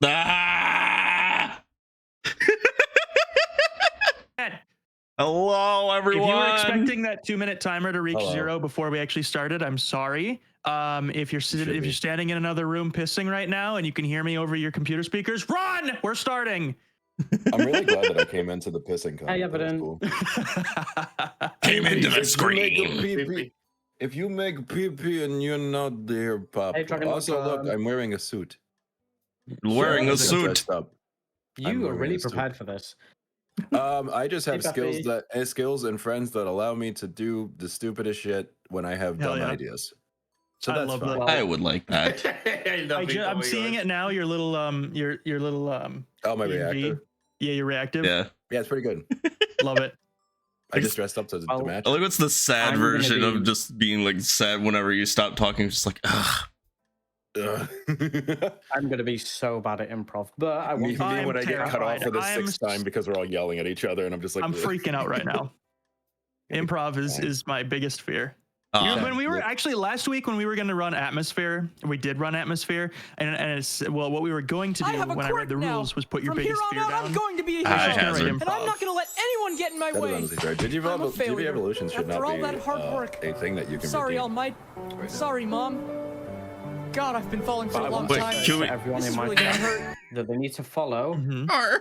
Ah! Hello, everyone. If you were expecting that 2-minute timer to reach 0 before we actually started, I'm sorry. If you're standing in another room pissing right now and you can hear me over your computer speakers, run! We're starting. I'm really glad that I came into the pissing comment. Hey, Evan. Cool. Came into the screen. If you make pee-pee and you're not there, Pop. Hey, also, look, I'm wearing a suit. Wearing a suit. You are really prepared for this. I just have skills and friends that allow me to do the stupidest shit when I have dumb ideas. So that's fine. I would like that. I'm seeing it now. Your little oh, my reactor. Yeah, your reactive. Yeah, it's pretty good. Love it. I just dressed up to match. I like what's the sad version of just being like sad whenever you stop talking, just like ugh. I'm gonna be so bad at improv, but I want me when I get cut off for the 6th time because we're all yelling at each other, and I'm just like, I'm freaking out right now. Improv is my biggest fear. When we were actually last week when we were going to run Atmosphere, we did run Atmosphere, and it's what we were going to do when I read the rules was put your biggest fear down. I'm going to be a hero, and I'm not going to let anyone get in my way. Digivolve evolution should not be a thing that you can. Sorry, All Might. Sorry, Mom. God, I've been falling for a long time. Everyone in my chat that they need to follow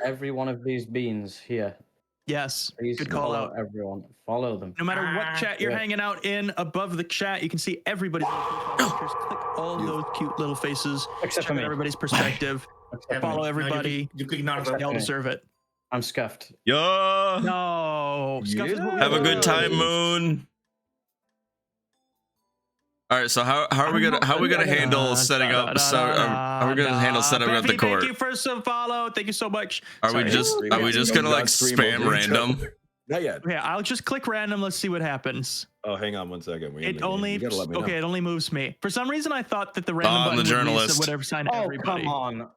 every one of these beans here. Yes, please good call out. Everyone, follow them. No matter what chat you're hanging out in, above the chat, you can see everybody's pictures. Click all those cute little faces. Except for me. Everybody's perspective. Follow everybody. You click not. They all deserve it. I'm scuffed. Yo. No. Have a good time, Moon. All right, so how are we gonna handle setting up? So how are we gonna handle setting up the court? Thank you for some follow. Thank you so much. Are we just gonna like spam random? Not yet. Yeah, I'll just click random. Let's see what happens. Oh, hang on 1 second. It only it only moves me. For some reason, I thought that the random button would be whatever sign everybody. Come on.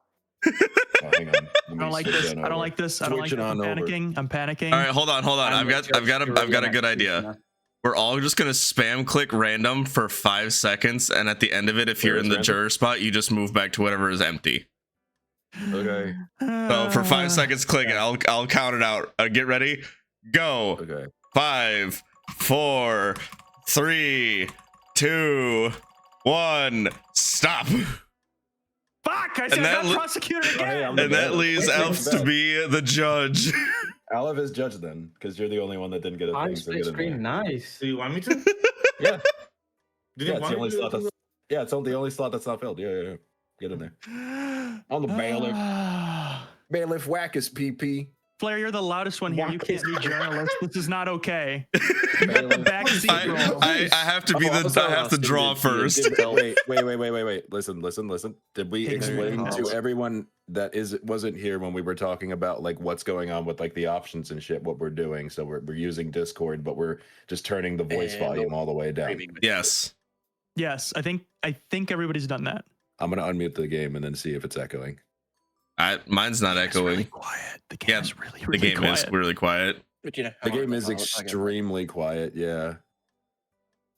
Hang on. I don't like this. I don't like this. I don't like this. I'm panicking. I'm panicking. All right, hold on. I've got a good idea. We're all just gonna spam click random for 5 seconds, and at the end of it, if you're in the juror spot, you just move back to whatever is empty. Okay. So for 5 seconds, click it. I'll count it out. Get ready. Go. Okay. 5, 4, 3, 2, 1. Stop. Fuck! I said I got prosecuted again. And that leaves Elf to be the judge. Aleph is judge then, because you're the only one that didn't get a thing. Split screen, nice. Do you want me to? Yeah. It's the only slot that's the only slot that's not filled. Yeah. Get in there. On the bailiff. Bailiff whack his PP. Flair, you're the loudest one here. You can't be journalist. This is not okay. You got the backseat role. I have to be I have to draw first. Wait. Listen. Did we explain to everyone that wasn't here when we were talking about like what's going on with like the options and shit, what we're doing? So we're using Discord, but we're just turning the voice volume all the way down. Yes. Yes, I think everybody's done that. I'm gonna unmute the game and then see if it's echoing. Mine's not echoing. Really quiet. The game is really the game quiet. Is really quiet. But you know, the game is extremely quiet. Yeah,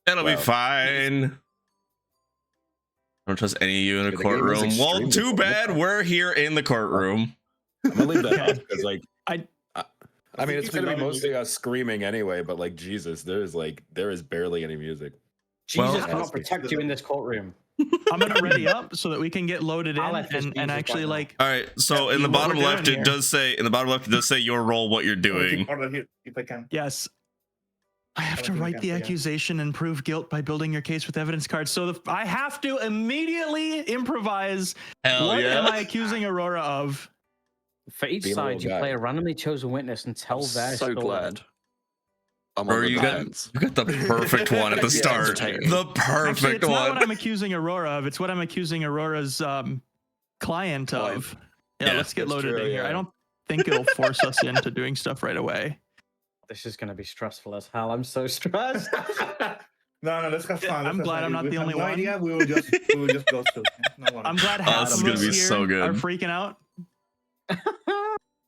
it'll be fine. I don't trust any of you in a courtroom. Well, too bad we're here in the courtroom. I'm gonna leave that off because, like, I mean, it's gonna be mostly us screaming anyway. But like, Jesus, there is barely any music. Jesus cannot protect you in this courtroom. I'm gonna ready up so that we can get loaded in and actually like. All right, so in the bottom left it does say your role, what you're doing. If I can. Yes. I have to write the accusation and prove guilt by building your case with evidence cards. So I have to immediately improvise. What am I accusing Aurora of? For each side, you play a randomly chosen witness and tell their story. So glad. Bro, you got the perfect one at the start. The perfect it's one. Not what I'm accusing Aurora of. It's what I'm accusing Aurora's client of. Yeah, let's get loaded in here. I don't think it'll force us into doing stuff right away. This is going to be stressful as hell. I'm so stressed. No, let's have fun. I'm glad I'm not the only one. Idea. We will just go through. No I'm glad half of us here are freaking out.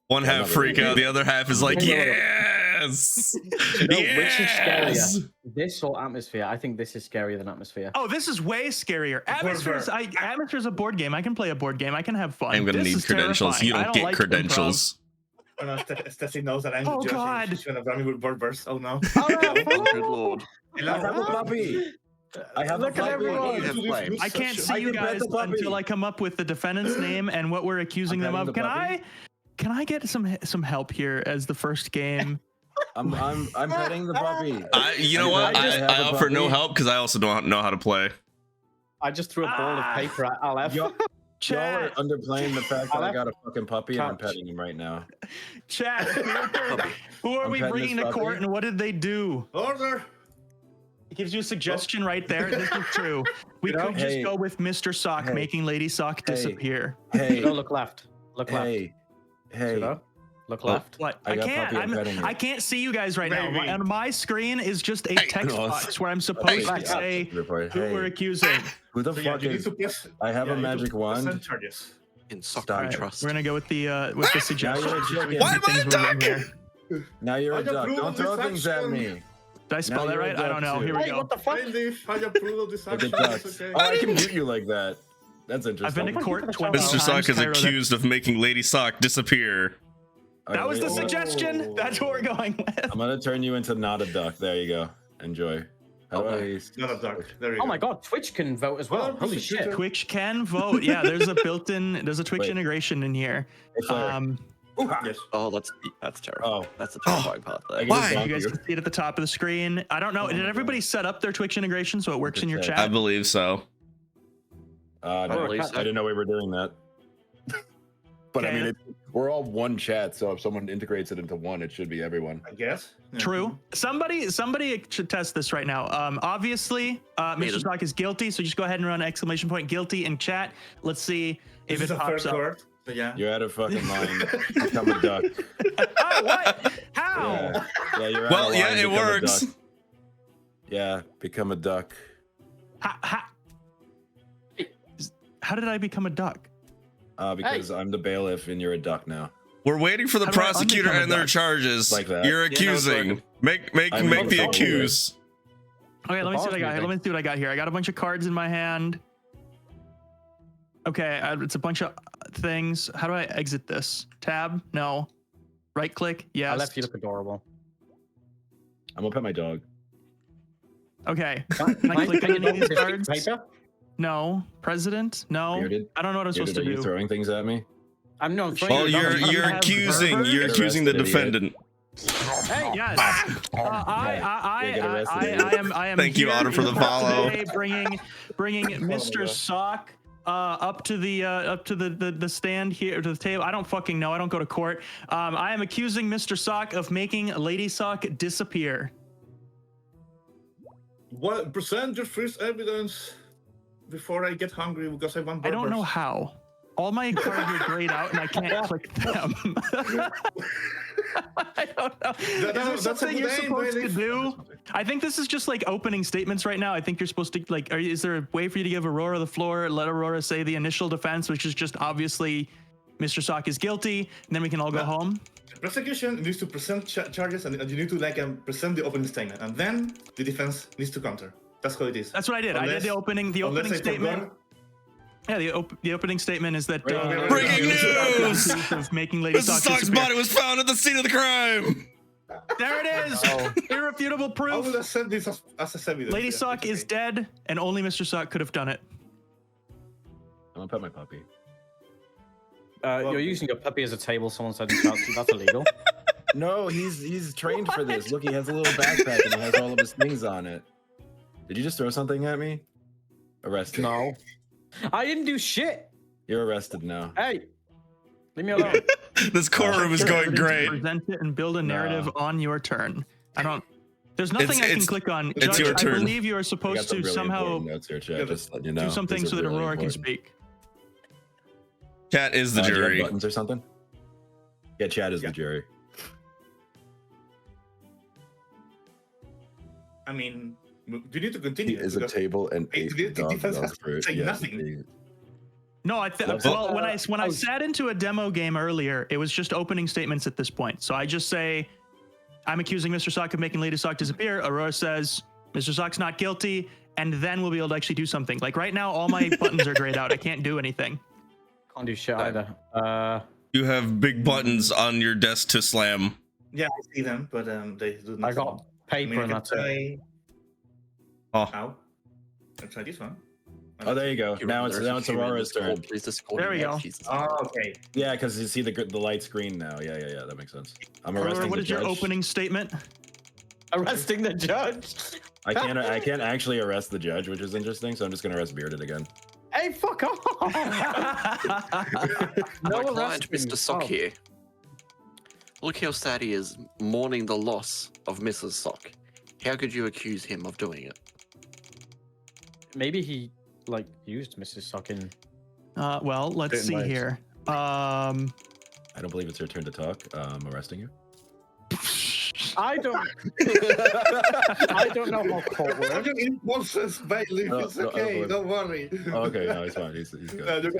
One half freak out, the other half is like, yes! You know, which is scarier? This or Atmosphere? I think this is scarier than Atmosphere. Oh, this is way scarier. Atmosphere's a board game. I can play a board game. I can have fun. I'm gonna need credentials. You don't get credentials. Oh no, Stacey knows that I'm the judge. She's gonna run me with bird burst. Oh no. Oh, good lord. I have a puppy. I have a puppy. I can't see you guys until I come up with the defendant's name and what we're accusing them of. Can I get some help here as the first game? I'm petting the puppy. You know what? I offer no help because I also don't know how to play. I just threw a ball of paper at Aleph. Y'all are underplaying the fact that I got a fucking puppy and I'm petting him right now. Chat, who are we bringing to court and what did they do? Order. It gives you a suggestion right there. This is true. We could just go with Mr. Sock making Lady Sock disappear. Hey, no, look left. Look left. Hey. Look left. What? I can't see you guys right now. On my screen is just a text box where I'm supposed to say who we're accusing. Who the fuck is? I have a magic wand. In Sock I trust. We're gonna go with the suggestion. Why am I a duck? Now you're a duck. Don't throw things at me. Did I spell that right? I don't know. Here we go. What the fuck? I can mute you like that. That's interesting. I've been to court 20 Mr. Sock is accused of making Lady Sock disappear. That was the suggestion. That's what we're going with. I'm gonna turn you into not a duck. There you go. Enjoy. Not a duck. There you go. Oh my god, Twitch can vote as well. Holy shit. Twitch can vote. Yeah, there's a Twitch integration in here. Yes. Oh, that's terrible. Oh, that's the terrifying part there. Why? You guys can see it at the top of the screen. I don't know. Did everybody set up their Twitch integration so it works in your chat? I believe so. No, I didn't know we were doing that. But I mean, we're all one chat, so if someone integrates it into one, it should be everyone. I guess. True. Somebody should test this right now. Obviously, Mr. Sock is guilty, so just go ahead and run / guilty in chat. Let's see if it pops up. Yeah. You're out of fucking line. Become a duck. Oh, what? How? Yeah, you're out of line. It works. Yeah, become a duck. How did I become a duck? Because I'm the bailiff and you're a duck now. We're waiting for the prosecutor and their charges. Like that. You're accusing. Make the accuse. Okay, let me see what I got here. Let me see what I got here. I got a bunch of cards in my hand. Okay, it's a bunch of things. How do I exit this? Tab? No. Right click? Yes. I left you look adorable. I'm gonna pet my dog. Okay. Can I click on any of these cards? Paper? No. President? No. Muted. I don't know what I'm supposed to do. Are you throwing things at me? I'm not throwing. Well, you're accusing the defendant. Hey, yes. I am. Thank you, Otter, for the follow. Today bringing Mr. Sock up to the stand here, to the table. I don't fucking know. I don't go to court. I am accusing Mr. Sock of making Lady Sock disappear. What present your first evidence before I get hungry because I want burgers. I don't know how. All my cards are grayed out and I can't click them. I don't know. Is there something you're supposed to do? I think this is just like opening statements right now. I think you're supposed to like, is there a way for you to give Aurora the floor, let Aurora say the initial defense, which is just obviously Mr. Sock is guilty, and then we can all go home? Prosecution needs to present charges, and you need to like present the opening statement, and then the defense needs to counter. That's how it is. That's what I did. I did the opening statement. Yeah, the opening statement is that breaking news of making Lady Mr. Sock's body was found at the scene of the crime. There it is. Irrefutable proof. I will accept this as evidence. Lady Sock is dead, and only Mr. Sock could have done it. I'm gonna pet my puppy. You're using your puppy as a table. Someone said in chat, that's illegal. No, he's trained for this. Look, he has a little backpack and he has all of his things on it. Did you just throw something at me? Arrested. No. I didn't do shit. You're arrested now. Hey, leave me alone. This courtroom is going great. Present it and build a narrative on your turn. I don't. There's nothing I can click on. It's Judge, your turn. I believe you are supposed to really somehow do something so that Aurora can speak. Chat is the jury. Buttons or something? Yeah, chat is the jury. I mean, you need to continue. Is a table and the defense has to say nothing. No, well, when I sat into a demo game earlier, it was just opening statements at this point. So I just say, I'm accusing Mr. Sock of making Lady Sock disappear. Aurora says, Mr. Sock's not guilty, and then we'll be able to actually do something. Like right now, all my buttons are grayed out. I can't do anything. Can't do shit either. You have big buttons on your desk to slam. Yeah, I see them, but they do not. I got paper and that's it. I'll try this one. Oh, there you go. Now it's Aurora's turn. There we go. Oh, okay. Yeah, because you see the light screen now. Yeah. That makes sense. I'm arresting Aurora, what is the judge. your opening statement? Arresting the judge. I can't actually arrest the judge, which is interesting. So I'm just gonna arrest Bearded again. Hey, fuck off! No, my client, Mr. Sock here. Look how sad he is, mourning the loss of Mrs. Sock. How could you accuse him of doing it? Maybe he like used Mrs. Sock in. Well, let's see here. I don't believe it's your turn to talk. I'm arresting you. I don't know how court works. It's okay, don't worry. Okay, no, he's fine. He's good.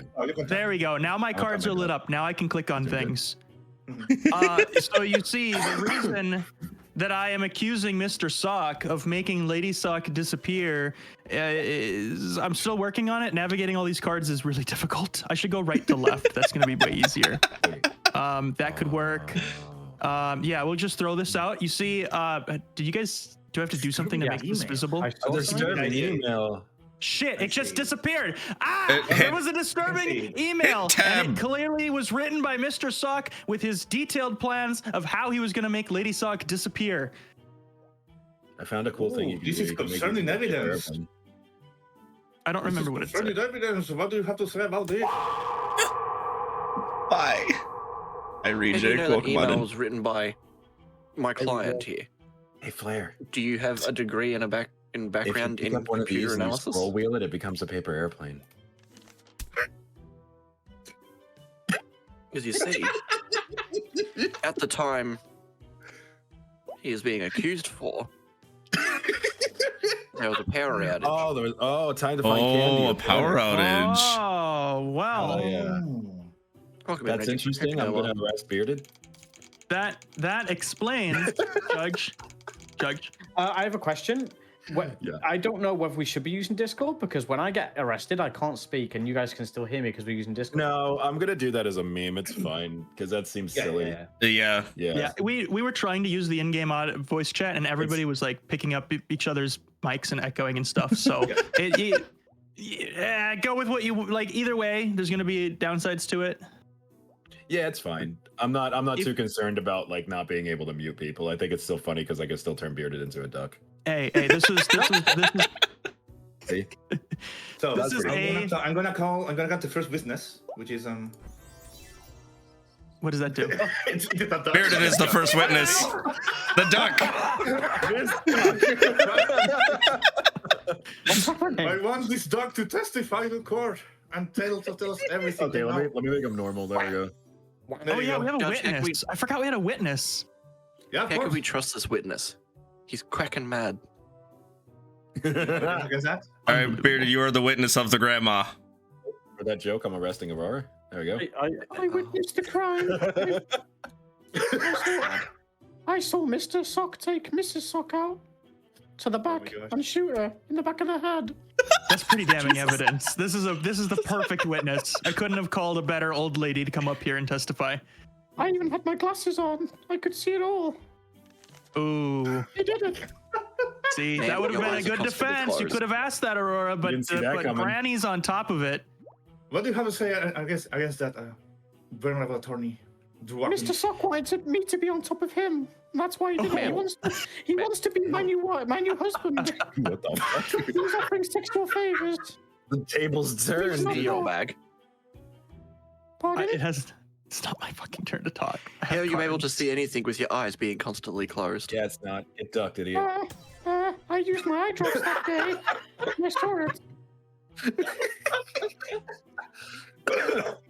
There we go. Now my cards are lit up. Now I can click on things. So you see, the reason that I am accusing Mr. Sock of making Lady Sock disappear is I'm still working on it. Navigating all these cards is really difficult. I should go right to left. That's going to be way easier. That could work. Yeah, we'll just throw this out. You see, do I have to do something to make this visible? There's an email. Shit, it just disappeared. There was a disturbing email, and it clearly was written by Mr. Sock with his detailed plans of how he was going to make Lady Sock disappear. I found a cool thing. You can this is concerning evidence. I don't remember what it said. Concerning evidence. What do you have to say about this? Bye. I reject. You know that email was written by my client here. Hey, Flair. Do you have a degree in background in computer analysis? Scroll wheel it beccomes a paper airplane. Because you see, at the time he is being accused for, there was a power outage. Time to find candy. A power outage. Oh, wow. Yeah. That's interesting. I'm gonna arrest Bearded. That explains, Judge. I have a question. I don't know whether we should be using Discord, because when I get arrested, I can't speak, and you guys can still hear me because we're using Discord. No, I'm gonna do that as a meme. It's fine because that seems silly. Yeah. We were trying to use the in-game voice chat, and everybody was like picking up each other's mics and echoing and stuff. So go with what you like. Either way, there's gonna be downsides to it. Yeah, it's fine. I'm not too concerned about like not being able to mute people. I think it's still funny because I can still turn Bearded into a duck. Hey, this is See? So This is I'm gonna get the first witness, which is What does that do? Bearded is the first witness. The duck. I want this dog to testify to court and tell us everything. Okay, let me make him normal. There we go. Oh yeah, we have a Judge, witness. I forgot we had a witness. Yeah, of How course. can we trust this witness? He's cracking mad. Against that? All right, Bearded, you are the witness of the grandma. For that joke, I'm arresting Aurora. There we go. I witnessed the crime. I saw Mr. Sock take Mrs. Sock out to the back and shoot her in the back of the head. That's pretty damning evidence. This is the perfect witness. I couldn't have called a better old lady to come up here and testify. I even had my glasses on. I could see it all. Ooh. I did it. See, Man, that would have your been a eyes are good constantly defense. You closed. could have asked that, Aurora, but didn't see that coming. Granny's on top of it. What do you have to say against that venerable attorney? Mr. Sock wanted me to be on top of him. That's why he did it. He wants to be my new husband. What the fuck? He's offering sexual favors. The tables turned. Not Your that. bag. Pardon? It's not my fucking turn to talk. How are you able to see anything with your eyes being constantly closed? Yeah, it's not. Get ducked, idiot. I used my eye drops that day. I saw it.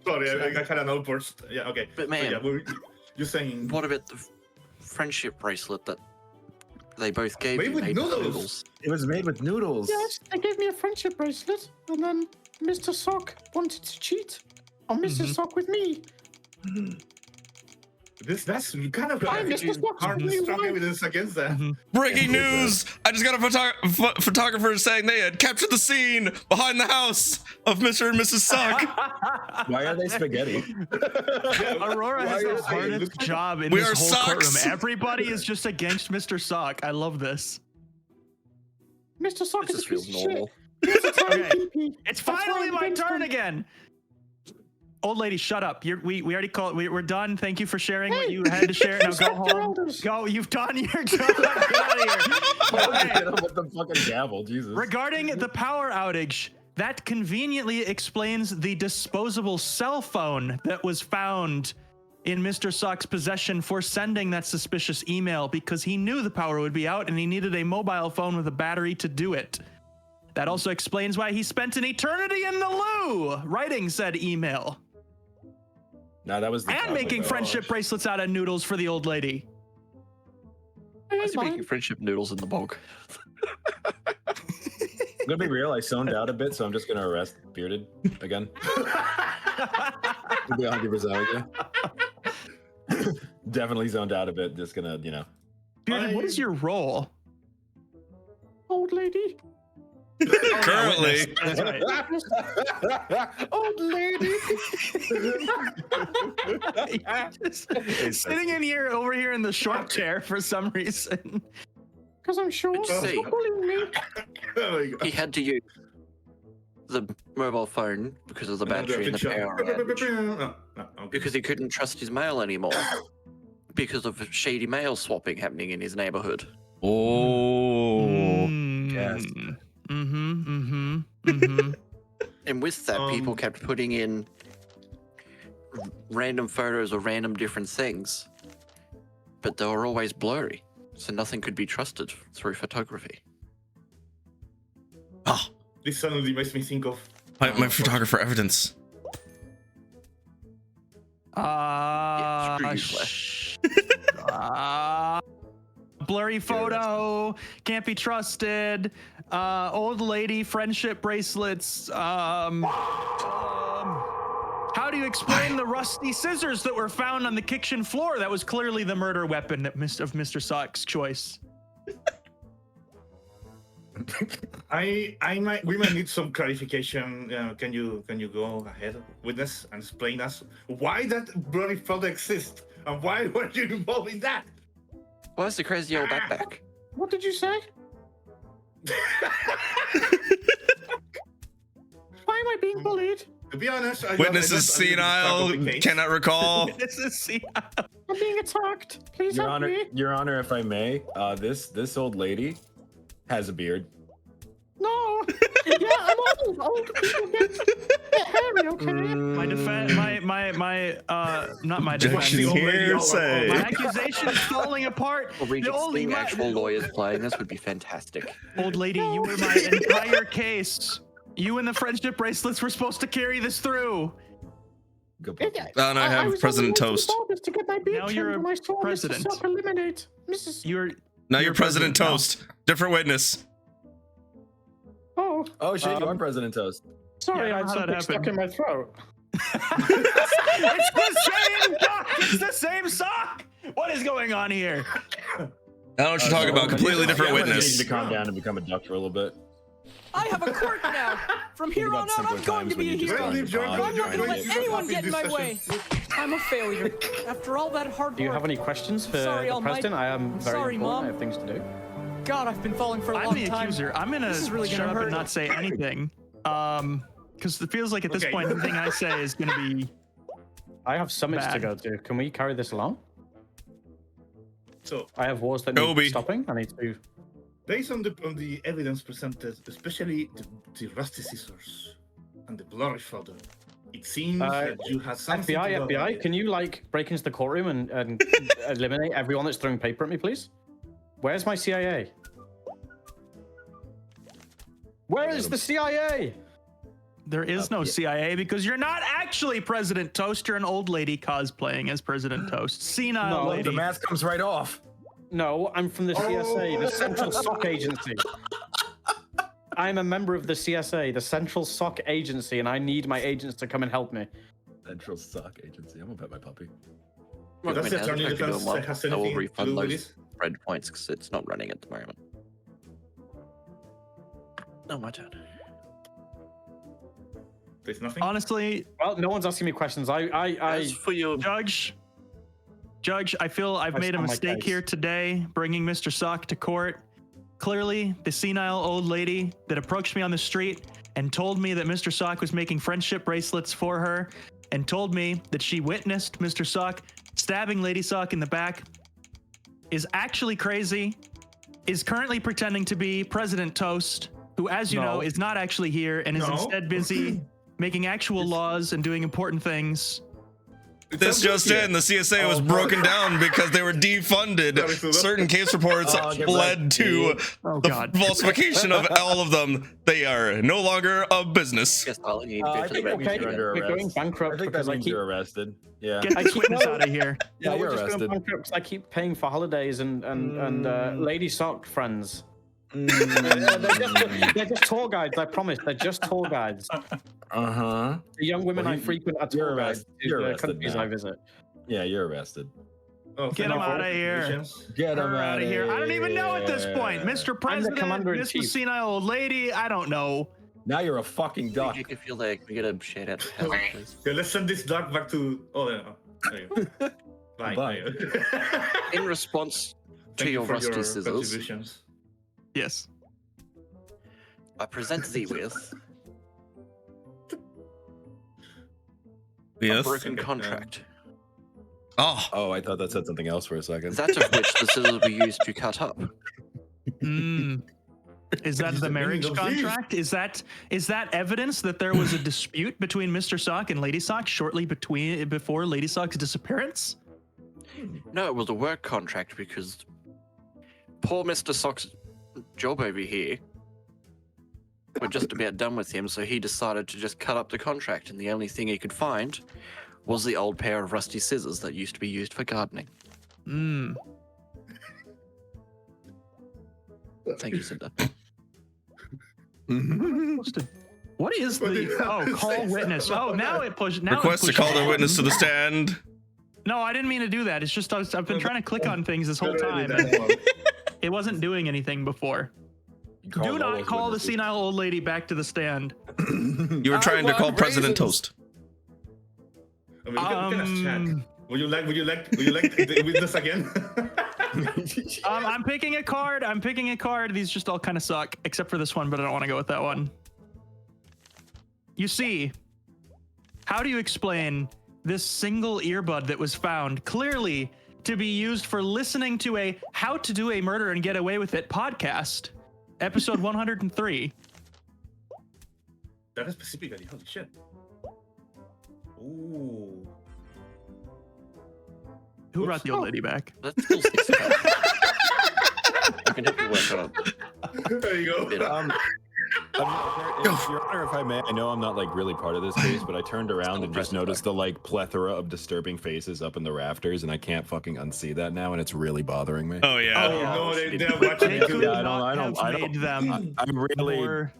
Sorry, I had an outburst. Yeah, okay. But man, you're saying what about the friendship bracelet that they both gave Made you? with Made with noodles? It was made with noodles. Yes, they gave me a friendship bracelet, and then Mr. Sock wanted to cheat on missus Sock with me. That's kind of Mr. Sock's hard really strong right. evidence against that. Breaking news! I just got a photographer saying they had captured the scene behind the house of Mr. and Mrs. Sock. Why are they spaghetti? Aurora has the hardest job in We this are whole socks. courtroom. Everybody is just against Mr. Sock. I love this. Mr. Sock This is just a piece feels of normal. shit. Okay. That's It's why finally I'm my against turn him. again. Old lady, shut up. We already called. We're done. Thank you for sharing what you had to share. Now go Respect your home. elders. Go. You've done your job. Get out of here. Okay. Hit him with the fucking gavel, Jesus. Regarding the power outage, that conveniently explains the disposable cell phone that was found in Mr. Sock's possession for sending that suspicious email, because he knew the power would be out and he needed a mobile phone with a battery to do it. That also explains why he spent an eternity in the loo writing said email No, that was the and topic, making though. friendship bracelets out of noodles for the old lady. Why is he making friendship noodles in the bog? I'm gonna be real. I zoned out a bit, so I'm just gonna arrest Bearded again. To be 100% with you. Definitely zoned out a bit. Just gonna, Bearded, what is your role? Old lady. Currently. That's right. Old lady. Just sitting in here, over here in the short chair for some reason. Because I'm sure. See. Stop bullying me. There we go. He had to use the mobile phone because of the battery and the power outage. No, okay. Because he couldn't trust his mail anymore. Because of shady mail swapping happening in his neighborhood. Oh. yes. Mm-hmm. And with that, people kept putting in random photos of random different things. But they were always blurry, so nothing could be trusted through photography. Oh, This suddenly makes me think of my photographer evidence. Screw you, Flash. Blurry photo, can't be trusted. Old lady, friendship bracelets. How do you explain the rusty scissors that were found on the kitchen floor? That was clearly the murder weapon of Mr. Sock's choice. we might need some clarification. Can you go ahead, witness, and explain us why that blurry photo exists and why were you involved in that? Why is the crazy old backpack? What did you say? Why am I being bullied? To be honest, Witness is senile, cannot recall. This is I'm being attacked. Please Your help Honor, me. Your Honor, if I may, this old lady has a beard. No. Yeah, I'm old. Old people get hairy, okay? My defense, not my defense. Objection hearsay. My accusation is falling apart. Well, Regis, seeing my- actual lawyers playing this would be fantastic. Old lady, you were my entire case. You and the friendship bracelets were supposed to carry this through. Oh, no, I have President Toast. To get my Now you're a president. Mr. Sock eliminate Mrs. Now you're President Toast. Different witness. Oh shit, you are President Toast. Sorry, Yeah, I had how that something stuck in my throat. It's the same sock. It's the same sock. What is going on here? I don't know what you're talking about. Completely different I need witness. you to calm down and become a duck for a little bit. I have a quirk now. From here on out, I'm going to be a hero. I'm not going to let anyone get in my way. I'm a failure. After all that hard work. Do you have any questions for the president? I am very important. Mom. I have things to do. God, I've been falling for a I'm long the time. accuser. I'm gonna really shut gonna up hurt. and not say anything. Because it feels like at this point, everything I say is gonna be. I have summits to Bad. go to. Can we carry this along? So I have wars that Kobe. need stopping. I need to. based on the evidence presented, especially the rusty scissors and the blurry photo, it seems that you have something. FBI, can you like break into the courtroom and eliminate everyone that's throwing paper at me, please? Where's my CIA? Where is the CIA? There is no CIA because you're not actually President Toast. You're an old lady cosplaying as President Toast. Senile No, lady. The mask comes right off. No, I'm from the CSA, the Central Sock Agency. I'm a member of the CSA, the Central Sock Agency, and I need my agents to come and help me. Central Sock Agency. I'm gonna pet my puppy. Well, that's the attorney If I defense do has I will anything to refund do with those this? red points because it's not running at the moment. No, my turn. There's nothing. Honestly, Well, no one's asking me questions. As for your Judge, I feel I've made a on my mistake case. here today, bringing Mr. Sock to court. Clearly, the senile old lady that approached me on the street and told me that Mr. Sock was making friendship bracelets for her and told me that she witnessed Mr. Sock stabbing Lady Sock in the back is actually crazy, is currently pretending to be President Toast, who, as you know, is not actually here and is instead busy making actual laws and doing important things. This just in, the CSA was broken down because they were defunded. Certain case reports led to the falsification of all of them. They are no longer a business. Yes, I'll need I to think the that means red you're under we're going arrest. bankrupt I think that because I means keep. you're arrested. Yeah. Get this witness out of here. Yeah, we're you're just arrested. going bankrupt because I keep paying for holidays and Lady Sock friends. they're just tour guides. I promise. They're just tour guides. Uh-huh. The young women Well, I frequent are tour guides you're to the arrested countries now. I visit. Yeah, you're arrested. Oh, Get him out of here. Get him Out of here. I don't even know at this point. Mr. President, Mr. Chief. Senile old lady, I don't know. Now you're a fucking duck. You can feel like we get a shout out to Helen, please. Okay, let's send this duck back to. Oh, yeah. There you go. Bye. Bye. In response to Thank you your for rusty your scissors, contributions. Yes. I present thee with a Yes. broken contract. Oh, I thought that said something else for a second. That of which the scissors were used to cut up. Is that the marriage contract? Is that evidence that there was a dispute between Mr. Sock and Lady Sock shortly before Lady Sock's disappearance? No, it was a work contract because poor Mr. Sock's job over here, we're just about done with him, so he decided to just cut up the contract, and the only thing he could find was the old pair of rusty scissors that used to be used for gardening. Thank you, Cinder. What is the call witness? Oh, now it pushed. Now Request to call their witness to the stand. No, I didn't mean to do that. It's just I've been trying to click on things this whole time. And it wasn't doing anything before. Do not call the senile old lady back to the stand. You were trying to call President Toast. I mean, you can ask chat. Would you like the witness again? I'm picking a card. These just all kind of suck, except for this one, but I don't want to go with that one. You see, how do you explain this single earbud that was found clearly to be used for listening to a How to Do a Murder and Get Away with It podcast, episode 103? That is specifically. Holy shit. Ooh. Who brought the old lady back? That's still 6 I can help you work on it. There you go. Yeah. Your Honor, if I may, I know I'm not like really part of this case, but I turned around and just noticed the like plethora of disturbing faces up in the rafters, and I can't fucking unsee that now, and it's really bothering me. Oh yeah. Oh no, they're watching They it could too. Yeah, not I have don't- made them I really more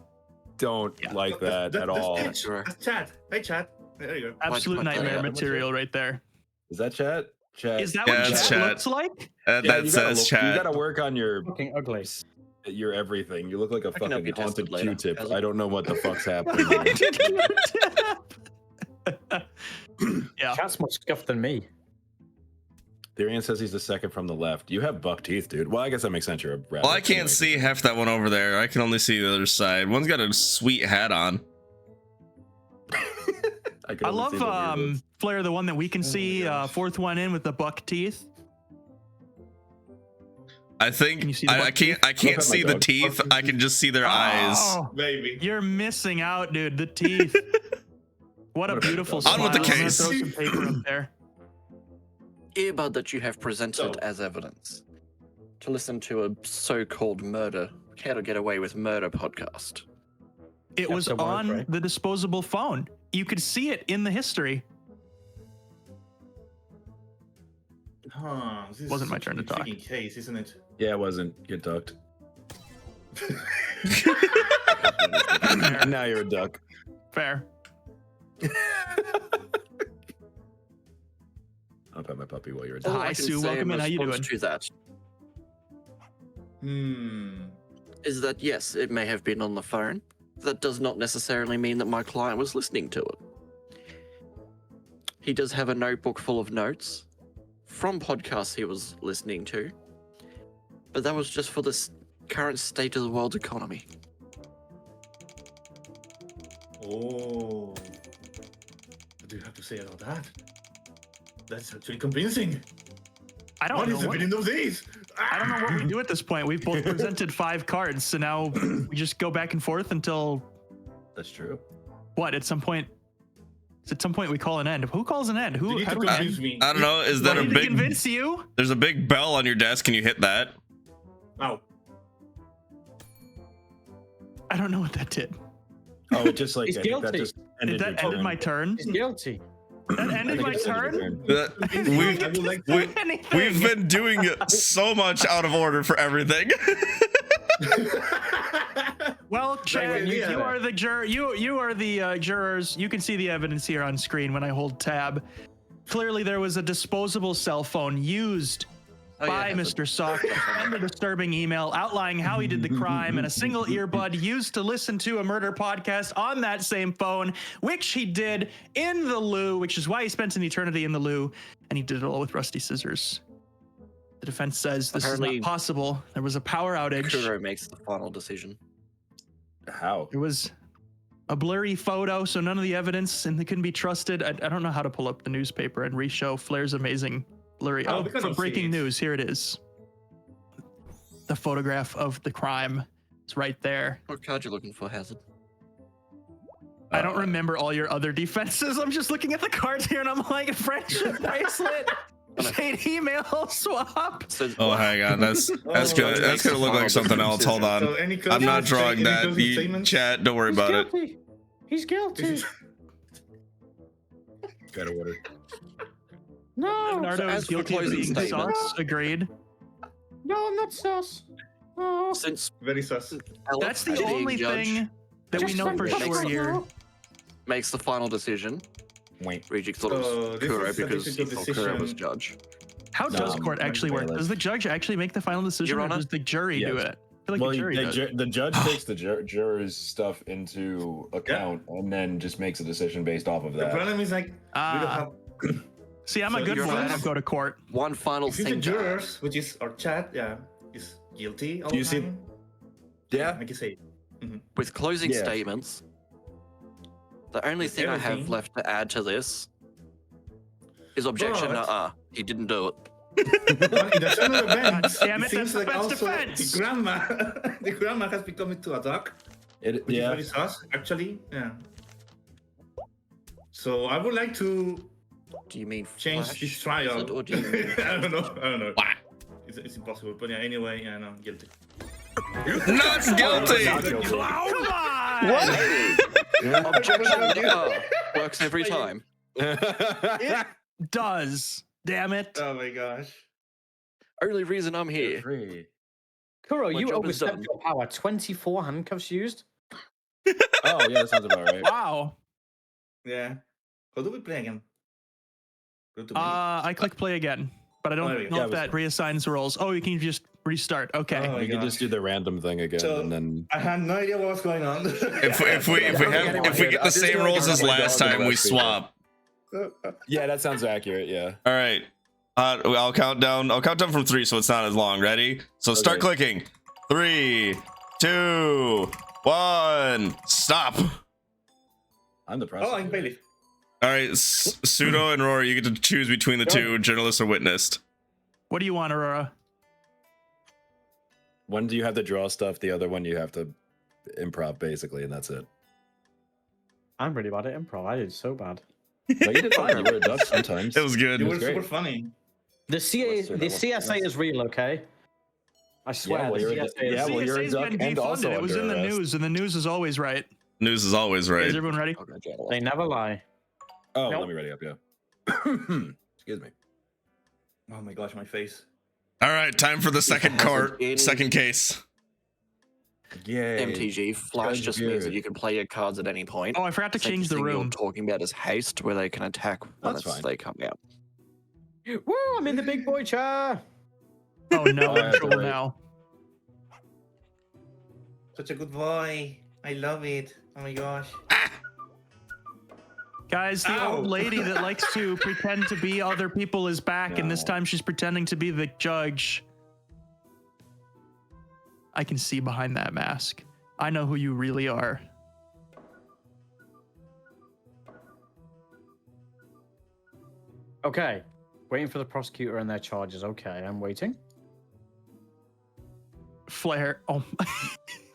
don't like that at all. That's chat. Hey, chat. There you go. absolute put that nightmare out? material right there. Is that chat? Chat. Is that Yeah, what it's chat chat. looks like? Yeah, That you says You chat. gotta work on your Fucking ugly. everything. You look like a can help fucking you test haunted it later. Q-tip. How's it- I don't know what the fuck's happening. Here. Yeah. Chat's more scuffed than me. Darian says he's the second from the left. You have buck teeth, dude. Well, I guess that makes sense. You're a rabbit. Well, I can't see half that one over there. I can only see the other side. One's got a sweet hat on. can I only love see the weirdos. Flair, the one that we can see, fourth one in with the buck teeth. I think Can you see the I buck can't Look see at my the dog. teeth. I can just see their eyes. Oh, Maybe. you're missing out, dude. The teeth. What a beautiful On with the smile. I'm gonna case. throw some paper up there. Earbud that you have presented as evidence to listen to a so-called murder, how to get away with murder podcast. It was Episode one, on right? the disposable phone. You could see it in the history. Huh. This Wasn't is my turn to a talk. freaking case, isn't it? Yeah, it wasn't. Get ducked. Now you're a duck. Fair. I'll pet my puppy while you're a Oh, duck. Hi, I can Sue. say Welcome in. How you response doing? to that is that yes, it may have been on the phone. That does not necessarily mean that my client was listening to it. He does have a notebook full of notes from podcasts he was listening to, but that was just for the current state of the world's economy. Oh. What do you have to say about that? That's actually convincing. I don't What know. is the meaning of these? I don't know what we do at this point. We've both presented 5 cards, so now we just go back and forth until That's true. what? At some point we call an end. Who calls an end? You Who? need How to do we convince end? me. I don't know. Is Do I that a need to big? convince you? There's a big bell on your desk. Can you hit that? Oh. I don't know what that did. Oh, it just like He's I think that guilty. just ended Did that your ended turn. my turn? He's guilty. That I ended think my it just ended your turn? We've, I would like we, to. we've been doing so much out of order for everything. Well, Chad, Like, you yeah. are the juror. You are the jurors. You can see the evidence here on screen when I hold tab. Clearly, there was a disposable cell phone used by Mr. Sock to send a disturbing email outlining how he did the crime, and a single earbud used to listen to a murder podcast on that same phone, which he did in the loo, which is why he spent an eternity in the loo, and he did it all with rusty scissors. The defense says this is Apparently- not possible. There was a power outage. Kuro makes the final decision. How? It was a blurry photo, so none of the evidence, and they couldn't be trusted. I don't know how to pull up the newspaper and re-show Flair's amazing blurry. Oh, Oh, we can for see breaking it. news, here it is. The photograph of the crime is right there. What card you looking for, Hazard? I don't remember all your other defenses. I'm just looking at the cards here, and I'm like, friendship bracelet, chain email swap. So, Oh, hang on. That's good. That's gonna look like something else. Hold So on. any I'm not closing drawing any that. closing You, statements? chat, don't worry about it. Guilty. He's guilty. Gotta order. No. Leonardo as is for guilty of closing being statements- sus. Agreed. No, I'm not sus. Oh. since Very sus. Alex, That's the being only judge, thing that we Just know let for me sure talk here. now. makes the final decision. Wait. Rejik thought it was this Kuro is a because he difficult thought Kuro was decision. judge. How does No, court actually work? bailiff. Does the judge actually make the final decision, Your or Honor? does the jury do Yes. it? I feel like Well, the jury does. the judge takes the jurors' stuff into account and then just makes a decision based off of The that. problem is like we don't Ah, have. see, I'm a So good Your one. I Honor? don't go to court. One final If the thing. to add. jurors, which is our chat, is guilty all Do you the see- time. Yeah. I can say. With closing Yeah. statements, the only With thing I have everything. left to add to this is objection. But- He didn't do it. But in the turn of events, damn it, seems that's the like best also defense. the grandma has become into a duck. It, Which yeah. is very sus, actually. Yeah. So I would like to Do you mean change Flash? this trial. Or do you mean I don't know. It's impossible. But yeah, anyway, yeah, no, guilty. Not guilty. Come on! What? Objection. Works every time. It does. Damn it. Oh my gosh. Only reason I'm here. Kuro, My you job is overstepped done. your power. 24 handcuffs used. Oh yeah, that sounds about right. Wow. Yeah. How do we play again? Go to me. I click play again, but I there don't we go. know Yeah, if it was that reassigns roles. Oh, you can just restart. Okay. Oh my We can just gosh. do the random thing again, So- and then I had no idea what was going on. If we get the same rolls as last time, we swap. yeah, that sounds accurate. Yeah. All right. I'll count down. I'll count down from 3, so it's not as long. Ready? So start clicking. 3, 2, 1. Stop. I'm the Oh, prosecutor. I'm bailiff. All right, Pseudo and Rory, you get to choose between the two, journalist or witnessed. What do you want, Aurora? One do you have to draw stuff, the other one you have to improv, basically, and that's it. I'm really bad at improv. I did so bad. But you did fine. You were a duck sometimes. It was good. You was were super great. funny. The What's CSA is real, okay? I swear. well, the you're a CSA duck- is yeah, real. well, you're a CSA's duck been and also defunded. It was in under the arrest. news, and the news is always right. News is always right. Is everyone ready? They never lie. Oh, Nope. let me ready up, yeah. Excuse me. Oh my gosh, my face. All right, time for the second second case. Yay. MTG Flash Judge just means that Beard. you can play your cards at any point. Oh, I forgot to Second change the thing room. You're talking about is haste, where they can attack when That's fine. they come out. Woo! I'm in the big boy chair. Oh no, I'm in Alright, trouble alright. now. Such a good boy. I love it. Oh my gosh. Guys, the Ow. old lady that likes to pretend to be other people is back, and this No. time she's pretending to be the judge. I can see behind that mask. I know who you really are. Okay. Waiting for the prosecutor and their charges. Okay, I'm waiting. Flair. Oh, I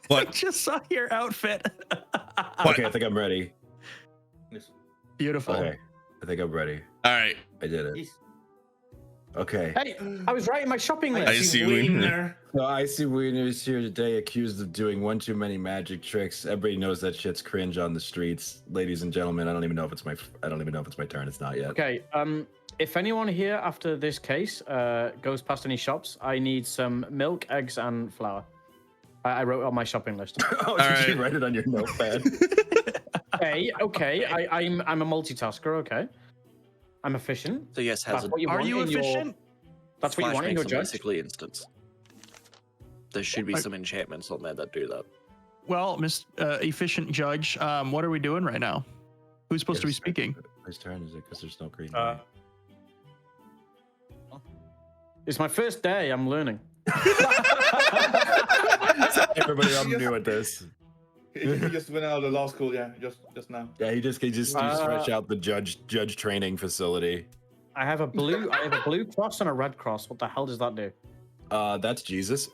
What? just saw your outfit. Okay, I think I'm ready. Yes. Beautiful. Okay, I think I'm ready. All right. I did it. Yes. Okay. Hey, I was writing my shopping list. I see Wiener. So I see Wiener's here today accused of doing one too many magic tricks. Everybody knows that shit's cringe on the streets. Ladies and gentlemen, I don't even know if it's my turn. It's not yet. Okay, if anyone here after this case goes past any shops, I need some milk, eggs, and flour. I wrote it on my shopping list. Oh, All did you right. write it on your notepad? Okay. I'm a multitasker. Okay, I'm efficient. So yes, That's Hazard. what you Are want you in your- efficient? That's what you Flash want in makes your them judge. basically instants. There should be some enchantments on there that do that. Well, Miss Efficient Judge, what are we doing right now? Who's supposed to be Yes, speaking? Whose turn is it? Because there's no green. It's my first day. I'm learning. Everybody, I'm new at this. He just went out of law school, yeah, just now. Yeah, he just fresh out the judge training facility. I have a blue cross and a red cross. What the hell does that do? That's Jesus.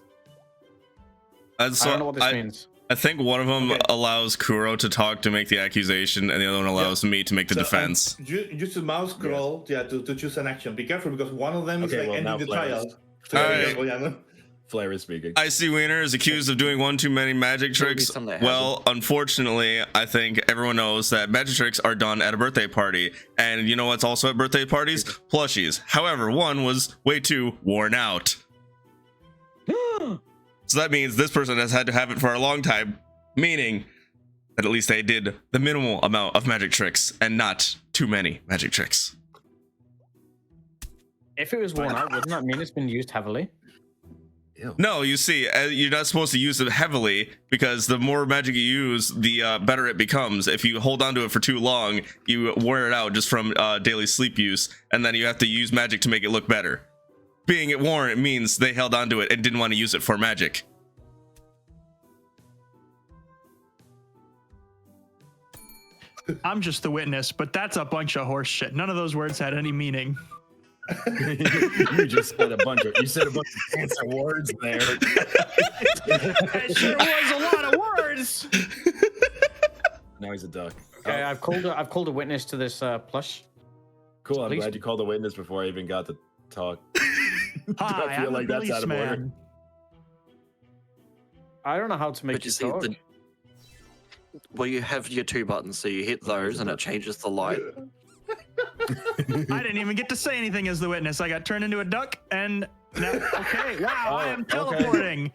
Uh, So I don't know what this means. I think one of them Okay. allows Kuro to talk to make the accusation, and the other one allows me to make the So, defense. Use the mouse scroll, to choose an action. Be careful because one of them is Okay, like well, now ending the Flair trial. is- So All be right. careful, yeah, no? Flair is speaking. Icy Wiener is accused of doing one too many magic There'll be tricks. some that Well, unfortunately, I think everyone knows that magic tricks are done at a birthday party. And you know what's also at birthday parties? Plushies. However, one was way too worn out. So that means this person has had to have it for a long time, meaning that at least they did the minimal amount of magic tricks and not too many magic tricks. If it was worn out, wouldn't that mean it's been used heavily? Ew. No, you see, you're not supposed to use it heavily because the more magic you use, the better it becomes. If you hold on to it for too long, you wear it out just from daily sleep use, and then you have to use magic to make it look better. Being it worn, it means they held on to it and didn't want to use it for magic. I'm just the witness, but that's a bunch of horse shit. None of those words had any meaning. You just said a bunch of fancy words there. It sure was a lot of words. Now he's a duck. Okay, I've called a witness to this plush. Cool. I'm Please. glad you called a witness before I even got to talk. Hi, I feel I'm like a that's out of order. policeman. I don't know how to make But you you see, talk. well, you have your 2 buttons, so you hit those and it changes the light. I didn't even get to say anything as the witness. I got turned into a duck, and now, okay, wow, I am teleporting.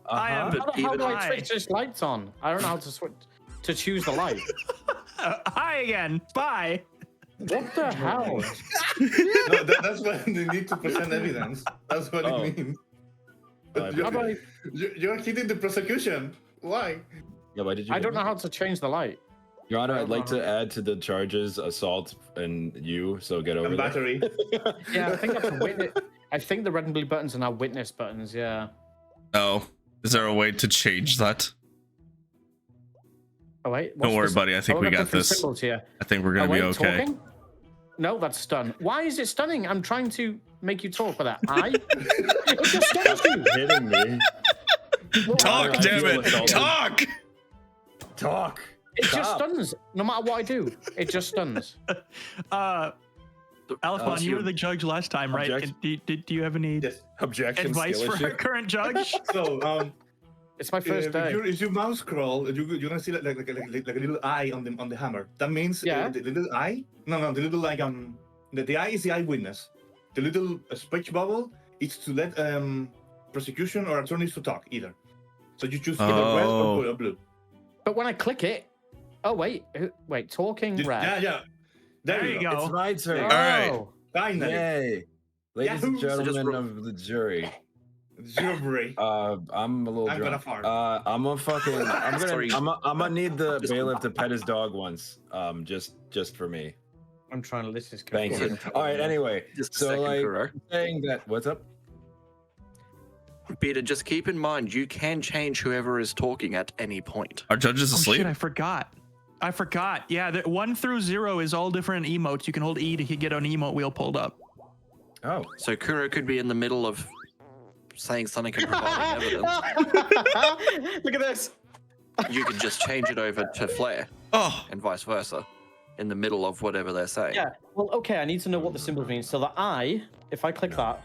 I am. But How the hell even do I I- switch this lights on? I don't know how to switch to choose the light. Hi again. Bye. What the hell? No, that's when they need to present evidence. That's what Oh. it means. Oh, You're, How do I? you're hitting the prosecution. Why? Yeah, why did you? I hit don't me? know how to change the light. Your Honor, I'd like to add to the charges assault and you. So get over And there. battery. Yeah, I think that's a witness. I think the red and blue buttons are now witness buttons. Yeah. Oh, is there a way to change that? Oh wait. Don't worry, buddy. I think we got different this. symbols here. I think we're Oh, gonna wait, be okay. talking? No, that's stun. Why is it stunning? I'm trying to make you talk with that eye. It just stuns you. Hitting me. Talk, I damn feel it! assaulted. Talk. Talk. It just Stop. stuns. No matter what I do, it just stuns. Alphon, you were the judge last time, right? Objection. Do you have any Yes. Objection. advice skill for issue. our current judge? So, It's my first day. if you mouse scroll, you're gonna see like a little eye on the hammer. That means Yeah. the little eye. No, the little like the eye is the eyewitness. The little speech bubble is to let prosecution or attorneys to talk either. So you choose either red or blue. But when I click it, oh wait, talking red. Yeah. There you go. It's my turn. All right. Oh. Finally. Yay. Ladies and Yahoo! gentlemen of the jury. Jury. I'm a little I'm gonna drunk. fart. I'm Sorry. gonna need the bailiff to pet his dog once. Just for me. I'm trying to list this. Thank you. confusing. All right. Anyway, Just a so second, like Kuro. saying that. What's up? Peter, just keep in mind you can change whoever is talking at any point. Our judge is Oh asleep. shit, I forgot. Yeah, 1 through 0 is all different emotes. You can hold E to get an emote wheel pulled up. Oh. So Kuro could be in the middle of saying something and providing evidence. Look at this. You could just change it over to Flare Oh, and vice versa in the middle of whatever they're saying. Yeah. Well, okay. I need to know what the symbol means. So the eye, if I click that,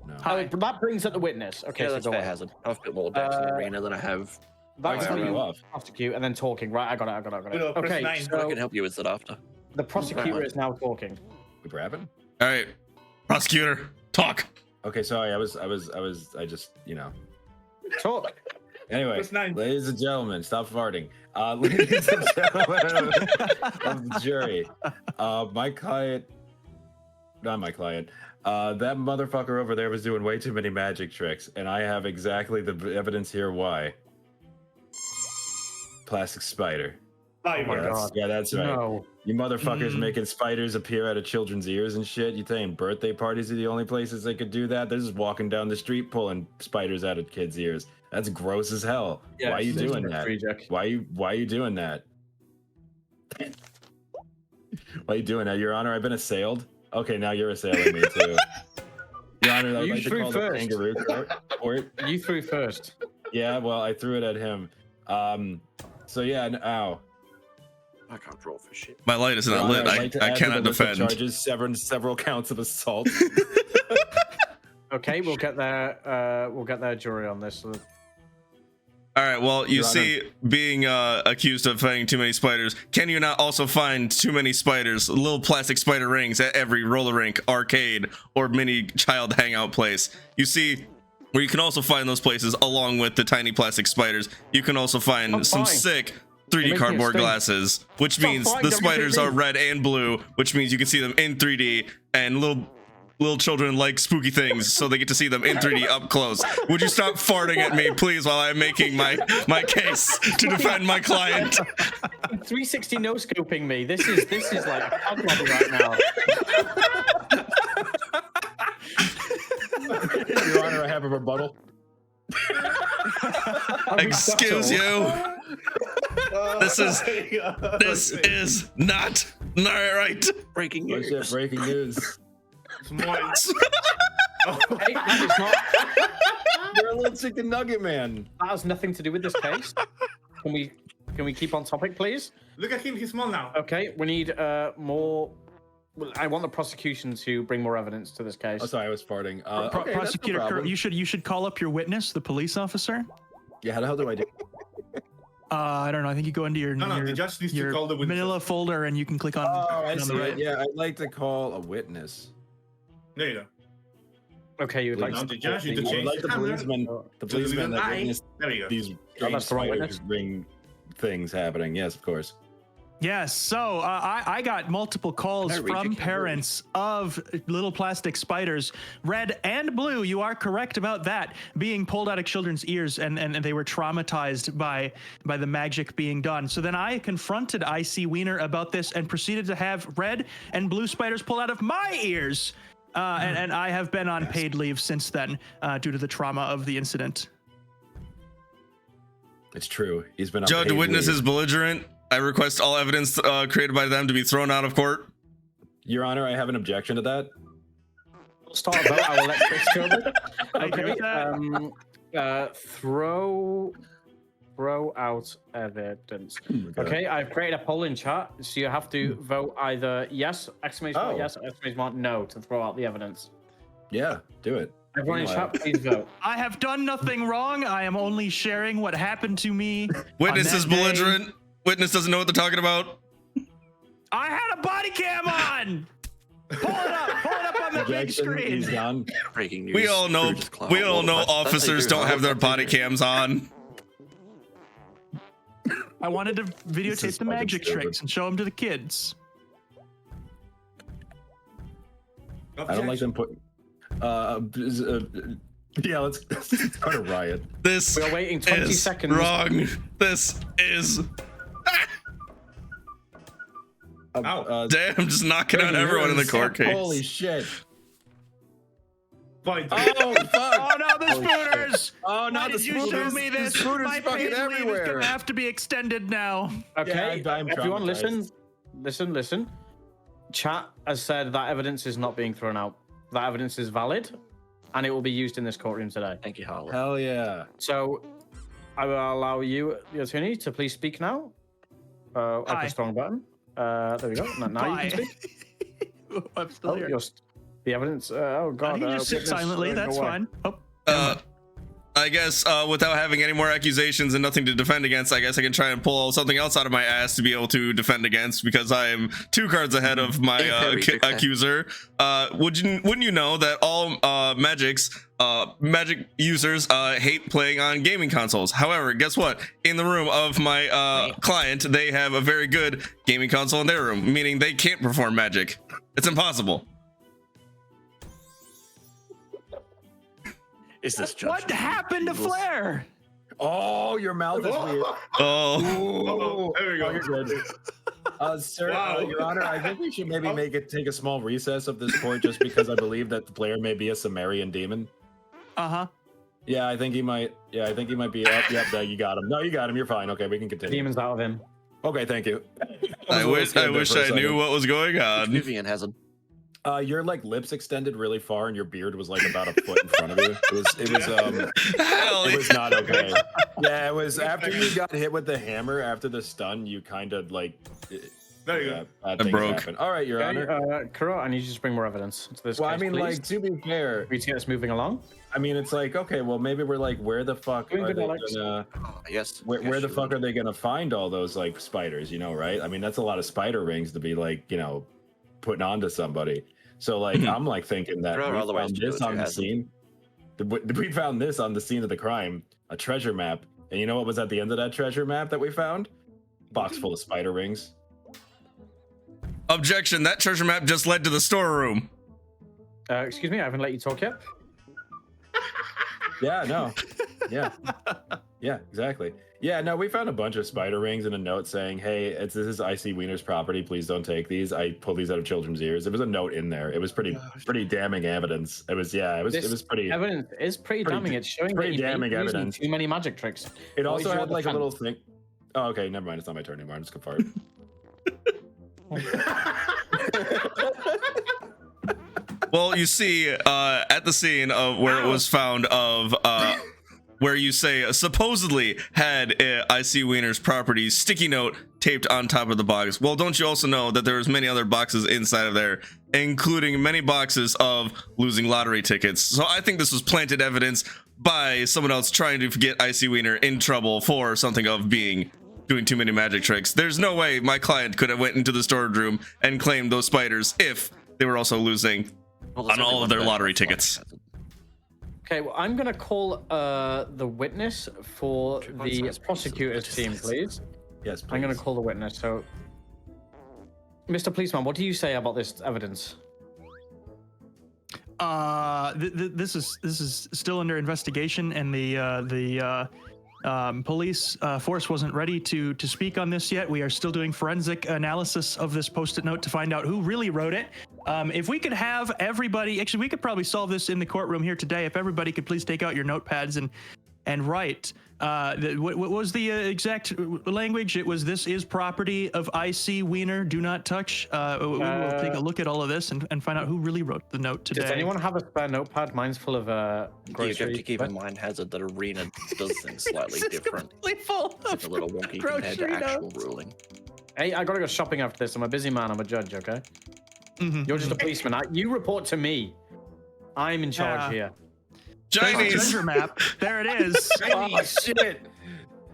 No. that brings up the witness. Okay, Yeah, so that's go fair on. hazard. I've got more depth in the arena than I have. That's Why how are you you off? prosecute and then talking. Right, I got it. You know, press Okay, 9. I so can help you with that after. the prosecutor is now talking. We grabbing? all right. Prosecutor, talk. Okay. Sorry. I just Talk. Anyway, Press 9. ladies and gentlemen, stop farting. Ladies and gentlemen of the jury, my client, not my client, that motherfucker over there was doing way too many magic tricks, and I have exactly the evidence here why. Plastic spider. Oh my God. Yeah, that's right. No. You motherfuckers making spiders appear out of children's ears and shit. You saying birthday parties are the only places they could do that? They're just walking down the street pulling spiders out of kids' ears. That's gross as hell. Yeah, why are you it's doing a that? free jack. Why are you doing that? Why are you doing that, Your Honor? I've been assailed. Okay, now you're assailing me too. Your Honor, I'd You like to threw call the first. kangaroo court. You threw first. Yeah, well, I threw it at him. So yeah, ow. I can't draw for shit. My light is Your not Honor, lit. I'd like to I add to cannot the list of defend. Charges, several counts of assault. Okay, we'll get their jury on this. All right. Well, you Your see, being accused of finding too many spiders, can you not also find too many spiders, little plastic spider rings at every roller rink, arcade, or mini child hangout place? You see, where you can also find those places along with the tiny plastic spiders. You can also find I'm some fine. sick You're 3D making cardboard it stink. glasses, which Stop means fine, the don't spiders make me are red and blue, which means you can see them in 3D, and little children like spooky things, so they get to see them in 3D up close. Would you stop farting at me, please, while I'm making my case to defend my client? 360 no scoping me. This is like a hug lobby right now. Your Honor, I have a rebuttal. Excuse you. This is not right. Breaking Oh news. shit, breaking news. It's moist. Hey, that is not. You're a little chicken nugget man. That has nothing to do with this case. Can we keep on topic, please? Look at him. He's small now. Okay, we need more. Well, I want the prosecution to bring more evidence to this case. Oh, sorry, I was farting. Okay, Prosecutor, no you should call up your witness, the police officer. Yeah, how the hell do I do? I don't know. I think you go into your the judge needs to call the witness. Manila folder and you can click on. Oh, I on see. the right. Yeah, I'd like to call a witness. There you go. Okay, you'd like Now to the judge needs to I would change like the policeman that witnessed There you go. these that's the wrong spider witness. ring things happening. Yes, of course. Yes, so I got multiple calls Can I read from your parents of little plastic spiders, red and blue. You are correct about that, being pulled out of children's ears, and they were traumatized by the magic being done. So then I confronted IC Wiener about this and proceeded to have red and blue spiders pulled out of my ears. And I have been on paid leave since then due to the trauma of the incident. It's true. He's been on Judge, paid witness leave. is belligerent. I request all evidence created by them to be thrown out of court. Your Honor, I have an objection to that. We'll start a vote. I will let Chris go. Okay, with Okay. Throw out evidence. Okay, I've created a poll in chat, so you have to vote either yes, exclamation mark yes, or exclamation mark no to throw out the evidence. Yeah, do it. Everyone in chat, please vote. I have done nothing wrong. I am only sharing what happened to me. Witness on is that day. belligerent. Witness doesn't know what they're talking about. I had a body cam on. Pull it up on the big Objection, screen. he's gone. Breaking news. We all know. Scrooge's clown. We all know That's- that's officers how you don't do have their it. body cams on. I wanted to This videotape is the fucking magic stupid. tricks and show them to the kids. I don't like them put. Yeah, let's start a riot. This We're waiting 20 is seconds. wrong. This is. Damn, just knocking out everyone in the court case. Holy shit! Fight. Oh fuck! Oh no, the spooners! Oh Why no, the did you show spooners! me The this? spooners My fucking paid leave is everywhere. gonna have to be extended now. Okay, Yeah, I'm everyone traumatized. listen. Chat has said that evidence is not being thrown out. That evidence is valid, and it will be used in this courtroom today. Thank you, Harlan. Hell yeah! So, I will allow you, the attorney, to please speak now. I Aye. pressed the wrong button. There we go. Now you can speak. I'm still here. The evidence. Oh god. You can just sit witness, silently. go That's away. fine. Oh, I guess without having any more accusations and nothing to defend against, I guess I can try and pull something else out of my ass to be able to defend against because I am 2 cards ahead of my accuser. Wouldn't you know that all magic users hate playing on gaming consoles? However, guess what? In the room of my client, they have a very good gaming console in their room, meaning they can't perform magic. It's impossible. Is this judge? what happened to Flair? Oh, your mouth is weird. Oh, There we go. You're good. Sir, Wow. Your Honor, I think we should maybe take a small recess of this court just because I believe that the player may be a Sumerian demon. Uh-huh. Yeah, I think he might. Yeah, I think he might be up. Yep, there, you got him. No, you got him. You're fine. Okay, we can continue. Demons out of him. Okay, thank you. I wish I knew what was going on. Vivian hasn't. Your like lips extended really far, and your beard was like about a foot in front of you. Hell It was not okay. Yeah, it was after you got hit with the hammer after the stun. You kind of like. There you go. Bad things broke. happened. All right, Your Honor. Kuro, I need you to bring more evidence to this Well, case, I mean, please. like to be fair, We need to get us moving along. I mean, it's like okay, well, maybe we're like, where the fuck Doing are good, they Alex. gonna? Yes. Where the fuck are they gonna find all those like spiders? You know, right? I mean, that's a lot of spider rings to be like, you know, putting onto somebody. So like, I'm like thinking that There are we other ways found to do this it, on too, the hasn't scene. We found this on the scene of the crime, a treasure map, and you know what was at the end of that treasure map that we found? Box full of spider rings. Objection, that treasure map just led to the storeroom. Excuse me, I haven't let you talk yet. Yeah, no. Yeah. Yeah, exactly. Yeah, no, we found a bunch of spider rings and a note saying, hey, this is IC Wiener's property. Please don't take these. I pulled these out of children's ears. There was a note in there. It was pretty damning evidence. It was pretty. Evidence is pretty damning. It's showing that pretty you damning using evidence. too many magic tricks. It What also is your had like a defense? little thing. Oh, okay, never mind. It's not my turn anymore. I'm just gonna fart. Well, you see, at the scene of where it was found of where you say supposedly had IC Wiener's property sticky note taped on top of the box. Well, don't you also know that there's many other boxes inside of there, including many boxes of losing lottery tickets? So I think this was planted evidence by someone else trying to get IC Wiener in trouble for something of doing too many magic tricks. There's no way my client could have went into the storage room and claimed those spiders if they were also losing on all of their lottery tickets. Okay, well, I'm going to call the witness for the prosecutor's team, please. Yes, please. I'm going to call the witness. So, Mr. Policeman, what do you say about this evidence? This is still under investigation, and the police force wasn't ready to speak on this yet. We are still doing forensic analysis of this post-it note to find out who really wrote it. If we could have everybody, actually, we could probably solve this in the courtroom here today. If everybody could please take out your notepads and write. What was the exact language? It was, "This is property of IC Wiener. Do not touch." We will take a look at all of this and find out who really wrote the note today. Does anyone have a spare notepad? Mine's full of grocery. You have to keep in mind, Hazard, that Arena does things slightly different. Full It's a little wonky compared to actual ruling. Hey, I gotta go shopping after this. I'm a busy man. I'm a judge, okay? You're just a policeman. You report to me. I'm in charge here. Chinese treasure map. There it is. Oh shit!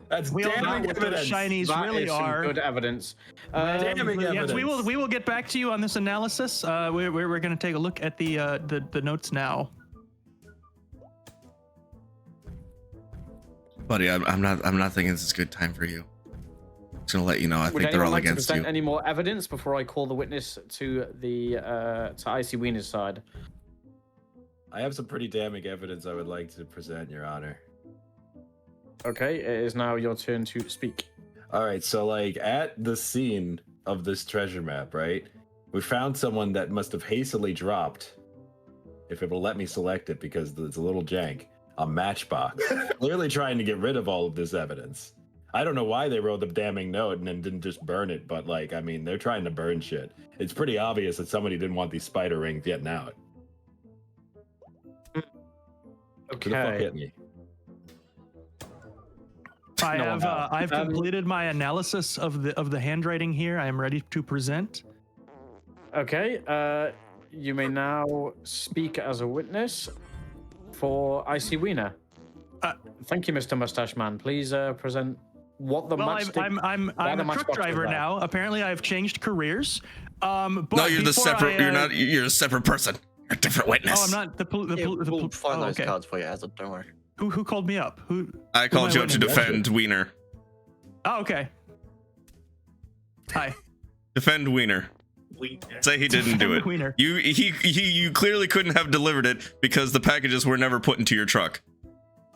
That's we all know damning what those evidence. shinies That really is some are. good evidence. Damning Yes, evidence. we will get back to you on this analysis. We're going to take a look at the notes now. Buddy, I'm not thinking this is a good time for you. I'm just gonna let you know. I think they're all like against to present you. any more evidence before I call the witness to the to IC Wiener's side? I have some pretty damning evidence I would like to present, Your Honor. Okay, it is now your turn to speak. All right, so like at the scene of this treasure map, right? We found someone that must have hastily dropped, if it will let me select it because it's a little jank, a matchbox. Clearly trying to get rid of all of this evidence. I don't know why they wrote the damning note and then didn't just burn it, but like, I mean, they're trying to burn shit. It's pretty obvious that somebody didn't want these spider rings getting out. Okay. Who the fuck hit me? I've completed my analysis of the handwriting here. I am ready to present. Okay, you may now speak as a witness for IC Wiener. Thank you, Mr. Mustache Man. Please present what the matchstick. I'm a truck driver now. Apparently, I've changed careers. But No, you're the separate. You're a separate person. You're a different witness. Oh, I'm not the We'll find those okay. cards for you, Hazard. Don't worry. Who called me up? I called you up to defend Wiener. Oh, okay. Hi. Defend Wiener. Say he didn't do it. Wiener. You clearly couldn't have delivered it because the packages were never put into your truck.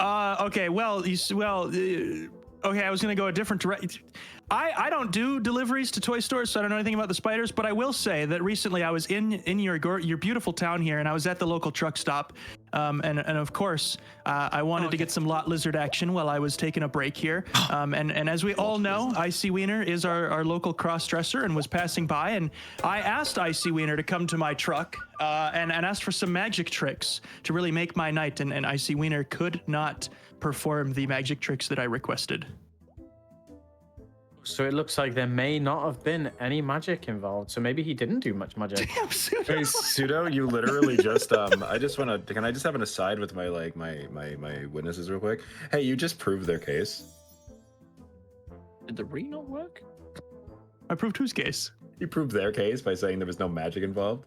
Okay. Well, okay. I was gonna go a different direction. I don't do deliveries to toy stores, so I don't know anything about the spiders. But I will say that recently I was in your beautiful town here, and I was at the local truck stop, and of course I wanted to get some lot lizard action while I was taking a break here. And as we all know, IC Wiener is our local cross dresser and was passing by, and I asked IC Wiener to come to my truck and asked for some magic tricks to really make my night, and IC Wiener could not perform the magic tricks that I requested. So it looks like there may not have been any magic involved. So maybe he didn't do much magic. Damn, Pseudo. Hey, Pseudo, you literally just I just want to. Can I just have an aside with my my witnesses real quick? Hey, you just proved their case. Did the re not work? I proved whose case? You proved their case by saying there was no magic involved.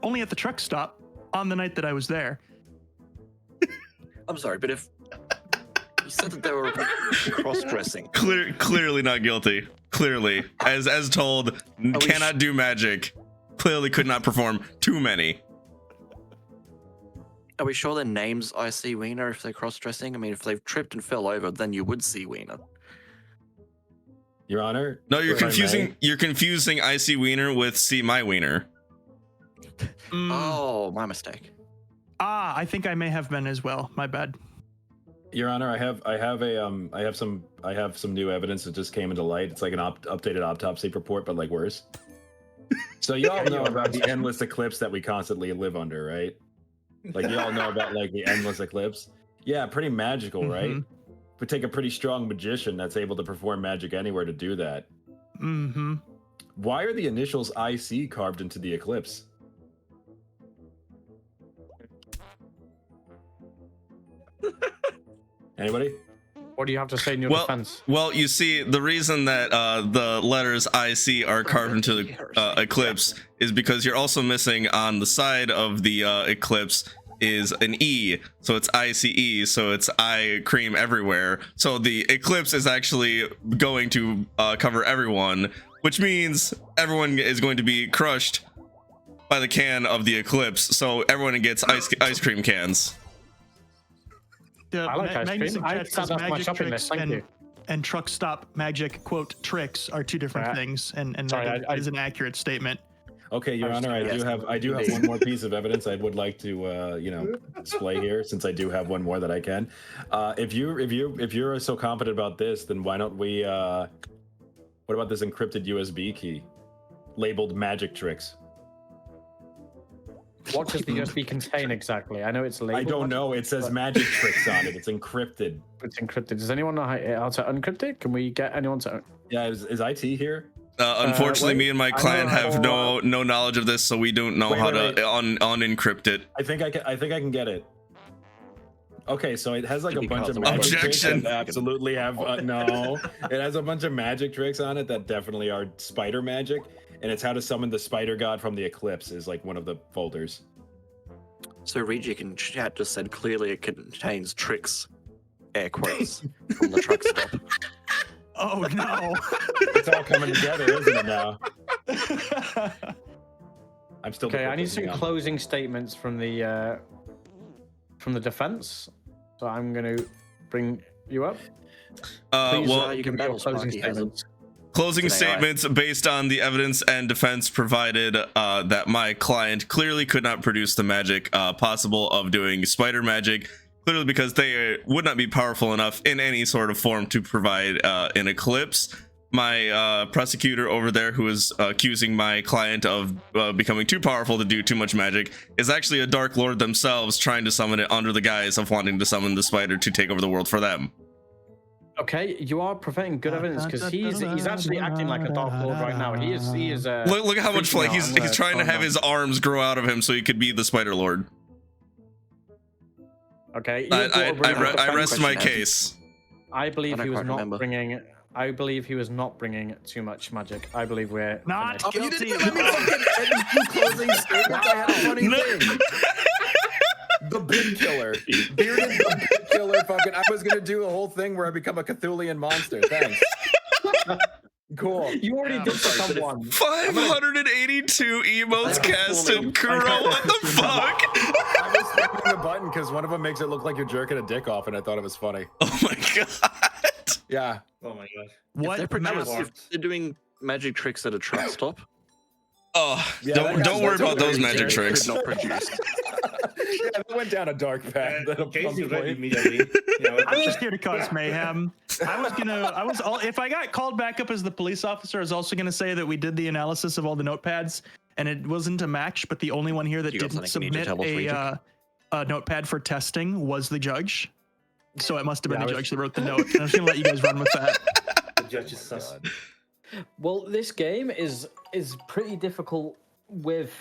Only at the truck stop on the night that I was there. I'm sorry, but if you said that they were cross-dressing, Clearly not guilty. Clearly, as told, cannot do magic. Clearly could not perform too many. are we sure their name's IC Wiener if they're cross-dressing? I mean, if they've tripped and fell over, then you would see Wiener. Your Honor. No, you're if I confusing. may. You're confusing IC Wiener with See My Wiener. Oh, my mistake. I think I may have been as well. My bad. Your Honor, I have some new evidence that just came into light. It's like an updated autopsy report, but like worse. So y'all know about the endless eclipse that we constantly live under, right? Like you all know about like the endless eclipse. Yeah, pretty magical, right? Would take a pretty strong magician that's able to perform magic anywhere to do that. Why are the initials IC carved into the eclipse? Anybody? What do you have to say in your defense? Well, you see, the reason that the letters IC are carved into the eclipse is because you're also missing on the side of the eclipse is an E, so it's ICE, so it's eye cream everywhere. So the eclipse is actually going to cover everyone, which means everyone is going to be crushed by the can of the eclipse. So everyone gets ice cream cans. I like ice cream. That's my shopping list. Thank you. And truck stop magic quote tricks are two different things, and that is an accurate statement. Okay, Your Honor, I do have one more piece of evidence I would like to display here, since I do have one more that I can. If you're so confident about this, then why don't we? What about this encrypted USB key labeled magic tricks? What does the USB contain exactly? I know it's labeled. I don't know. It says magic tricks on it. It's encrypted. It's encrypted. Does anyone know how to uncrypt it? Can we get anyone to? Yeah, is IT here? Unfortunately, me and my client have no knowledge of this, so we don't know how to unencrypt it. I think I can get it. Okay, so it has like a bunch of magic tricks that absolutely have no. It has a bunch of magic tricks on it that definitely are spider magic, and it's how to summon the spider god from the eclipse is like one of the folders. So Rejik in chat just said clearly it contains tricks, air quotes, from the truck stop. Oh no! It's all coming together, isn't it now? I'm still okay. I need some closing statements from the defense. So I'm going to bring you up. Please, well, you can battle closing statements. Closing statements based on the evidence and defense provided that my client clearly could not produce the magic possible of doing spider magic. Clearly because they would not be powerful enough in any sort of form to provide an eclipse. My prosecutor over there, who is accusing my client of becoming too powerful to do too much magic, is actually a Dark Lord themselves trying to summon it under the guise of wanting to summon the spider to take over the world for them. Okay, you are presenting good evidence because he's actually acting like a Dark Lord right now. He is. Look at how much like he's trying to have his arms grow out of him so he could be the Spider Lord. Okay, I rest my case. I believe he was not bringing. I believe he was not bringing too much magic. I believe we're not guilty. You didn't let me fucking closing statement. I had a funny thing. The big killer. Bearded the big killer. Fucking. I was gonna do a whole thing where I become a Cthulhian monster. Thanks. Cool. You already did someone. 582 emotes casted, Kuro. What the fuck? I was clicking the button because one of them makes it look like you're jerking a dick off, and I thought it was funny. Oh my god. Yeah. Oh my god. What? If they're doing magic tricks at a truck stop. Oh, yeah, don't worry about those magic tricks. Not produced. Yeah, that went down a dark path. I'm just here to cause mayhem. If I got called back up as the police officer, I was also going to say that we did the analysis of all the notepads, and it wasn't a match, but the only one here that didn't submit a notepad for testing was the judge. So it must have been the judge that wrote the note. And I was going to let you guys run with that. The judge is sus. Well, this game is pretty difficult with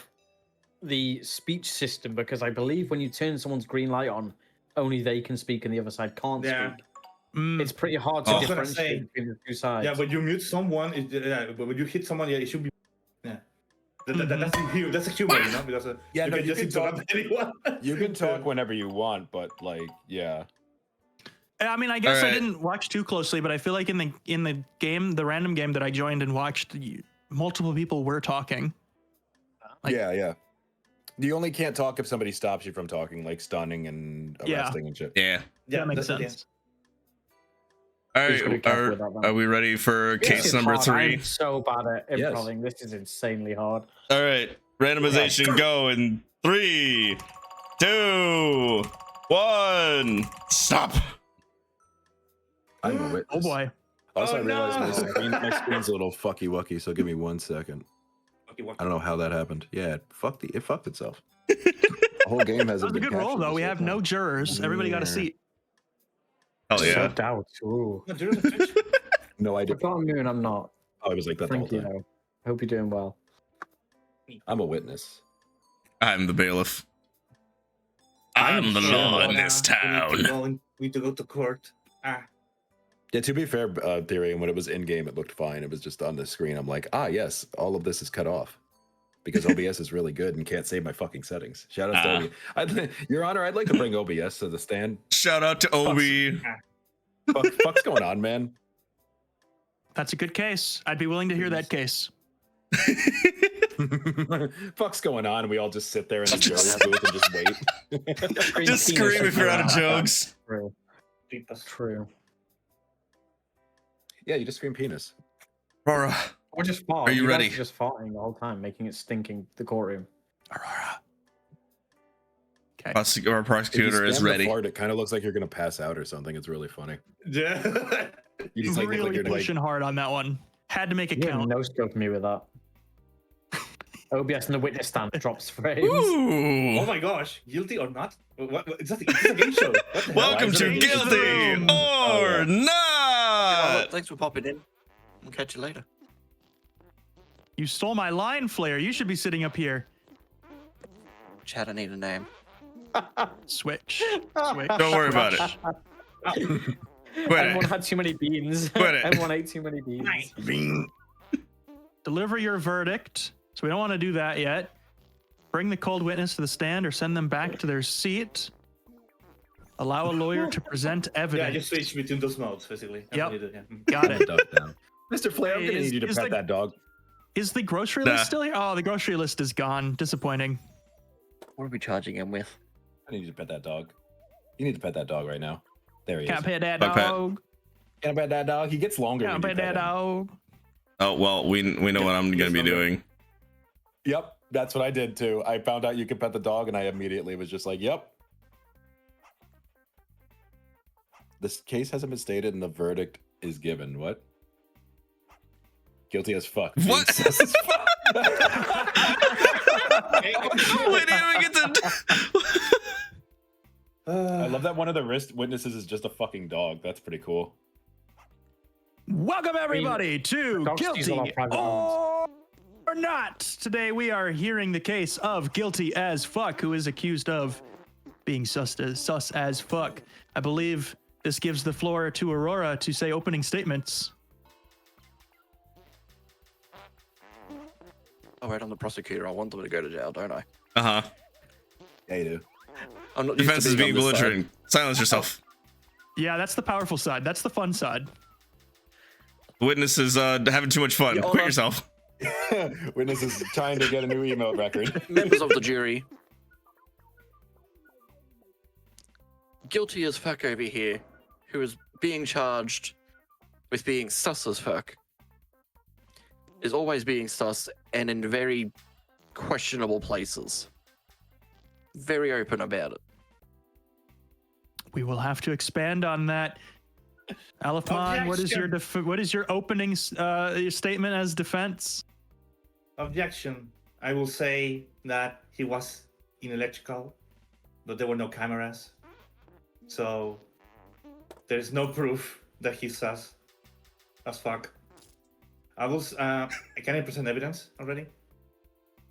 the speech system because I believe when you turn someone's green light on, only they can speak and the other side can't speak. It's pretty hard to differentiate between the two sides. Yeah, when you mute someone, but when you hit someone, it should be. Yeah. That's a humor, you know? Because you can just interrupt anyone. You can talk whenever you want, but like, yeah. I mean, I guess I didn't watch too closely, but I feel like in the game, the random game that I joined and watched, multiple people were talking. Like, yeah. You only can't talk if somebody stops you from talking, like stunning and arresting and shit. Yeah, that makes sense. All right, are we ready for case number 3? I'm so bad at improv. This is insanely hard. All right, randomization go in 3, 2, 1. Stop. I'm a witness. Oh boy. Also, I realized my screen's a little fucky wucky, so give me 1 second. I don't know how that happened. Yeah, it fucked itself. The whole game hasn't been. That was a good roll, though. We have no jurors. Everybody got a seat. Oh yeah. Doubt. Ooh. No, I If did. I'm on moon, I'm not. Oh, I was like that the whole Thank time. you. Hope you're doing well. I'm a witness. I'm the bailiff. I'm the law in this town. We need to go to court. Yeah, to be fair, Theory, when it was in game, it looked fine. It was just on the screen. I'm like, yes, all of this is cut off because OBS is really good and can't save my fucking settings. Shout out to Obi. Your Honor, I'd like to bring OBS to the stand. Shout out to Obi. Fuck's going on, man? That's a good case. I'd be willing to hear that case. Fuck's going on? And we all just sit there in the jury's booth and just wait. Just scream if you're out of jokes. True. Yeah, you just scream penis. Aurora, Or just fart. are you ready? Guys are just farting the whole time, making it stinking the courtroom. Aurora. Okay. Our prosecutor is ready. Fart, it kind of looks like you're gonna pass out or something. It's really funny. Yeah. You just Really like you're pushing hard on that one. Had to make it count. No scope me with that. OBS in the witness stand drops frames. Ooh. Oh my gosh, guilty or not? What it's a game show. What the hell? Welcome to Guilty or Not. Thanks for popping in. We'll catch you later. You stole my line, Flair. You should be sitting up here. Chad, I need a name. Switch. Switch. Don't worry about it. Quit Everyone it. had too many beans. Quit it. Everyone ate too many beans. Deliver your verdict. So we don't want to do that yet. Bring the cold witness to the stand or send them back to their seat. Allow a lawyer to present evidence. Yeah, just switch between those modes, basically. Yep. Yeah. Got it. Mr. Flair, I'm gonna need you to pet that dog. Is the grocery list still here? Oh, the grocery list is gone. Disappointing. What are we charging him with? I need you to pet that dog. You need to pet that dog right now. There he Can't is. pet that Bug pet. dog. Can't pet that dog. He gets longer. Can't when you pet pet that him. dog. Oh well, we know what I'm gonna be doing. Yep, that's what I did too. I found out you could pet the dog, and I immediately was just like, "Yep." This case hasn't been stated, and the verdict is given. What? Guilty as fuck. What? Sus as fuck. We didn't even get to. I love that one of the witnesses is just a fucking dog. That's pretty cool. Welcome everybody to dogs Guilty steal our private homes. or Not. Today we are hearing the case of Guilty as Fuck, who is accused of being sus as fuck. I believe this gives the floor to Aurora to say opening statements. Oh, wait, I'm the prosecutor. I want them to go to jail, don't I? Uh-huh. Yeah, you do. I'm not used Defense to is being being on this side. belligerent. Silence yourself. Yeah, that's the powerful side. That's the fun side. The witness is having too much fun. Your Quit Honor. yourself. Witness is trying to get a new email record. Members of the jury. Guilty as fuck over here, who is being charged with being sus as fuck, is always being sus and in very questionable places. Very open about it. We will have to expand on that. Alifon, what is your opening statement as defense? Objection. I will say that he was in electrical, but there were no cameras. So there's no proof that he's sus as fuck. Can I present evidence already?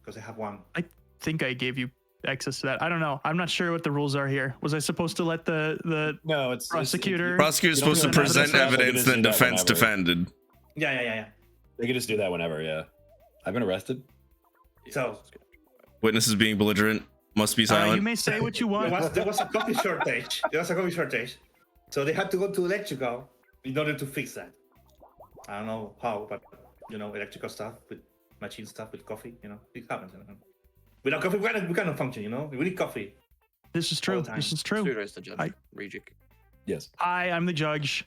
Because I have one. I think I gave you access to that. I don't know. I'm not sure what the rules are here. Was I supposed to let the No, it's prosecutor? Prosecutor's supposed to present evidence, then defense defended. Yeah. They can just do that whenever. Yeah, I've been arrested. So Witness is being belligerent. Must be silent. You may say what you want. there was a coffee shortage. So they had to go to electrical in order to fix that. I don't know how, but electrical stuff with machine stuff with coffee, it happens. Without coffee, we cannot function. We need coffee. This is true. This is true. Pseudo's the judge. Rejik. Yes. I'm the judge.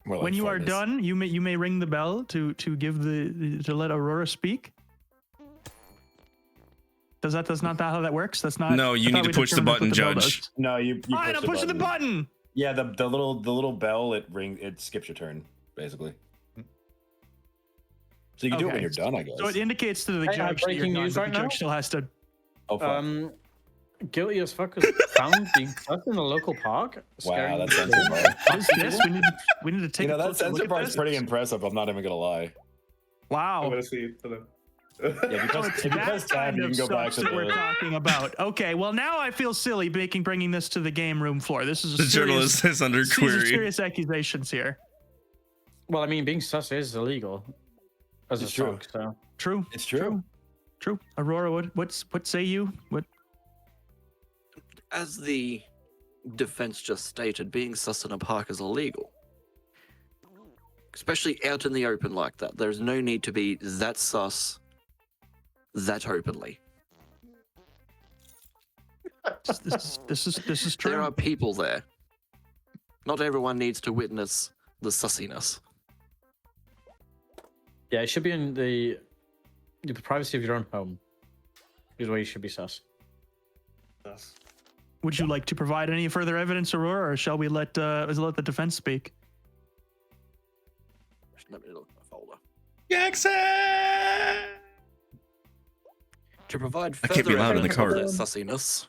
More like When you are Furries. done, you may ring the bell to give to let Aurora speak. That's not how that works. That's not. No, you I need thought to we push the determined button, what bell Judge. does. No, you Fine, I'm pushing the button. Yeah, the little bell it skips your turn basically. So you can do it when Okay. you're done, I guess. So it indicates to the Hey, judge that you're breaking done, news but right the now? judge still has to. Oh fuck. Guilty as fuck was found being stuck in a local park. Wow, that's What is this? We need to take. You know, a that closer look sensor at part's this. pretty impressive. I'm not even gonna lie. I'm Wow. gonna see it. Hold on. Yeah, because if you press tab, you can go back to that we're the. talking about. Okay, well now I feel silly bringing this to the game room floor. This is a The journalist is under these are query. serious accusations here. Well, I mean, being sus is illegal as It's a true. sock, so. True. It's true. True. Aurora, what say you? What? As the defense just stated, being sus in a park is illegal. Especially out in the open like that. There's no need to be that sus that openly. This is true. There are people there. Not everyone needs to witness the sussiness. Yeah, it should be in the privacy of your own home. Is where you should be sus. Would you like to provide any further evidence, Aurora, or shall we let the defense speak? Let me look at my folder. Jackson! To provide I can't be further loud in the evidence car. of their sussiness,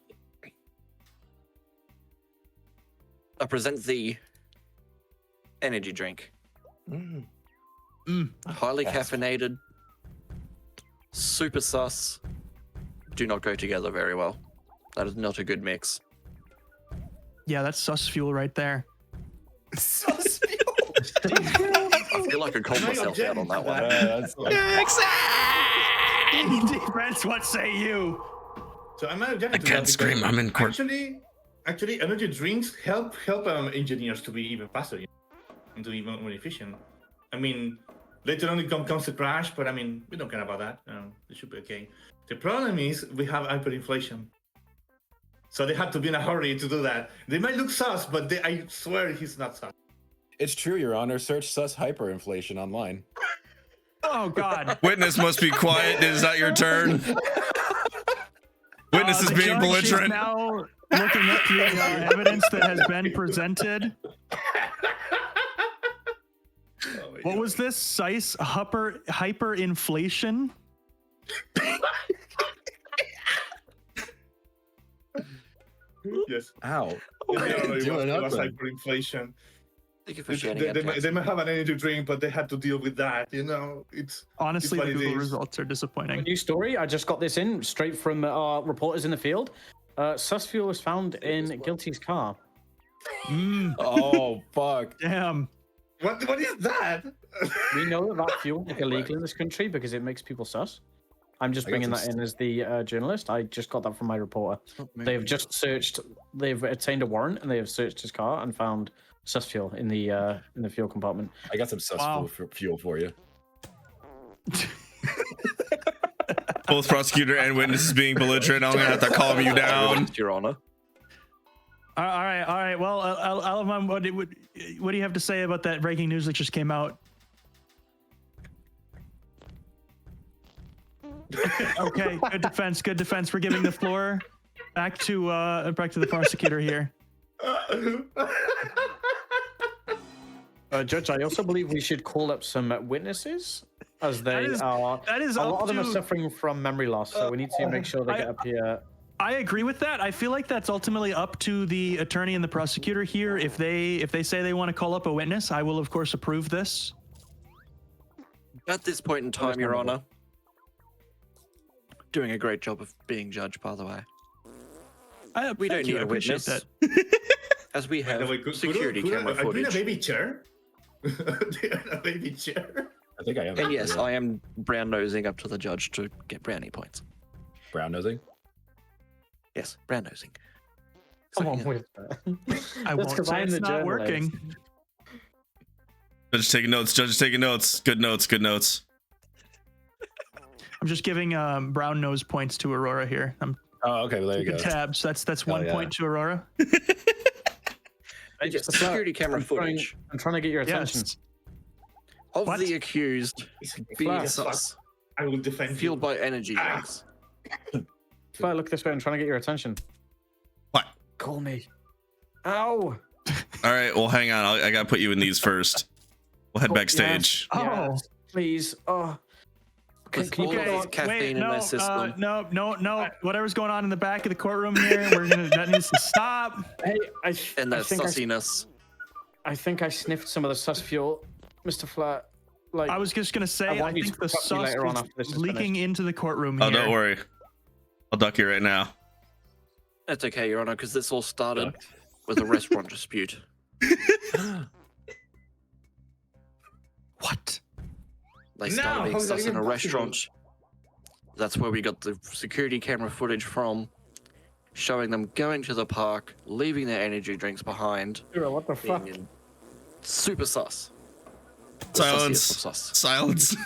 I present the energy drink. Highly caffeinated, super sus, do not go together very well. That is not a good mix. Yeah, that's sus fuel right there. Sus fuel. I feel like I called myself out on that one. That's Defense, what say you? So I'm not objecting I to can't that scream. because I'm in court. Actually, energy drinks help engineers to be even faster, and to be more efficient. I mean, later on it comes to crash, but I mean, we don't care about that. It should be okay. The problem is we have hyperinflation, so they have to be in a hurry to do that. They might look sus, but I swear he's not sus. It's true, Your Honor. Search sus hyperinflation online. Oh God. Witness must be quiet. Is that your turn? Witness is The being judge is belligerent. now looking at the evidence that has been presented. What was this? Size hyperinflation? Yes. Ow. It was hyperinflation. Thank you for sharing They might have an energy drink, but they had to deal with that. It's Honestly, it's the what it Google is. results are disappointing. New story. I just got this in straight from our reporters in the field. Sus fuel was found in Guilty's car. Oh, fuck. Damn. What is that? We know that fuel is illegal in this country because it makes people sus. I'm just bringing that in as the journalist. I just got that from my reporter. They've just searched. They've obtained a warrant and they have searched his car and found sus fuel in the fuel compartment. I got some sus fuel for you. Both prosecutor and witnesses being belligerent. I'm gonna have to calm you down. Your Honor. All right. Well, Alaman, what do you have to say about that breaking news that just came out? Okay, good defense. We're giving the floor back to the prosecutor here. Judge, I also believe we should call up some witnesses, as they are. That is a lot up of them are to- suffering from memory loss, so we need to make sure they get up here. I agree with that. I feel like that's ultimately up to the attorney and the prosecutor here. If they say they want to call up a witness, I will of course approve this. At this point in time, Your Honor, doing a great job of being judge, by the way. We don't need a witness, as we have security camera Are you in a footage. baby chair? Do you have a baby chair? I think I am. And yes, I am brown nosing up to the judge to get brownie points. Brown nosing? Yes, brown nosing. Come on with that. I That's won't 'cause say I'm it's the not journalist. working. Judge taking notes. Judge taking notes. Good notes. Good notes. I'm just giving brown nose points to Aurora here. I'm Oh, okay. Well, there you go. tabs. That's 1 yeah. point to Aurora. Yes, security camera footage I'm trying to get your attention. Yes. of What? the accused being Flash. sus, I will defend fueled you. by energy Ah. drinks. If I look this way, I'm trying to get your attention. What? Call me. Ow! All right. Well, hang on. I gotta put you in these first. We'll head backstage. Oh. Yes, please. Oh, With all of the caffeine in their system. No. Whatever's going on in the back of the courtroom here, that needs to stop. Hey, And that sussiness. I think I sniffed some of the sus fuel, Mr. Flat. Like, I was just gonna say, I think the sus is leaking into the courtroom here. Oh, don't worry. I'll duck you right now. That's okay, Your Honor, because this all started with a restaurant dispute. What? They started being sus in a restaurant. That's where we got the security camera footage from, showing them going to the park, leaving their energy drinks behind. What the fuck? Super sus. Silence. Silence.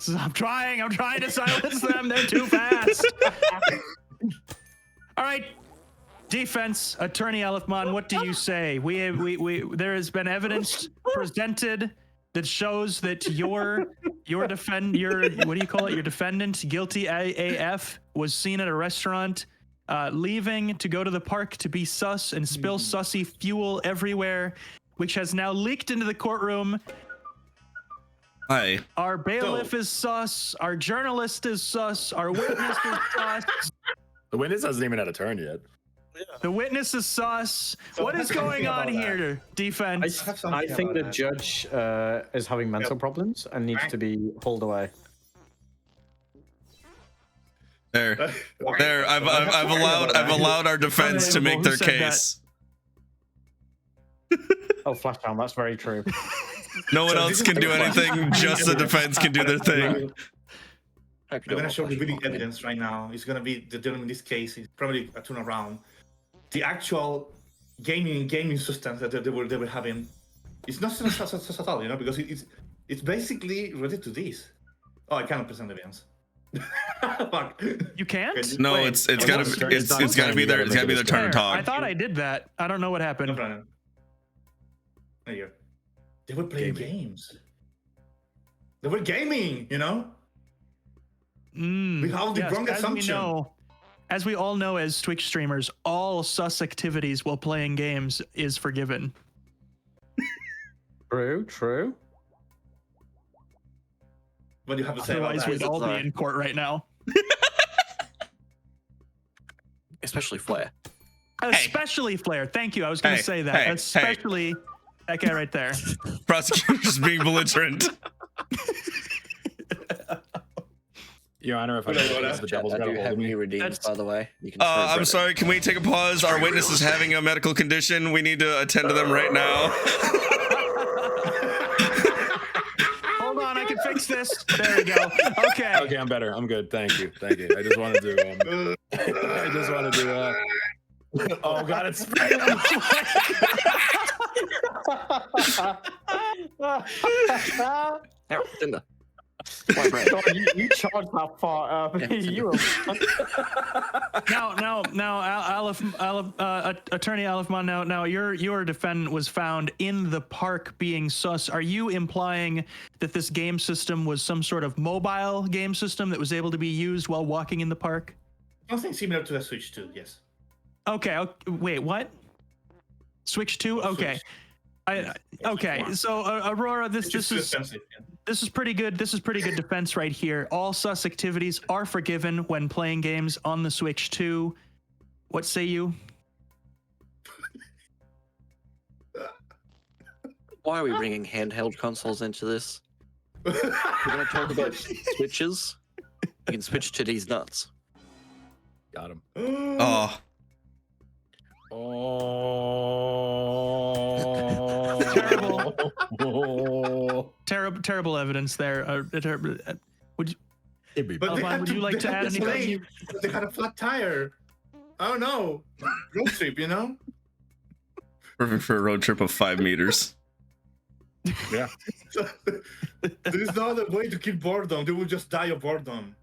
I'm trying to silence them. They're too fast. All right. Defense, Attorney Elfman, what do you say? There has been evidence presented that shows that your defendant, guilty AF, was seen at a restaurant, leaving to go to the park to be sus and spill sussy fuel everywhere, which has now leaked into the courtroom. Hi. Our bailiff is sus. Our journalist is sus. Our witness is sus. The witness hasn't even had a turn yet. The witness is sus. So what is going on here, defense? I think the judge is having mental problems and needs to be pulled away. There. I've allowed our defense to make their case. Oh, Flashdown, that's very true. No one else can do anything. Just the defense can do their thing. I'm gonna show the video evidence right now. It's gonna be the gentleman in this case. It's probably a turnaround. The actual gaming systems that they were having. It's not sus at all, you know, because it's basically related to this. Oh, I cannot present evidence. Fuck. You can't? No, it's gotta be their turn to talk. I thought I did that. I don't know what happened. No, there you go. They were playing games. They were gaming, you know? We have the wrong assumption. As we all know as Twitch streamers, all sus activities while playing games is forgiven. True. What do you have to say about that? Otherwise, we'd all be in court right now. Especially Flair. Especially Flair. Thank you. I was going to say that. Especially that guy right there. Prosecutor's being belligerent. Your Honor, if I the devil's got a hold of me. Redeemed, by the way. I'm sorry. Can we take a pause? Our witness is having a medical condition. We need to attend to them right now. Hold on, I can fix this. There we go. Okay. Okay, I'm better. I'm good. Thank you. I just wanted to. Oh God, it's spraying. You charged that far up. You were... Now, Attorney Elfman. Now, your defendant was found in the park being sus. Are you implying that this game system was some sort of mobile game system that was able to be used while walking in the park? Something similar to a Switch 2, yes. Okay. Wait, what? Switch 2? Okay. Okay. So Aurora, this is pretty good. This is pretty good defense right here. All sus activities are forgiven when playing games on the Switch 2. What say you? Why are we bringing handheld consoles into this? We're going to talk about switches. You can switch to these nuts. Got him. Oh. Terrible evidence there. Would you like to add anything? They had a flat tire. Oh no, road trip, you know. Perfect for a road trip of 5 meters. Yeah. There's no other way to kill boredom. They will just die of boredom.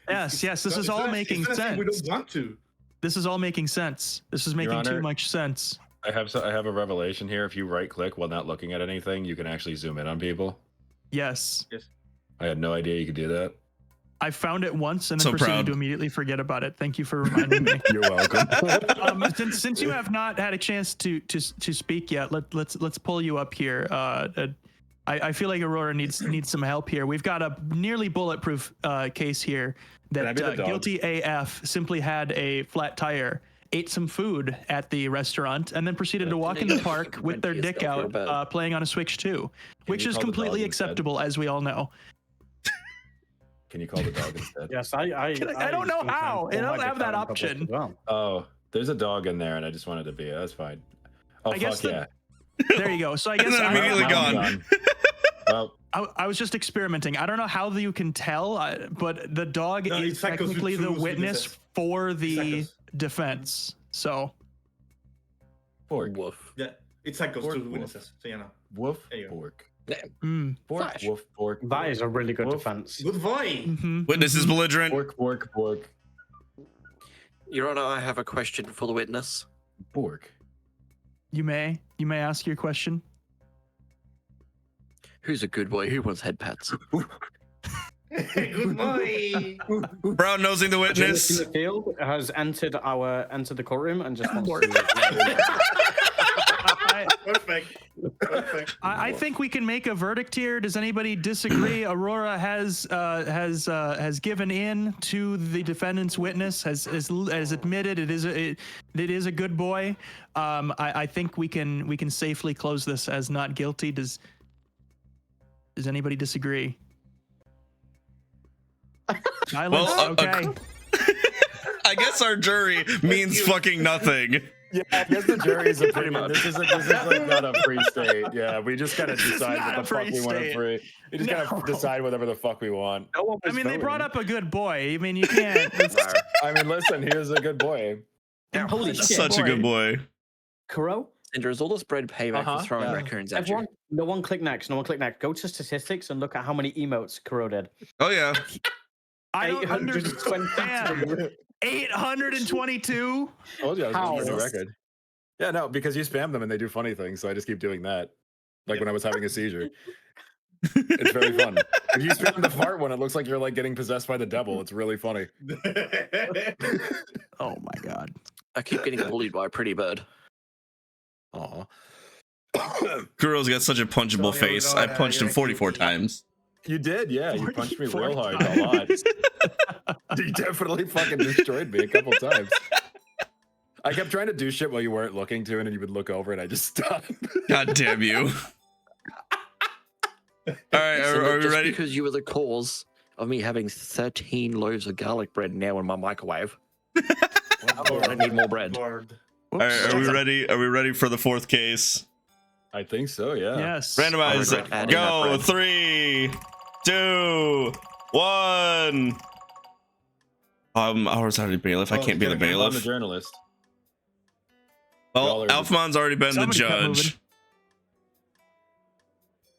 Yes. This is all making sense. We don't want to. This is all making sense. This is making too much sense. I have a revelation here. If you right click while not looking at anything, you can actually zoom in on people. Yes. I had no idea you could do that. I found it once and then proceeded to immediately forget about it. Thank you for reminding me. You're welcome. Since you have not had a chance to speak yet, let's pull you up here. I feel like Aurora needs some help here. We've got a nearly bulletproof case here that Guilty AF simply had a flat tire, ate some food at the restaurant, and then proceeded to walk in the park with their dick out, playing on a Switch 2, which is completely acceptable, as we all know. Can you call the dog instead? Yes, I don't know how. I don't have that option. Well. Oh, there's a dog in there, and I just wanted to be. That's fine. Oh, fuck yeah. There you go. So I guess I'm immediately gone. Well, I was just experimenting. I don't know how you can tell, but the dog is technically the witness for the defense. So. Pork. Woof. Yeah, it's like those two witnesses. So you know. Woof. Pork. Pork. Woof. Pork. That is a really good defense. Good boy. Witness is belligerent. Pork. Your Honor, I have a question for the witness. Pork. You may ask your question. Who's a good boy? Who wants head pats? Good boy. Brown nosing the witness. The field has entered the courtroom and just wants to. Perfect. I think we can make a verdict here. Does anybody disagree? Aurora has given in to the defendant's witness, has admitted it is a good boy. I think we can safely close this as not guilty. Does anybody disagree? Silence. Well, okay. I guess our jury means fucking nothing. Yeah, I guess the jury's opinion. This is like not a free state. Yeah, we just kind of decide what the fuck we want to free. We just kind of decide whatever the fuck we want. I mean, they brought up a good boy. I mean, you can't. I mean, listen, he was a good boy. Holy shit, Such a good boy. Kuro? Cinder, is all this bread payback for throwing raccoons at you? No one click next. Go to statistics and look at how many emotes Kuro did. Oh yeah. I don't understand. 822. Oh yeah, that's a record. Yeah, no, because you spam them and they do funny things, so I just keep doing that. Like when I was having a seizure. It's very fun. If you spam the fart one, it looks like you're like getting possessed by the devil. It's really funny. Oh my god. I keep getting bullied by a pretty bird. Aw. Kuro's got such a punchable face. I punched him 44 times. You did, yeah. You punched me real hard a lot. You definitely fucking destroyed me a couple times. I kept trying to do shit while you weren't looking to, and then you would look over and I just stopped. God damn you. All right, are we ready? Because you were the cause of me having 13 loaves of garlic bread now in my microwave. I need more bread. All right, are we ready? Are we ready for the fourth case? I think so, yeah. Yes. Randomize. Go. 3, 2, 1. I was already bailiff. I can't be the bailiff. I'm the journalist. Well, Alfmon's already been the judge.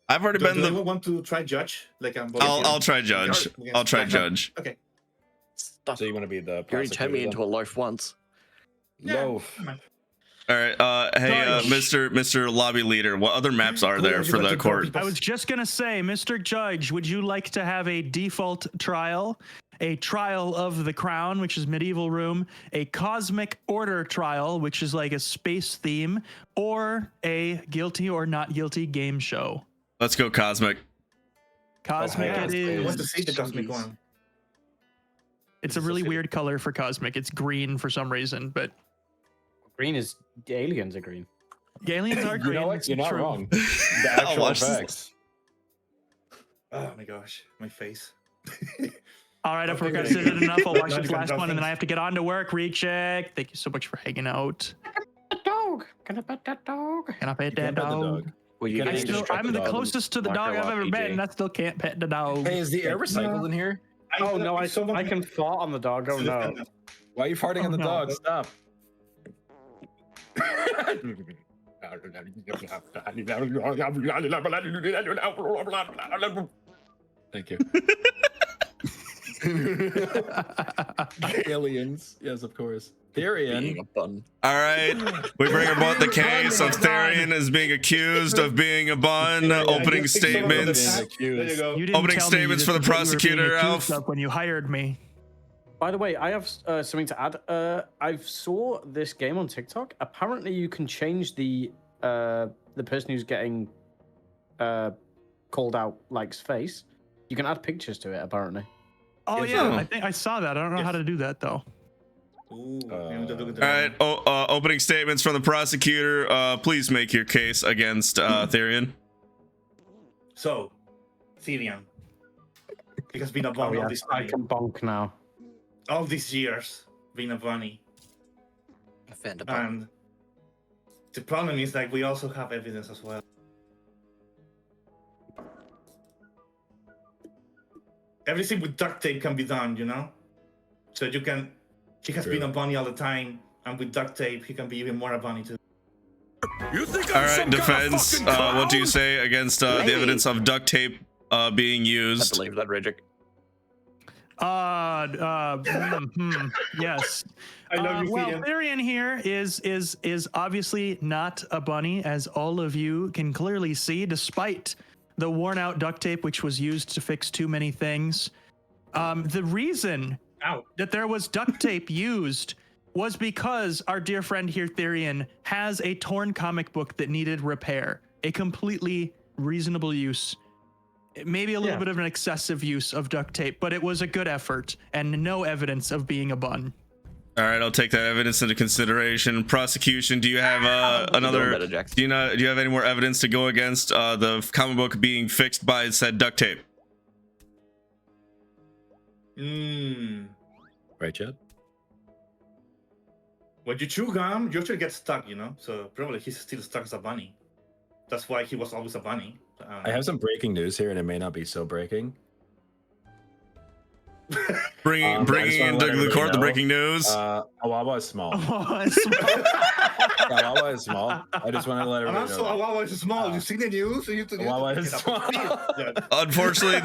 I've already been the. Do you want to try judge? Like I'll try judge. I'll try judge. Okay. Stop. So you want to be the You already turned me into a loaf once. Loaf. All right. Hey, Mr. Lobby Leader, what other maps are there for the court? I was just gonna say, Mr. Judge, would you like to have a default trial, a trial of the crown, which is medieval room, a cosmic order trial, which is like a space theme, or a guilty or not guilty game show? Let's go cosmic. Cosmic it is. I want to see the cosmic one. It's a really weird color for cosmic. It's green for some reason, but green is the aliens are green. The aliens are green. You know what? You're not wrong. The actual facts. Oh my gosh, my face. All right, if we're gonna sit it enough, I'll watch this last one, and then I have to get on to work. Recheck. Thank you so much for hanging out. Dog. Can I pet that dog? Can I pet that dog? Well, I'm the closest to the dog I've ever been, and I still can't pet the dog. Hey, is the air recycled in here? Oh no, I can fart on the dog. Oh no. Why are you farting on the dog? Stop. Thank you. Aliens. Yes, of course. Therian. All right. We bring about the case of Therian as being accused of being a bun. Opening statements. Opening statements for the prosecutor, Alf. When you hired me. By the way, I have something to add. I saw this game on TikTok. Apparently, you can change the person who's getting called out Like's face. You can add pictures to it, apparently. Oh yeah, I think I saw that. I don't know how to do that though. Ooh, all right. Opening statements from the prosecutor. Please make your case against Therian. So, Therian, he has been a bunny all this time. I can bonk now. All these years, being a bunny. And the problem is like we also have evidence as well. Everything with duct tape can be done, you know? So you can, he has been a bunny all the time, and with duct tape, he can be even more a bunny too. You think all right, defense, what do you say against the evidence of duct tape being used? I believe that, Regic. Yes. I love you, well, Therian here is obviously not a bunny, as all of you can clearly see, despite the worn out duct tape, which was used to fix too many things. The reason that there was duct tape used was because our dear friend here, Therian, has a torn comic book that needed repair. A completely reasonable use. Maybe a little bit of an excessive use of duct tape, but it was a good effort and no evidence of being a bun. All right, I'll take that evidence into consideration. Prosecution, do you have another? Do you have any more evidence to go against the comic book being fixed by said duct tape? Right, Chad? When you chew gum, you actually get stuck, you know? So probably he's still stuck as a bunny. That's why he was always a bunny. I have some breaking news here, and it may not be so breaking. Bringing into the court the breaking news. Awawa is small. Awawa is small. I just wanted to let everybody know. Awawa is small. You see the news? Awawa is small. Unfortunately,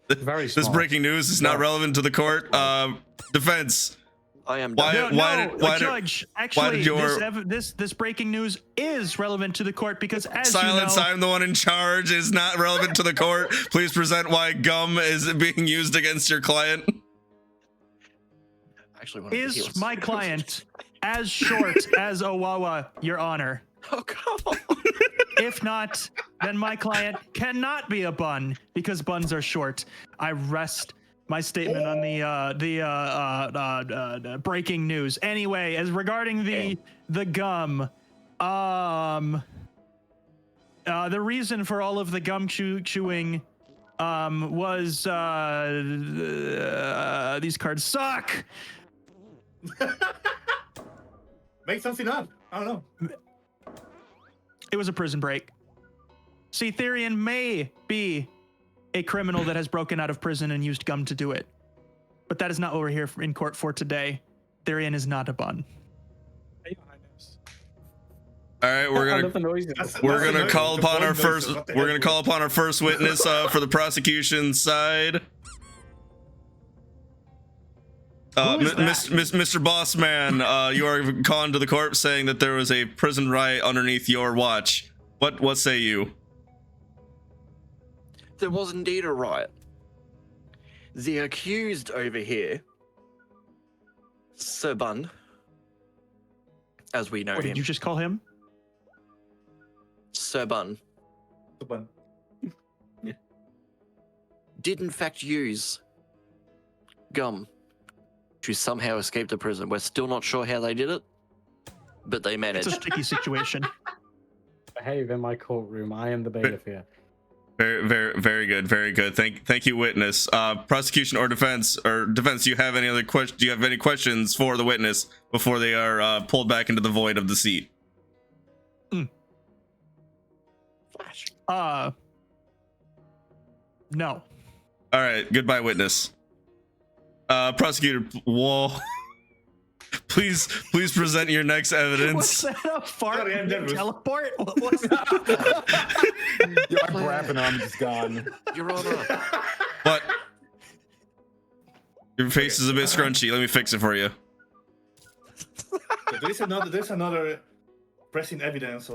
this breaking news is not relevant to the court. Defense. I am. Judge, actually, this breaking news is relevant to the court because, as silence, you know, I'm the one in charge, is not relevant to the court. Please present why gum is being used against your client. Actually, is my client as short as Owawa, Your Honor? Oh, come on. If not, then my client cannot be a bun because buns are short. I rest my statement on the breaking news. Anyway, as regarding the gum, the reason for all of the gum chewing was these cards suck. Make something up. I don't know. It was a prison break. See, Therian may be a criminal that has broken out of prison and used gum to do it. But that is not what we're here in court for today. Therian is not a bun. All right, we're gonna call upon our first witness for the prosecution side. Mr. Bossman, you are calling to the court saying that there was a prison riot underneath your watch. What say you? There was indeed a riot. The accused over here, Sir Bun, as we know him. What did you just call him? Sir Bun. Sir Bun. Yeah. Did in fact use gum to somehow escape the prison. We're still not sure how they did it, but they managed. It's a sticky situation. Behave in my courtroom. I am the bailiff here. Very good. Thank you, witness. Prosecution or defense? Do you have any other questions? Do you have any questions for the witness before they are pulled back into the void of the seat? Flash. No. All right. Goodbye, witness. Prosecutor, whoa. Please present your next evidence. What's that? A fart teleport? What was that? I'm grabbing him. I'm just gone. Your Honor. What? Your face is a bit scrunchy. Let me fix it for you. There's another pressing evidence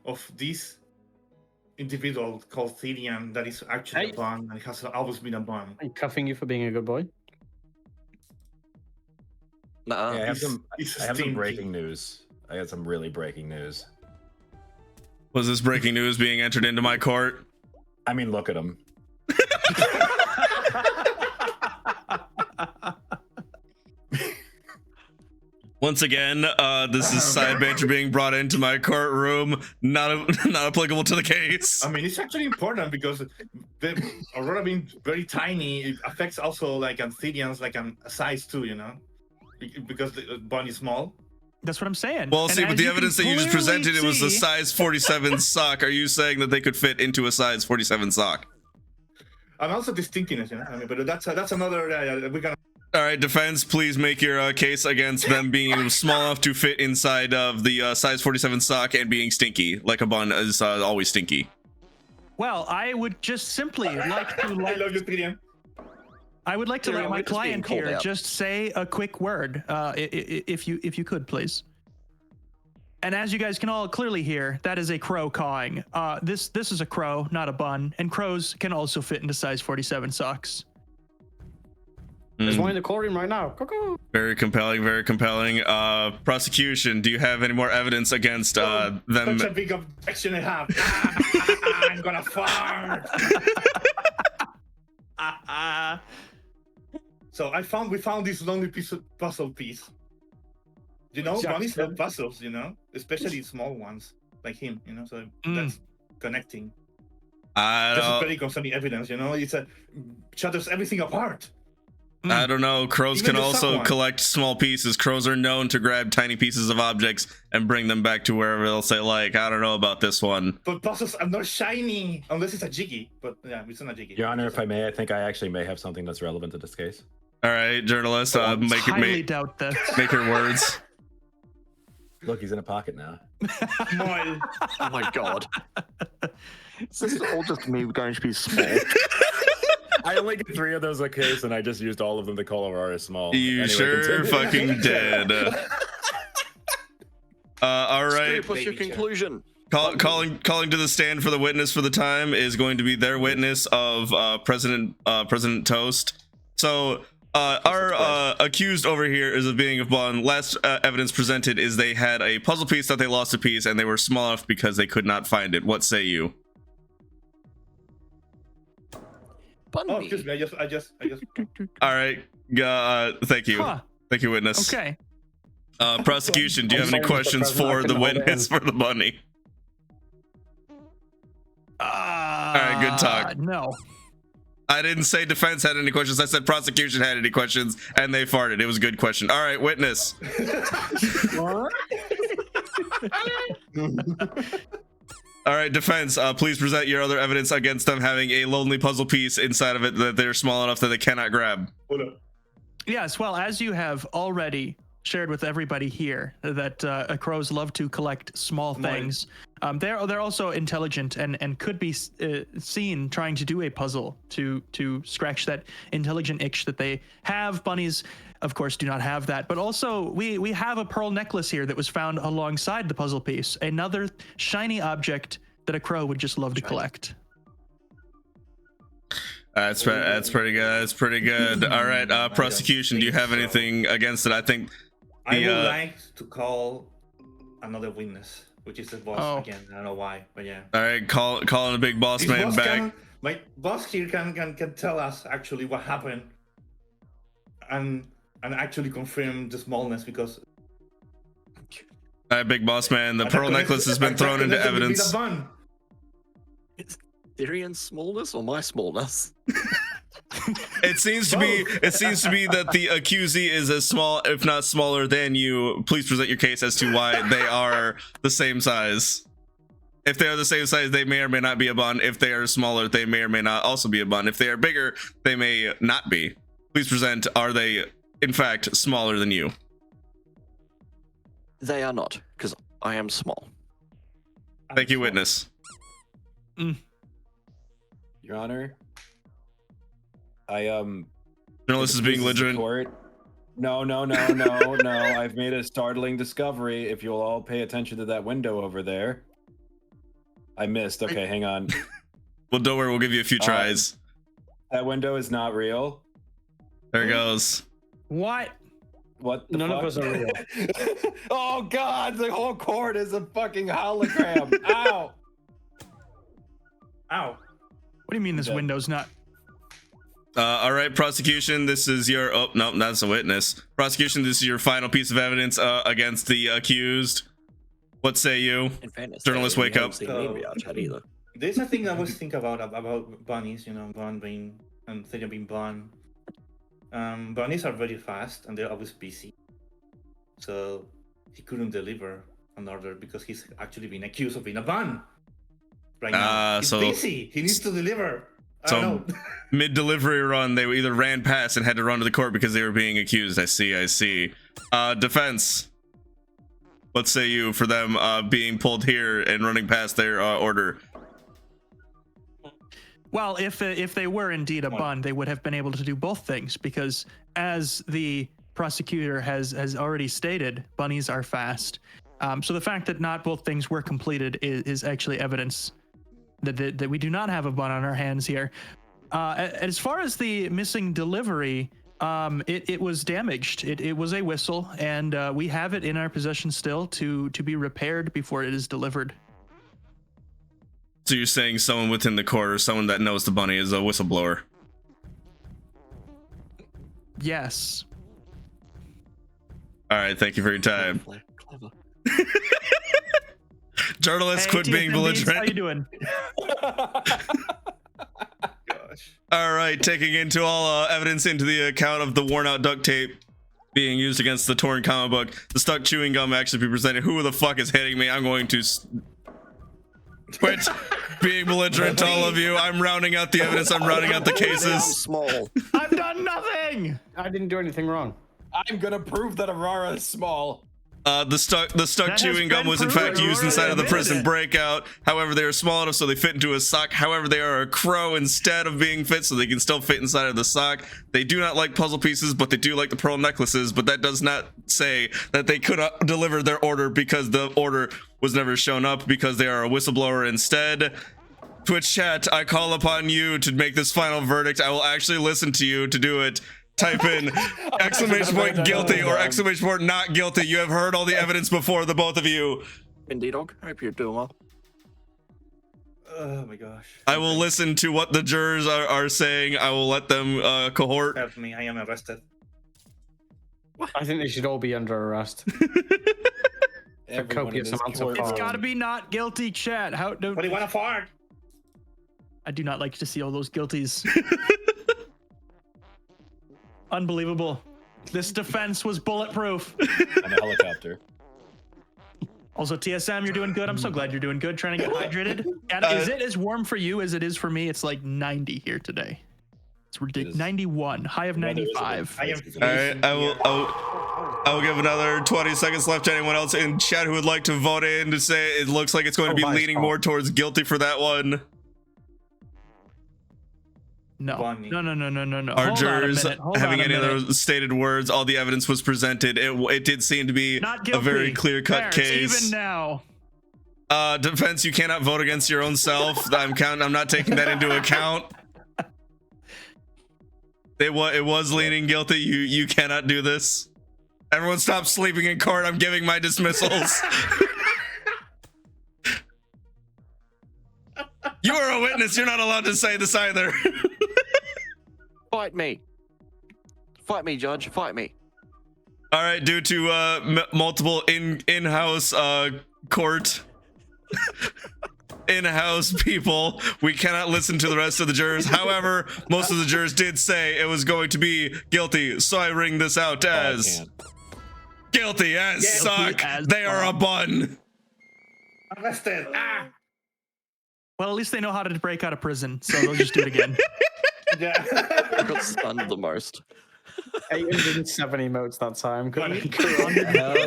of this individual called Therian that is actually a bun and has always been a bun. I'm cuffing you for being a good boy. Nuh-uh. Yeah, I have some breaking news. I got some really breaking news. Was this breaking news being entered into my court? I mean, look at him. Once again, this is side banter being brought into my courtroom. Not applicable to the case. I mean, it's actually important because the aurora being very tiny, it affects also like amphibians, like a size too, you know, because the bone is small. That's what I'm saying. Well, And see, as with the you evidence that can you just presented, it was a see- size 47 sock. Are you saying that they could fit into a size 47 sock? And also distinctiveness, you know. I mean, but that's another. We're gonna. All right, defense, please make your case against them being small enough to fit inside of the size 47 sock and being stinky, like a bun is always stinky. Well, I would just simply like to I let love you, Tyrion. I would like to Tyrion, let my we're just being client called here out. just say a quick word, if you could, please. And as you guys can all clearly hear, that is a crow cawing. This is a crow, not a bun, and crows can also fit into size 47 socks. There's one in the courtroom right now. Cuckoo. Very compelling, very compelling. Prosecution, do you have any more evidence against them? Such a big objection I have. I'm gonna fart. So we found this lonely puzzle piece. You know, bunnies love puzzles, you know, especially small ones like him, you know. So that's connecting. That's very concerning evidence, you know. It's shatters everything apart. I don't know. Crows Even can the also someone. collect small pieces. Crows are known to grab tiny pieces of objects and bring them back to wherever they'll say, like, I don't know about this one. But puzzles are not shiny unless it's a jiggy. But yeah, it's not a jiggy. Your Honor, if I may, I think I actually may have something that's relevant to this case. All right, journalist, Highly doubt that. make your words. Look, he's in a pocket now. Small. Oh my god. Is this all just me going to be small? I only get 3 of those a case, and I just used all of them to call Aurora small. You Anyway, sure continue. fucking did. All right. Scoop, what's your conclusion? Calling to the stand for the witness for the time is going to be their witness of President Toast. So our accused over here is of being of bun. Last evidence presented is they had a puzzle piece that they lost a piece, and they were small enough because they could not find it. What say you? Oh, excuse me. I just. All right. Thank you. Huh. Thank you, witness. Okay. Prosecution, do you have any questions for the witness for the bunny? All right, good talk. No. I didn't say defense had any questions. I said prosecution had any questions, and they farted. It was a good question. All right, witness. All right, defense, please present your other evidence against them having a lonely puzzle piece inside of it that they're small enough that they cannot grab. Yes, well, as you have already shared with everybody here, that crows love to collect small things. They're also intelligent and could be seen trying to do a puzzle to scratch that intelligent itch that they have. Bunnies, of course, do not have that. But also, we have a pearl necklace here that was found alongside the puzzle piece. Another shiny object that a crow would just love to collect. That's pretty good. That's pretty good. All right, prosecution, do you have anything against it? I think I would like to call another witness, which is the boss again. I don't know why, but yeah. All right, calling a big boss man back. My boss here can tell us actually what happened, and actually confirm the smallness because. All right, big boss man. The pearl necklace has been thrown into evidence. Is Tyrion's smallness or my smallness? It seems to be that the accusee is as small, if not smaller than you. Please present your case as to why they are the same size. If they are the same size, they may or may not be a bun. If they are smaller, they may or may not also be a bun. If they are bigger, they may not be. Please present, are they in fact smaller than you? They are not, because I am small. Thank you, witness. Your Honor, Journalist is being belligerent. No. I've made a startling discovery. If you'll all pay attention to that window over there. I missed. Okay, hang on. Well, don't worry. We'll give you a few tries. That window is not real. There it goes. What? What the None fuck? of us are real. Oh God, the whole court is a fucking hologram. Ow. Ow. What do you mean this window's not? All right, prosecution, this is your... Oh, no, that's a witness. Prosecution, this is your final piece of evidence against the accused. What say you? In fairness, Journalists, wake up. There's a thing I was thinking about bunnies, you know, Bun being and Thea being Bun. Bunnies are very fast and they're always busy. So he couldn't deliver an order because he's actually been accused of being a bun. Right now. He's busy. He needs to deliver. So mid-delivery run, they either ran past and had to run to the court because they were being accused. I see. Defense, what say you for them being pulled here and running past their order? Well, if they were indeed a bun, they would have been able to do both things because, as the prosecutor has already stated, bunnies are fast. So the fact that not both things were completed is actually evidence that we do not have a bun on our hands here. As far as the missing delivery, it was damaged. It was a whistle, and we have it in our possession still to be repaired before it is delivered. So you're saying someone within the court or someone that knows the bunny is a whistleblower? Yes. All right, thank you for your time. Clever. Journalists, quit being belligerent. How you doing? Gosh. All right, taking into all evidence into the account of the worn out duct tape being used against the torn comic book, the stuck chewing gum actually be presented. Who the fuck is hitting me? I'm going to quit being belligerent to all of you. I'm rounding out the evidence. I'm rounding out the cases. Small. I've done nothing. I didn't do anything wrong. I'm gonna prove that Aurora is small. The stuck chewing gum was in fact used inside of the prison breakout. However, they are small enough so they fit into a sock. However, they are a crow instead of being fit, so they can still fit inside of the sock. They do not like puzzle pieces, but they do like the pearl necklaces. But that does not say that they could not deliver their order because the order was never shown up because they are a whistleblower instead. Twitch chat, I call upon you to make this final verdict. I will actually listen to you to do it. Type in exclamation point guilty or exclamation point not guilty. You have heard all the evidence before, the both of you. Indeed, dog. I hope you're doing well. Oh my gosh. I will listen to what the jurors are saying. I will let them cohort. Help me, I am arrested. I think they should all be under arrest. Copious amounts of It's got to be not guilty, chat. How do? What do you want to fart? I do not like to see all those guilties. Unbelievable. This defense was bulletproof. On a helicopter. Also, TSM, you're doing good. I'm so glad you're doing good. Trying to get hydrated. And is it as warm for you as it is for me? It's like 90 here today. It's ridiculous. 91. High of 95. I am. All right, I will give another 20 seconds left to anyone else in chat who would like to vote in to say it looks like it's going to be leaning more towards guilty for that one. No. Our jurors having any other stated words, all the evidence was presented. It did seem to be a very clear-cut case. Even now. Defense, you cannot vote against your own self. I'm not taking that into account. It was leaning guilty. You cannot do this. Everyone stop sleeping in court. I'm giving my dismissals. You are a witness. You're not allowed to say this either. Fight me. Fight me, Judge. Fight me. All right, due to multiple in-house court in-house people, we cannot listen to the rest of the jurors. However, most of the jurors did say it was going to be guilty, so I ring this out as guilty as suck. They are a bun. Arrested. Ah. Well, at least they know how to break out of prison, so they'll just do it again. Yeah. I got stunned the most. 807 emotes that time. Hell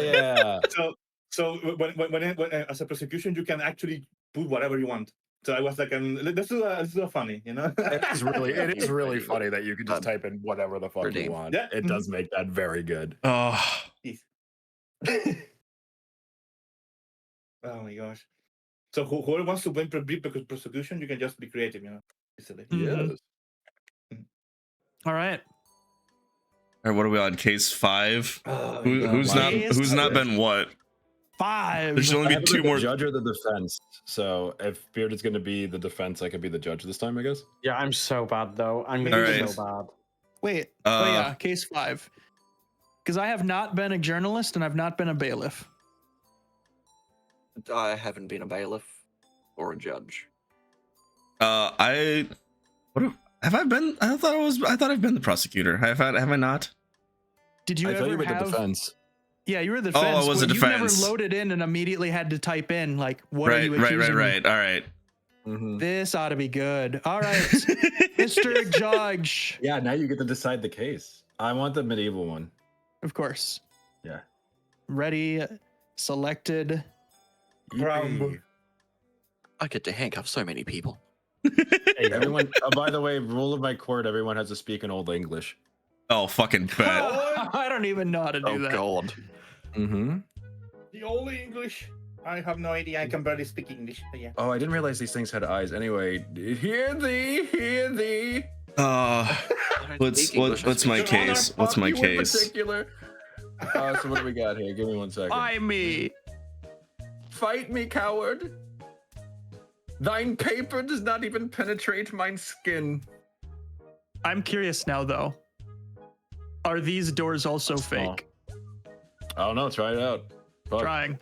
yeah. So when as a prosecution, you can actually put whatever you want. So I was like, let's do a funny, you know? It is really funny that you can just type in whatever the fuck you want. Yeah. It does make that very good. Oh. Oh my gosh. So whoever wants to win prosecution, you can just be creative, you know? Yes. All right. All right, what are we on? Case 5? Oh, who's not been what? 5. There should only be 2 more. Judge or the defense. So if Bearded's going to be the defense, I could be the judge this time, I guess. Yeah, I'm so bad though. I'm gonna be so bad. Wait. Oh yeah, case 5. Because I have not been a journalist and I've not been a bailiff. I haven't been a bailiff or a judge. Have I been? I thought I've been the prosecutor. Have I not? Did you I ever thought you were have? the defense. Yeah, you were the defense. Oh, I was the you defense. never loaded in and immediately had to type in like, what are you accusing me? Right. All right. This ought to be good. All right, Mr. Judge. Yeah, now you get to decide the case. I want the medieval one. Of course. Yeah. Ready, selected. Yippee. I get to handcuff so many people. Hey, everyone. By the way, rule of my court: everyone has to speak in Old English. Oh, fucking bet. I don't even know how to do that. Oh God. The only English. I have no idea. I can barely speak English. But yeah. Oh, I didn't realize these things had eyes. Anyway, hear thee, hear thee. What's my case? What's my case? So what do we got here? Give me 1 second. Why me? Fight me, coward. Thine paper does not even penetrate mine skin. I'm curious now, though. Are these doors also fake? I don't know. Try it out. Fuck. Trying.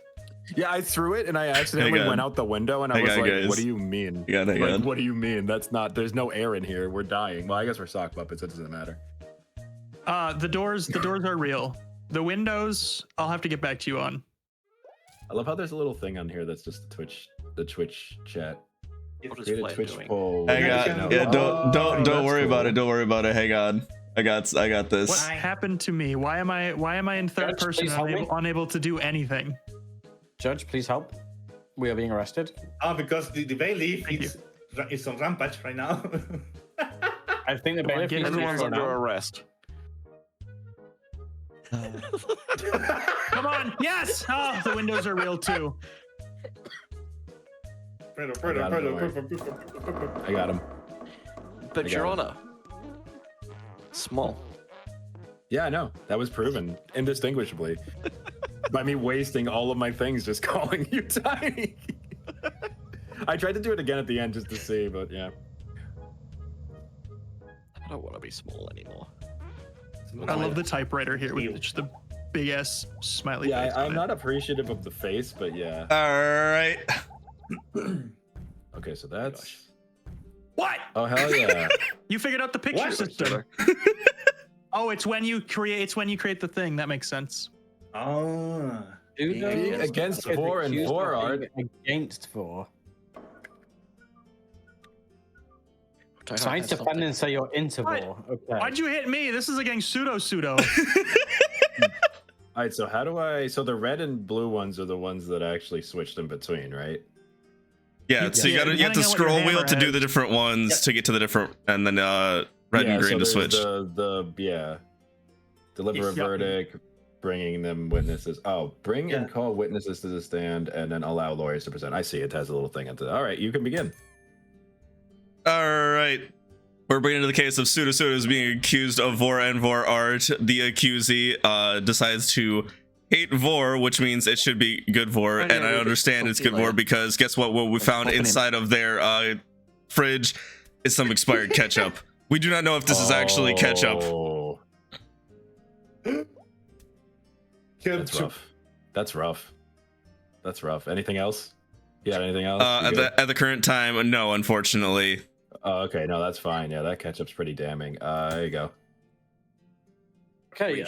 Yeah, I threw it and I accidentally went out the window and I was like, guys. what do you mean? Like, what do you mean? That's not, there's no air in here. We're dying. Well, I guess we're sock puppets. It doesn't matter. The doors are real. The windows, I'll have to get back to you on. I love how there's a little thing on here that's just the Twitch chat. What is Create a Flame Twitch doing? poll. Hang on. Yeah, don't worry about it. Don't worry about it. Hang on. I got this. What happened to me? Why am I in third Judge, person, please unable to do anything? Judge, please help. We are being arrested. Because the bailiff is on rampage right now. I think the bailiff needs to be Everyone's thrown under out. arrest. Come on. Yes. Oh, the windows are real too. I got him. But I Your got Honor, small. Yeah, I know. That was proven indistinguishably by me wasting all of my things just calling you tiny. I tried to do it again at the end just to see, but yeah. I don't want to be small anymore. I love the typewriter here with just the big ass smiley face. Yeah, I'm not appreciative of the face, but yeah. All right. Okay, so that's. What? Oh hell yeah! You figured out the picture system. Oh, it's when you create the thing. That makes sense. Oh. Against 4 and 4 art. Against 4. Science defendant say you're interval. Okay. Why'd you hit me? This is against pseudo. All right, so how do I? So the red and blue ones are the ones that I actually switched in between, right? Yeah, so you have to scroll wheel to do the different ones to get to the different, and then red and green to switch. Deliver a verdict, bringing them witnesses. Oh, bring and call witnesses to the stand, and then allow lawyers to present. I see it has a little thing. All right, you can begin. All right. We're bringing to the case of Pseudo is being accused of Vor and Vor art. The accusee decides to hate Vor, which means it should be good Vor, and I understand it's good Vor because guess what? What we found inside of their fridge is some expired ketchup. We do not know if this is actually ketchup. That's rough. That's rough. That's rough. Anything else? Yeah, anything else? At the current time, no, unfortunately. Oh, okay, no, that's fine. Yeah, that ketchup's pretty damning. There you go. Okay,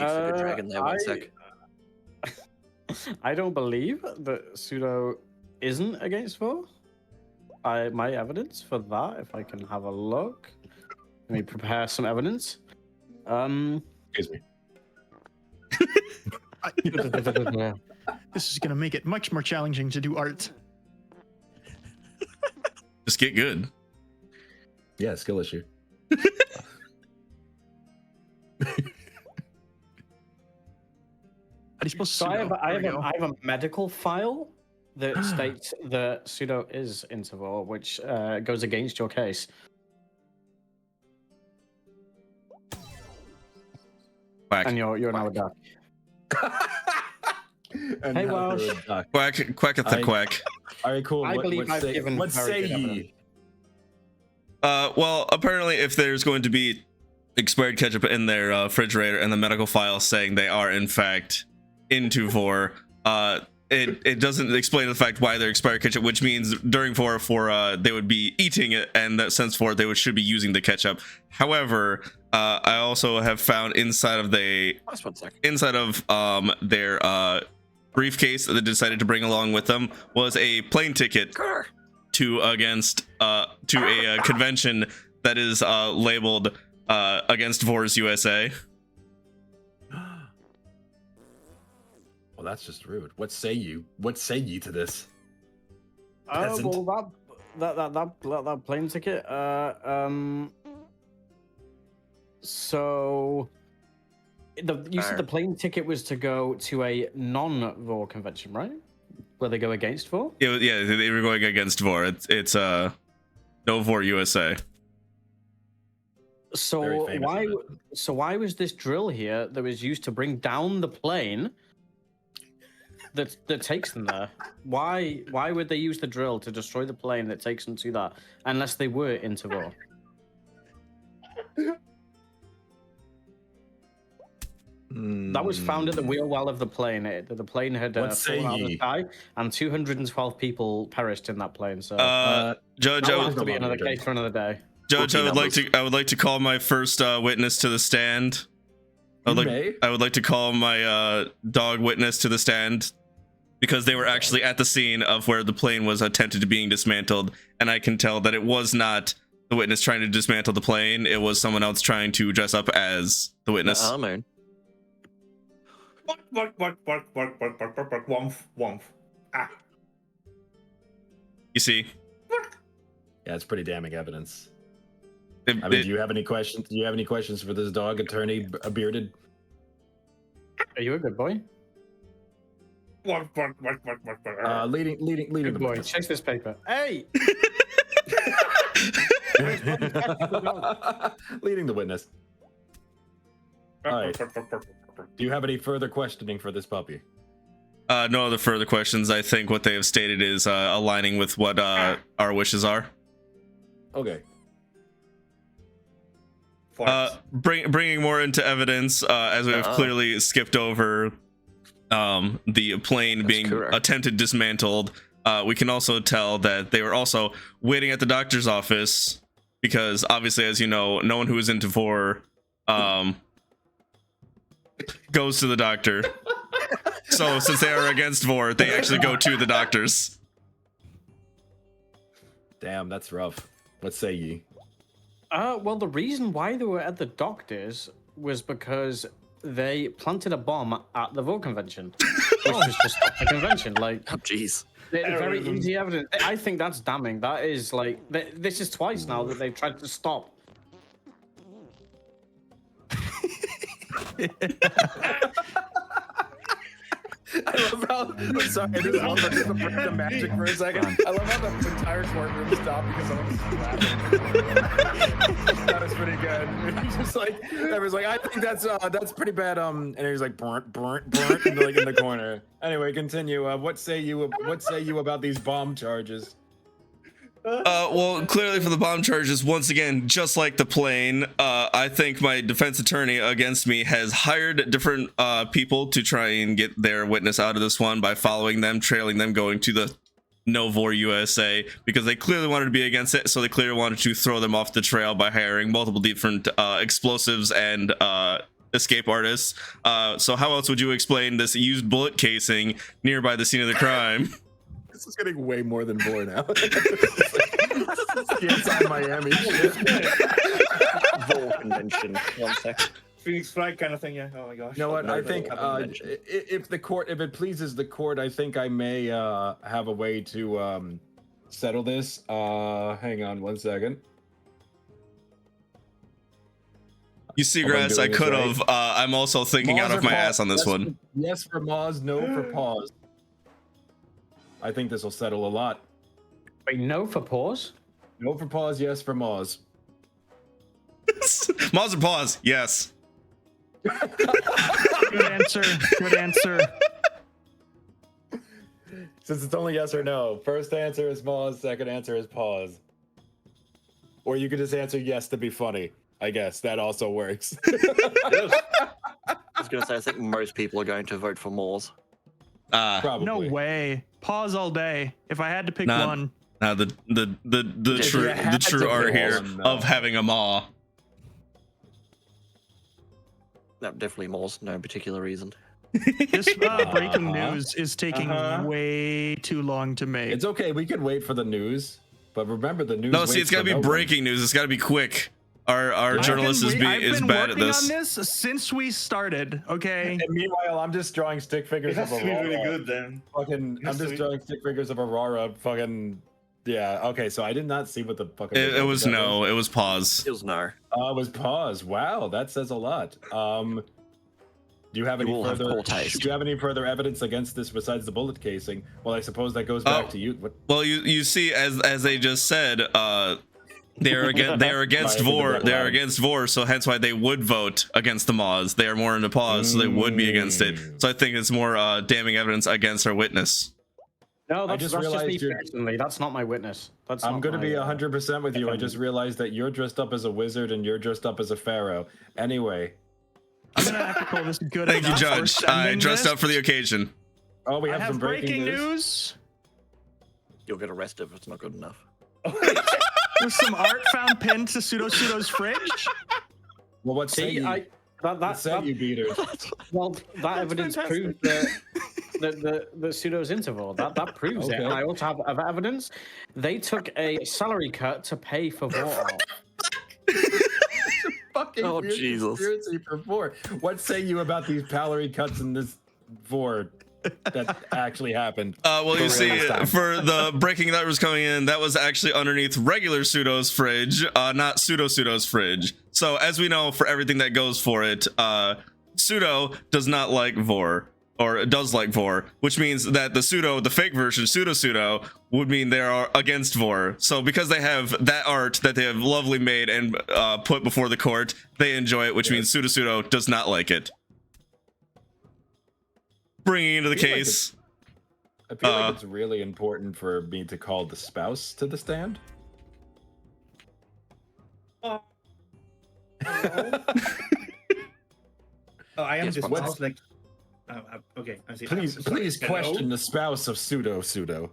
I don't believe that Pseudo isn't against 4. My evidence for that, if I can have a look. Let me prepare some evidence. Excuse me. This is gonna make it much more challenging to do art. Just get good. Yeah, skill issue. Are you supposed to? So I have a medical file that states that Pseudo is interval, which goes against your case. Whack. And you're now a duck. And Hey, now Welsh. they're a duck. Quacketh the quack. All right, cool. I believe I've given what very say good ye? evidence. Well, apparently, if there's going to be expired ketchup in their refrigerator and the medical file saying they are in fact into vor, it doesn't explain the fact why they're expired ketchup, which means during vor they would be eating it, and that sense for they should be using the ketchup. However, I also have found inside of their briefcase that they decided to bring along with them was a plane ticket to a convention that is labeled against Vors USA. Well, that's just rude. What say you? What say ye to this? Well, that plane ticket. So, you said the plane ticket was to go to a non-Vor convention, right? Where they go against Vor? Yeah, they were going against Vor. It's no Vor USA. So why was this drill here that was used to bring down the plane that takes them there? Why would they use the drill to destroy the plane that takes them to that unless they were into Vor? That was found at the wheel well of the plane. The plane had fallen out of the sky, and 212 people perished in that plane. So, Judge, that has to be another case for another day. Judge, I would like to call my first witness to the stand. I would like to call my dog witness to the stand because they were actually at the scene of where the plane was attempted to being dismantled, and I can tell that it was not the witness trying to dismantle the plane. It was someone else trying to dress up as the witness. Womf. Ah. You see? Yeah, it's pretty damning evidence. Do you have any questions? Do you have any questions for this dog attorney, bearded? Are you a good boy? Leading Good boy. Check this paper. Hey! Leading the witness. All right. Do you have any further questioning for this puppy? No other further questions. I think what they have stated is aligning with what our wishes are. Okay. Bringing more into evidence, as we have clearly skipped over the plane being attempted dismantled, we can also tell that they were also waiting at the doctor's office because obviously, as you know, no one who is into vor goes to the doctor. So since they are against vor, they actually go to the doctors. Damn, that's rough. What say ye? Well, the reason why they were at the doctors was because they planted a bomb at the Vor convention, which was to stop the convention. Like, oh jeez, very easy evidence. I think that's damning. That is like, this is twice now that they've tried to stop. I love how. I'm sorry, I just love the magic for a second. I love how the entire courtroom stopped because someone was laughing. That was pretty good. He's just like, everyone's like, I think that's pretty bad. And he's like, burnt, like in the corner. Anyway, continue. What say you about these bomb charges? Well, clearly for the bomb charges, once again, just like the plane, I think my defense attorney against me has hired different people to try and get their witness out of this one by following them, trailing them, going to the No Vor USA, because they clearly wanted to be against it, so they clearly wanted to throw them off the trail by hiring multiple different explosives and escape artists. So how else would you explain this used bullet casing nearby the scene of the crime? This is getting way more than Vor now. CSI Miami shit. Vor convention. 1 sec. Phoenix Flight kind of thing, yeah. Oh my gosh. You know what? I think if it pleases the court, I think I may have a way to settle this. Hang on 1 second. You see, Grass, I could have. I'm also thinking out of my ass on this one. Yes for Moz, no for pause. I think this will settle a lot. Wait, no for pause? No for pause, yes for Moz. Moz or pause, yes. Good answer. Good answer. Since it's only yes or no. First answer is pause. Second answer is pause. Or you could just answer yes to be funny. I guess that also works. I was going to say, I think most people are going to vote for Moors. Probably. No way. Pause all day. If I had to pick one. The true art here of having a maw. No, definitely Moors. No particular reason. This breaking news is taking way too long to make. It's okay. We could wait for the news. But remember, the news. No, see, it's got to be breaking news. It's got to be quick. Our journalist is bad at this. I've been working on this since we started. Okay. And meanwhile, I'm just drawing stick figures of Aurora. It has to be really good then. Fucking, I'm just drawing stick figures of Aurora. Fucking, yeah. Okay, so I did not see what the fucking. It was no. It was pause. It was no. It was pause. Wow, that says a lot. Do you have any further? Do you have any further evidence against this besides the bullet casing? Well, I suppose that goes back to you. What? Well, you see, as they just said, they're against Vor. They're against Vor, so hence why they would vote against the Maws. They are more into pause, so they would be against it. So I think it's more damning evidence against our witness. No, that's just me personally. That's not my witness. I'm going to be 100% with you. I just realized that you're dressed up as a wizard and you're dressed up as a pharaoh. Anyway. I'm gonna have to call this good. Thank you, Judge. I dressed up for the occasion. Oh, we have some breaking news. You'll get arrested if it's not good enough. There's some art found pinned to Pseudo's fridge. Well, what say you? What say you, beaters? Well, that evidence proves the Pseudo's interval. That proves it. And I also have evidence. They took a salary cut to pay for water. Oh, Jesus. What say you about these salary cuts in this Vor that actually happened? Well, you see, for the breaking that was coming in, that was actually underneath regular Pseudo's fridge, not Pseudo's fridge. So as we know, for everything that goes for it, Pseudo does not like Vor, or does like Vor, which means that the fake version, Pseudo, would mean they are against Vor. So because they have that art that they have lovely made and put before the court, they enjoy it, which means Pseudo does not like it. Bringing into the case. I feel like it's really important for me to call the spouse to the stand. Oh, I am just like. Okay, I see. Please question the spouse of Pseudo. Spouse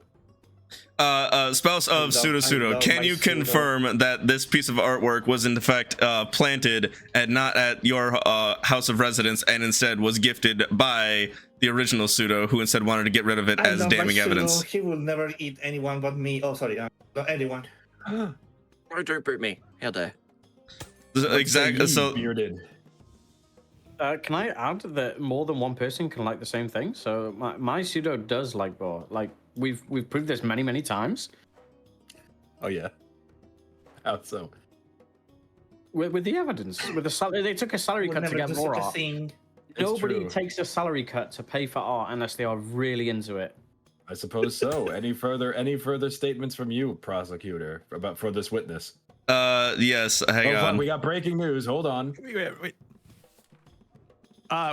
of Pseudo, can you confirm that this piece of artwork was in fact planted and not at your house of residence, and instead was gifted by the original Pseudo, who instead wanted to get rid of it as damning evidence? He will never eat anyone but me. Oh, sorry, not anyone. Oh, don't boot me. How dare. Exactly. So bearded. Can I add that more than one person can like the same thing? So my Pseudo does like Vor. Like we've proved this many times. Oh yeah. How so? With the evidence, with the salary, they took a salary cut to get more art. Nobody takes a salary cut to pay for art unless they are really into it. I suppose so. Any further statements from you, prosecutor, for this witness? Yes. Hang on. We got breaking news. Hold on. Wait.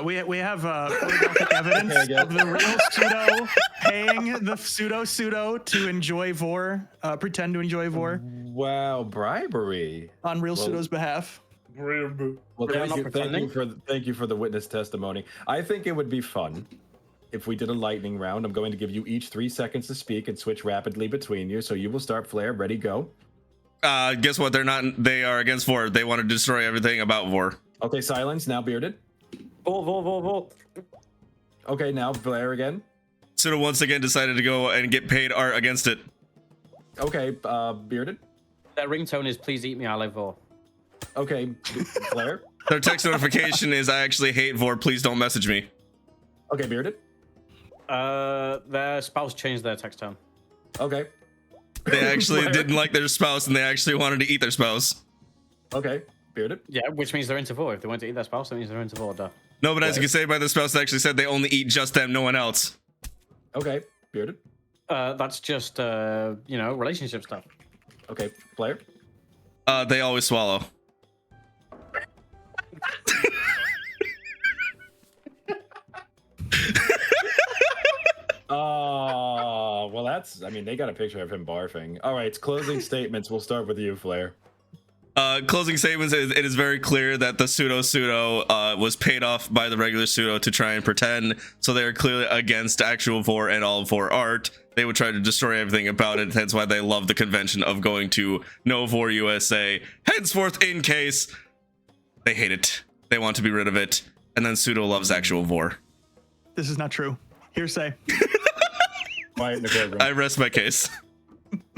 We have photographic evidence of the real Pseudo paying the Pseudo to enjoy Vor, pretend to enjoy Vor. Wow, bribery on real Pseudo's behalf. Well, thank you for the witness testimony. I think it would be fun if we did a lightning round. I'm going to give you each 3 seconds to speak and switch rapidly between you. So you will start. Flare, ready, go. Guess what? They are against Vor. They want to destroy everything about Vor. Okay, silence. Now bearded. Vor. Okay, now Blair again. Pseudo once again decided to go and get paid art against it. Okay, bearded. That ringtone is "Please eat me, I love Vor." Okay, Blair. Their text notification is "I actually hate Vor. Please don't message me." Okay, bearded. Their spouse changed their text tone. Okay. They actually didn't like their spouse, and they actually wanted to eat their spouse. Okay, bearded. Yeah, which means they're into Vor. If they want to eat their spouse, that means they're into Vor. Duh. No, but as you can say by the spouse, they actually said they only eat just them, no one else. Okay, bearded. That's just relationship stuff. Okay, player. They always swallow. that's, I mean, they got a picture of him barfing. All right, closing statements. We'll start with you, Flair. Closing statements. It is very clear that the pseudo was paid off by the regular pseudo to try and pretend. So they are clearly against actual vor and all vor art. They would try to destroy everything about it. That's why they love the convention of going to No Vor USA. Henceforth, in case they hate it, they want to be rid of it, and then pseudo loves actual vor. This is not true. Hearsay. Quiet in the courtroom. I rest my case.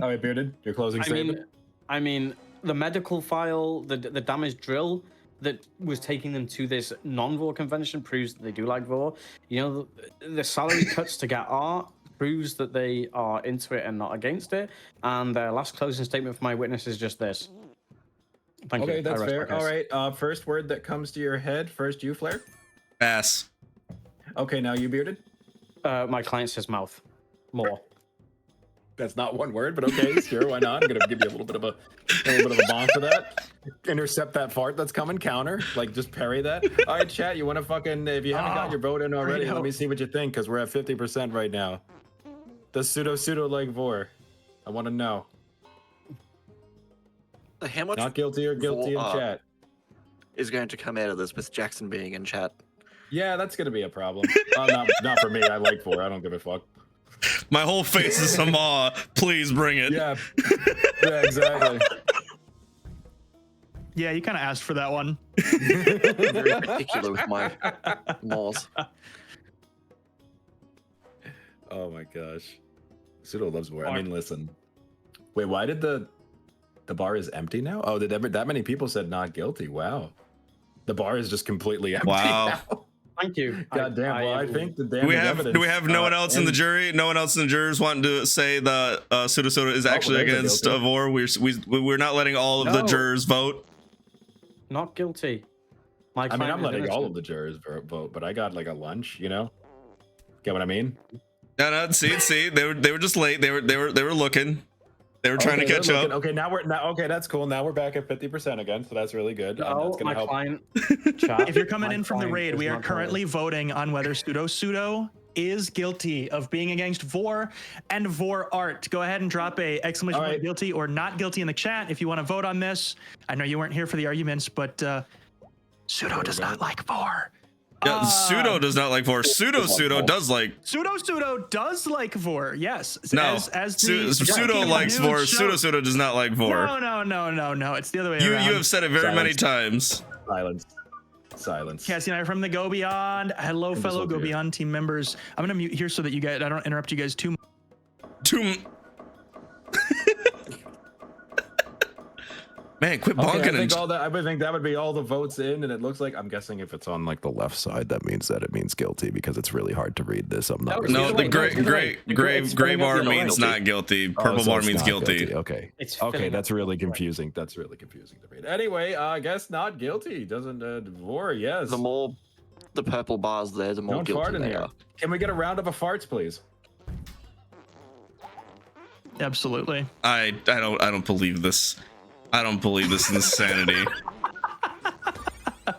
All right, Bearded, your closing statement. I mean, the medical file, the damage drill that was taking them to this non-vor convention proves that they do like vor. You know, the salary cuts to get art proves that they are into it and not against it. And the last closing statement for my witness is just this. Thank you. Okay, that's fair. All right, first word that comes to your head. First, you, Flair. Ass. Okay, now you, Bearded. My client says mouth. More. That's not one word, but okay, sure, why not? I'm gonna give you a little bit of a bonk for that. Intercept that fart that's coming, counter, like just parry that. All right, chat, you want to fucking, if you haven't got your vote in already, let me see what you think, because we're at 50% right now. Does pseudo like vor? I want to know. How much not guilty or guilty in chat is going to come out of this with Jackson being in chat? Yeah, that's gonna be a problem. Not for me. I like vor. I don't give a fuck. My whole face is some awe. Please bring it. Yeah. Yeah, exactly. Yeah, you kind of asked for that one. I'm very particular with my laws. Oh my gosh. Pseudo loves war. I mean, listen. Wait, why did the bar is empty now? Oh, did that many people said not guilty? Wow. The bar is just completely empty now. Thank you. God damn. Well, I think the damn do we have no one else in the jury? No one else in the jurors wanting to say the pseudo is actually against vor? We're not letting all of the jurors vote. Not guilty. I mean, I'm letting all of the jurors vote, but I got like a lunch, you know? Get what I mean? No. See, they were just late. They were looking. They were trying to catch up. Okay, okay, that's cool. Now we're back at 50% again, so that's really good. That's gonna help. If you're coming in from the raid, we are currently voting on whether pseudo is guilty of being against vor and vor art. Go ahead and drop a exclamation point guilty or not guilty in the chat if you want to vote on this. I know you weren't here for the arguments, but pseudo does not like vor. Yeah, pseudo does not like vor. Pseudo does like. Pseudo does like vor. Yes. No. Pseudo likes vor. Pseudo does not like vor. No. It's the other way around. You have said it very many times. Silence. Cassie and I are from the Go Beyond. Hello, fellow Go Beyond team members. I'm gonna mute here so that I don't interrupt you guys too much. Man, quit bonking. I would think that would be all the votes in, and it looks like, I'm guessing if it's on like the left side, that means guilty, because it's really hard to read this. I'm not. No, the gray bar means not guilty. Purple bar means guilty. Okay. Okay, that's really confusing. That's really confusing to read. Anyway, I guess not guilty. Doesn't vor? Yes. The more the purple bars there, the more guilty they are. Can we get a round of farts, please? Absolutely. I don't believe this. I don't believe this insanity. Oh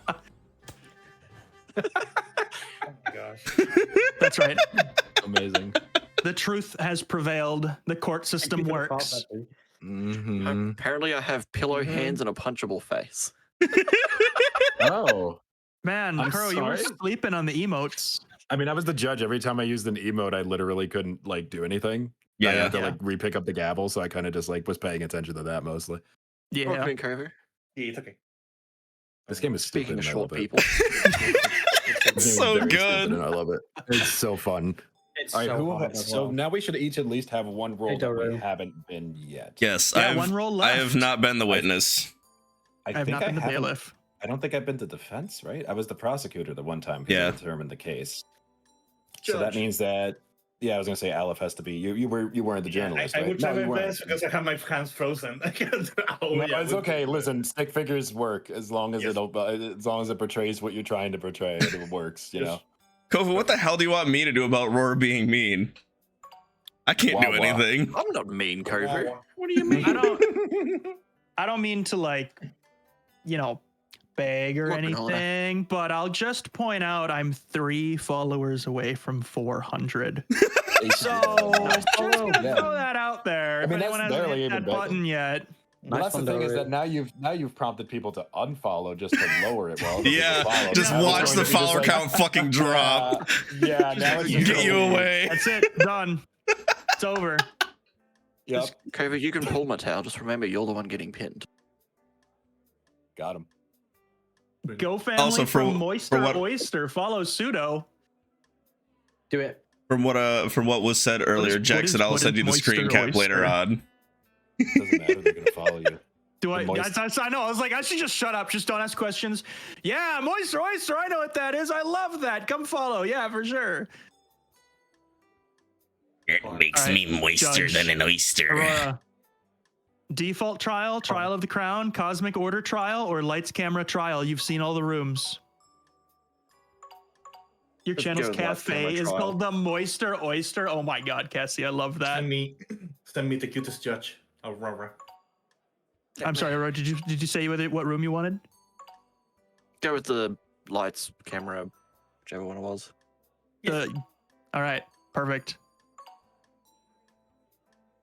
my gosh. That's right. Amazing. The truth has prevailed. The court system works. Apparently, I have pillow hands and a punchable face. Oh. Man, Kuro, you were sleeping on the emotes. I mean, I was the judge. Every time I used an emote, I literally couldn't like do anything. Yeah. I had to like re-pick up the gavel, so I kind of just like was paying attention to that mostly. Yeah. Yeah, it's okay. This game is Speaking stupid. of short people. It's so good. And I love it. It's so fun. It's all right, so now we should each at least have one role that we haven't been yet. Yes, one role left. I have not been the witness. I have not been the bailiff. I don't think I've been to defense, right? I was the prosecutor the one time. Yeah. I determined the case. So that means that, I was gonna say Aleph has to be you weren't the journalist. I right? would try my best because I have my hands frozen. It's okay. Listen, stick figures work as long as it portrays what you're trying to portray. It works, you know. Kofu, what the hell do you want me to do about Roar being mean? I can't do anything. I'm not mean, Kofu. What do you mean? I don't mean to like, beg or anything, but I'll just point out I'm 3 followers away from 400. So just gonna throw that out there. I mean, if anyone that's hasn't barely hit that even button yet. Well, that's the thing is that now you've prompted people to unfollow just to lower it. Well, yeah, just watch the follower count fucking drop. Yeah, now it's just get you away. That's it. Done. It's over. Yep. Kovac, you can pull my tail. Just remember, you're the one getting pinned. Got him. Go family also from Moister Oyster. Follow Pseudo. Do it. From what was said earlier, Jackson, I'll send you the screen cap later on. Doesn't matter. They're gonna follow you. Do I know. I was like, I should just shut up. Just don't ask questions. Yeah, Moister Oyster. I know what that is. I love that. Come follow. Yeah, for sure. It makes me moister than an oyster. Aurora. Default trial, trial of the crown, cosmic order trial, or lights camera trial. You've seen all the rooms. Your channel's cafe is called the Moister Oyster. Oh my god, Cassie, I love that. Send me the cutest judge, Aurora. I'm sorry, Aurora. Did you say what room you wanted? Go with the lights, camera, whichever one it was. All right, perfect.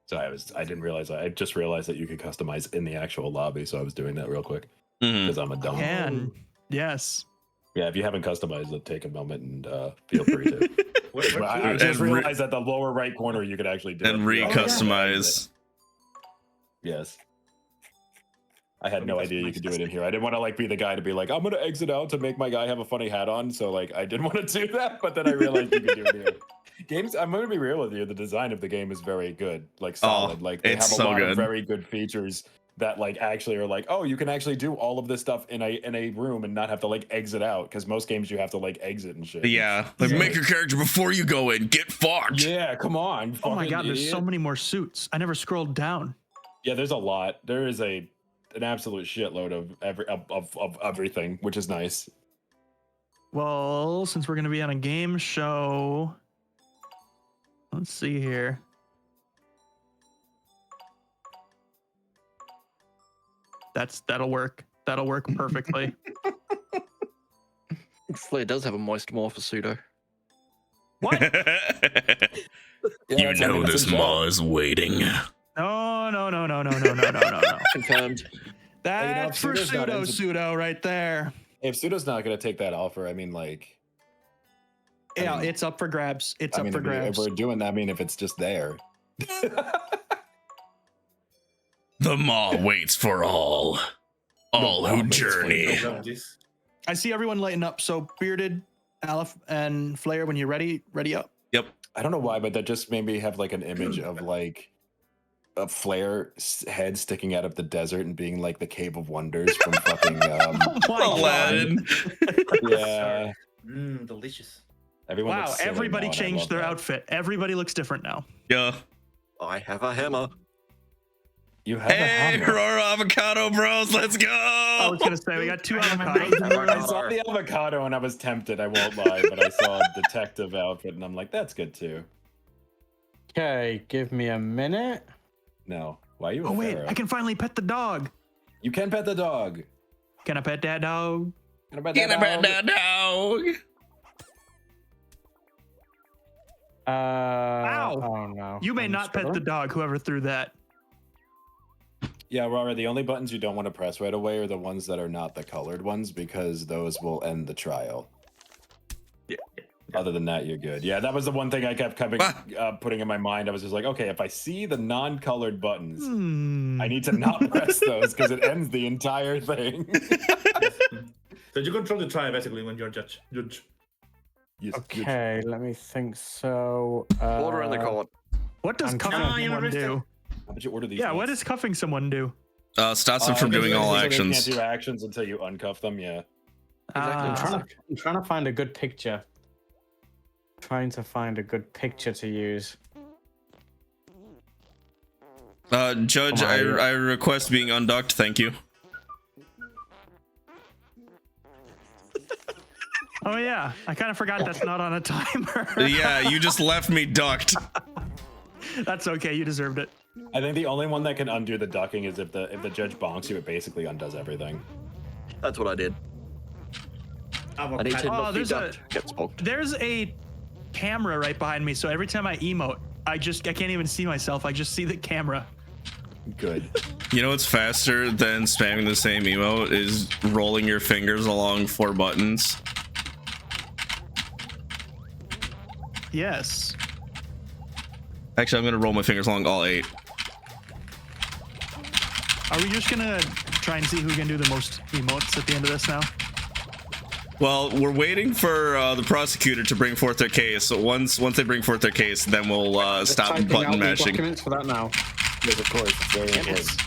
So I didn't realize I just realized that you could customize in the actual lobby, so I was doing that real quick because I'm a dumb. Yes. Yeah, if you haven't customized it, take a moment and feel free to. I just realized that the lower right corner you could actually do and re-customize. Yes. I had no idea you could do it in here. I didn't want to like be the guy to be like, I'm gonna exit out to make my guy have a funny hat on. So like I didn't want to do that, but then I realized you could do it here. Games, I'm gonna be real with you. The design of the game is very good, like solid. Like they have a lot of very good features that like actually are like, oh, you can actually do all of this stuff in a room and not have to like exit out, because most games you have to like exit and shit. Yeah, like make your character before you go in. Get fucked. Yeah, come on. Oh my god, there's so many more suits. I never scrolled down. Yeah, there's a lot. There is an absolute shitload of everything, which is nice. Well, since we're gonna be on a game show, let's see here. That'll work. That'll work perfectly. Flare does have a moist morph for Pseudo. What? You know this maw is waiting. No. Confirmed. That's for Pseudo right there. If Pseudo's not gonna take that offer, I mean, like, yeah, it's up for grabs. It's up for grabs. If we're doing that, I mean, if it's just there. The maw waits for all who journey. I see everyone lighting up. So Bearded, Aleph, and Flare, when you're ready up. Yep. I don't know why, but that just made me have like an image of like a Flare's head sticking out of the desert and being like the Cave of Wonders from fucking Aladdin. Yeah. Delicious. Everyone wow, everybody changed their outfit. Everybody looks different now. Yeah. I have a hammer. You have a hammer. Aurora avocado bros, let's go. I was gonna say we got 2 avocados. I saw the avocado and I was tempted, I won't lie, but I saw a detective outfit and I'm like, that's good too. Okay, give me a minute. No. Why are you Oh wait, I can finally pet the dog. You can pet the dog. Can I pet that dog? Can I pet that dog? Ow! Oh no. You may not pet the dog, whoever threw that. Yeah, Rara, the only buttons you don't want to press right away are the ones that are not the colored ones, because those will end the trial. Yeah. Other than that, you're good. Yeah, that was the one thing I kept putting in my mind. I was just like, okay, if I see the non-colored buttons, I need to not press those because it ends the entire thing. So you control the trial basically when you're judge. Yes, okay, let me think. So Order in the court. What does cuffing someone do? How would you order these? Yeah, what does cuffing someone do? Stops them from doing all actions. You can't do actions until you uncuff them. Yeah. I'm trying to find a good picture. Trying to find a good picture to use. Judge, I request being undocked. Thank you. Oh yeah, I kind of forgot that's not on a timer. Yeah, you just left me ducked. That's okay, you deserved it. I think the only one that can undo the ducking is if the judge bonks you, it basically undoes everything. That's what I did. I need to not be ducked. Gets bonked. There's a camera right behind me, so every time I emote, I can't even see myself. I just see the camera. Good. You know what's faster than spamming the same emote is rolling your fingers along 4 buttons. Yes. Actually, I'm gonna roll my fingers along all 8. Are we just gonna try and see who can do the most emotes at the end of this now? Well, we're waiting for the prosecutor to bring forth their case. So once they bring forth their case, then we'll stop button mashing. Documents for that now. Yes, of course. It's very important.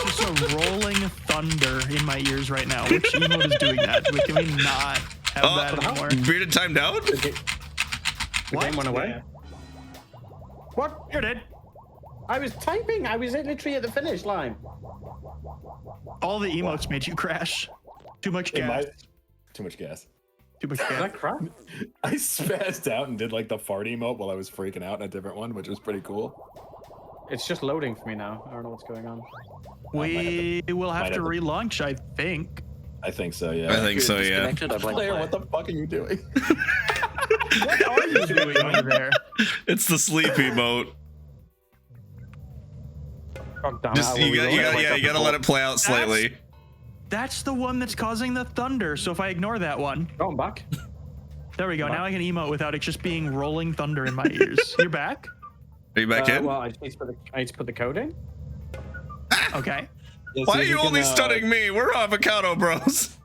Just a rolling thunder in my ears right now. Which emote is doing that? Can we not have that anymore? Bearded timed out? The game went away. Yeah. What? Here it did. I was typing. I was literally at the finish line. All the emotes made you crash. Too much gas. Too much gas. Too much Is gas. that crap? I spazzed out and did like the fart emote while I was freaking out in a different one, which was pretty cool. It's just loading for me now. I don't know what's going on. We will have to relaunch, I think. I think so, yeah. I think so, yeah. Claire, what the fuck are you doing? What are you doing over there? It's the sleep emote. God damn it, Just you gotta let it play out slightly. That's the one that's causing the thunder. So if I ignore that one, Oh, I'm back. there we go. Now I can emote without it just being rolling thunder in my ears. You're back? Are you back in? Well, I need to put the code in. Okay. Yeah, Why see are if you can, only stunning me? We're avocado bros.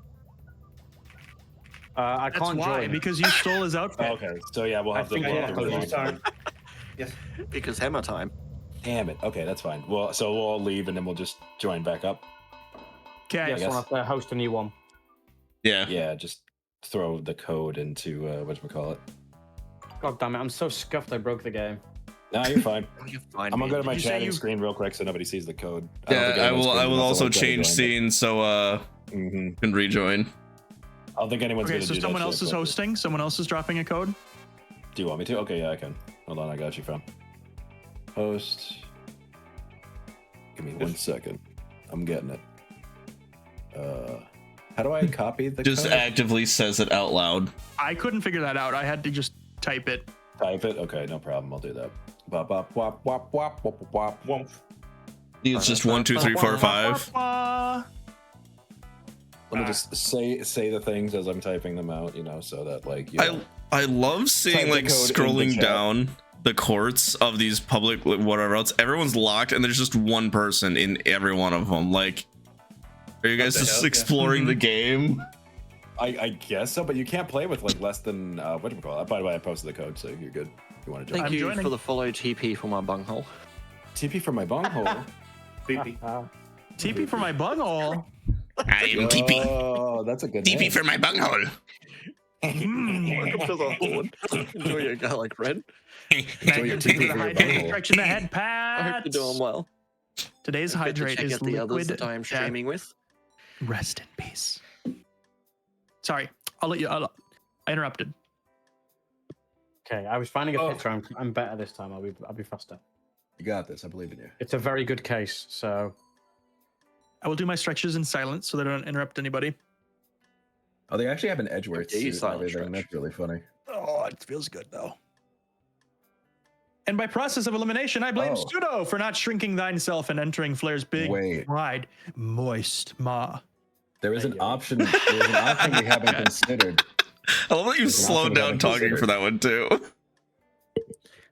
I That's can't why, join. because you stole his outfit. Okay, so yeah, we'll have to. think I have to relaunch. Sorry. Yes. Because hammer time. Damn it. Okay, that's fine. Well, so we'll all leave and then we'll just join back up. Okay. Yes, guess. we'll have to host a new one. Yeah. Yeah, just throw the code into whatchamacallit. God damn it, I'm so scuffed I broke the game. No, you're fine. You're fine, I'm gonna go to man. my Did you say chatting you- screen real quick so nobody sees the code. Yeah, I will also change scene. scene so can rejoin. I don't think anyone's Okay, gonna so do someone that else shit, is but- hosting. Someone else is dropping a code. Do you want me to? Okay, yeah, I can. Hold on, I got you, fam. Host. Give me 1 second. I'm getting it. How do I copy the Just code? actively says it out loud. I couldn't figure that out. I had to just type it. Type it? Okay, no problem. I'll do that. Bop, bop, wop, wop, wop, wop, wop, wop. It's just 1, 2, 3, 4, 5. Let me just say the things as I'm typing them out, you know, so that like you know. I love seeing Type the like code in the scrolling chat. down the courts of these public whatever else. Everyone's locked and there's just one person in every one of them. Like, are you guys the just hell? Yeah. exploring the game? I guess so, but you can't play with like less than whatchamacallit. By the way, I posted the code, so you're good. If you want to join. Thank I'm you joining. for the follow TP for my bunghole. TP for my bunghole. PP. TP for my bunghole. I am TP. Oh, that's a good name. TP for my bunghole. Welcome to the horde. Enjoy your garlic bread. Enjoy your TP for your bunghole. Direction the head, I hope Pat. you're doing well. Today's Don't forget to hydrate check is out the others liquid. that I am death. streaming with. Rest in peace. Sorry, I interrupted. Okay, I was finding a picture. I'm better this time. I'll be faster. You got this. I believe in you. It's a very good case. So I will do my stretches in silence so that I don't interrupt anybody. Oh, they actually have an Edgeworth Okay, you suit and silent everything. stretch. That's really funny. Oh, it feels good though. And by process of elimination, I blame Oh. Pseudo for not shrinking thyself and entering Flair's big Wait. wide moist maw. There is an option. There's an option we haven't considered. I love that you There's an slowed option we down haven't talking considered. for that one too.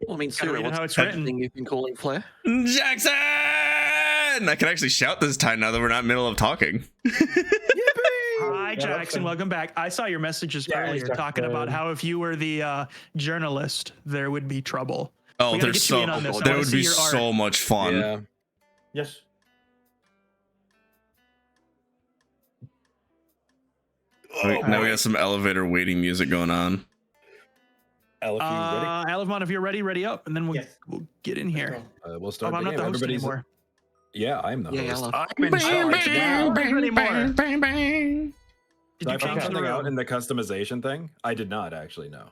Well, I mean, Gotta Sarah, read it what's how the it's type written. of thing you've been calling Flair? Jackson! I can actually shout this time now that we're not in the middle of talking. Hi, Jackson. Welcome back. I saw your messages earlier Jackson. talking about how if you were the journalist, there would be trouble. Oh, We gotta there's get you so in on this. I there wanna would see be your art. so much fun. Yeah. Yes. Now we have some elevator waiting music going on. Elif, you ready? Alevon, if you're ready up, and then we'll, Yes. we'll get in here. We'll Oh, start I'm the not game. the host Everybody's anymore. Yeah, I'm the Yeah, host. yeah, I'm in charge now. Anymore. Did So you I found change the something out room? in the customization thing. I did not actually know.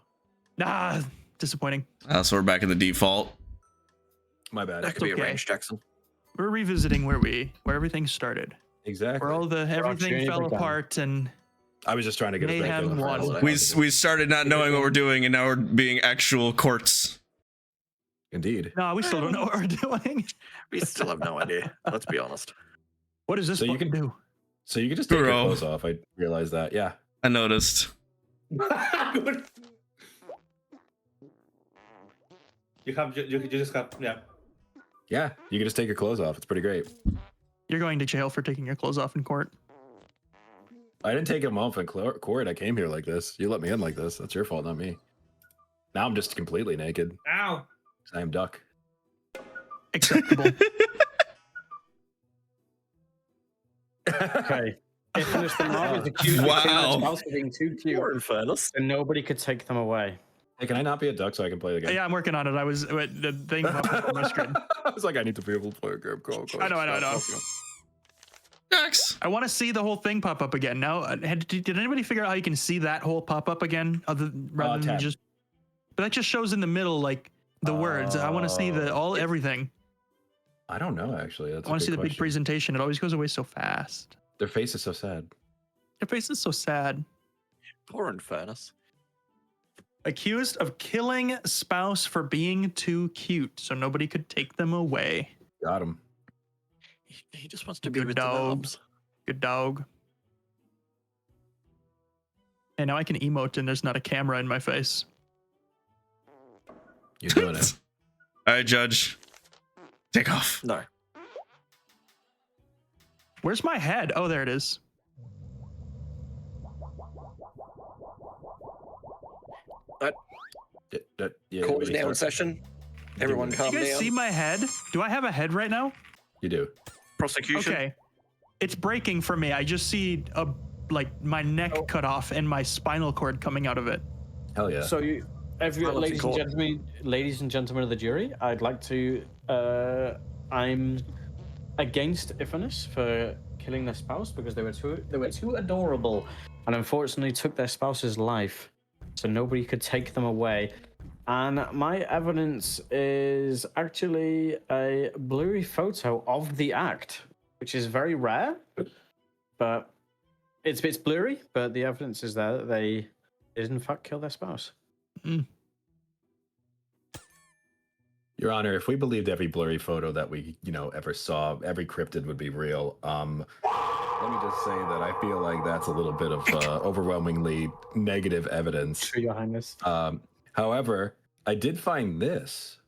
Nah, disappointing. So we're back in the default. My bad. that could be okay. arranged, Jackson. We're revisiting where everything started. Exactly. Where everything Journey fell Breakdown. apart and I was just trying to get Mayhem a break. one. We started not knowing what we're doing, and now we're being actual courts. Indeed. No, we still don't know what we're doing. We still have no idea. Let's be honest. What does this So you can do? So you can just take your Bro. clothes off. I realized that. Yeah. I noticed. You just have yeah. Yeah. You can just take your clothes off. It's pretty great. You're going to jail for taking your clothes off in court. I didn't take them off in court. I came here like this. You let me in like this. That's your fault, not me. Now I'm just completely naked. Ow. I am Duck. Acceptable. Okay. If Mr. Marv is accused of killing his spouse for being too cute, Or in fairness. then nobody could take them away. Hey, can I not be a duck so I can play the game? Yeah, I'm working on it. I was the thing popped up on my screen. I was like, I need to be able to play a game. Go. I know. Ducks. I want to see the whole thing pop up again. Now, did anybody figure out how you can see that whole pop up again, rather than tab. just? But that just shows in the middle, like the words. I want to see everything. I don't know, actually. I want to see the big presentation. It always goes away so fast. Their face is so sad. Their face is so sad. Or in fairness. Accused of killing spouse for being too cute, so nobody could take them away. Got him. He just wants to be Good with dog. the Robs. Good dog. And now I can emote and there's not a camera in my face. You're doing it. All right, Judge. Take off. No. Where's my head? Oh, there it is. Yeah, Court is now in session. Everyone calm Do you guys down. see my head? Do I have a head right now? You do. Prosecution. Okay. It's breaking for me. I just see my neck cut off and my spinal cord coming out of it. Hell yeah. So, ladies and gentlemen of the jury, I'd like to. I'm against Ifanus for killing their spouse because they were too adorable, and unfortunately took their spouse's life, so nobody could take them away. And my evidence is actually a blurry photo of the act, which is very rare, but it's blurry. But the evidence is there that they did in fact kill their spouse. Mm. Your Honor, if we believed every blurry photo that we, ever saw, every cryptid would be real. Let me just say that I feel like that's a little bit of overwhelmingly negative evidence. True, Your Highness. However, I did find this,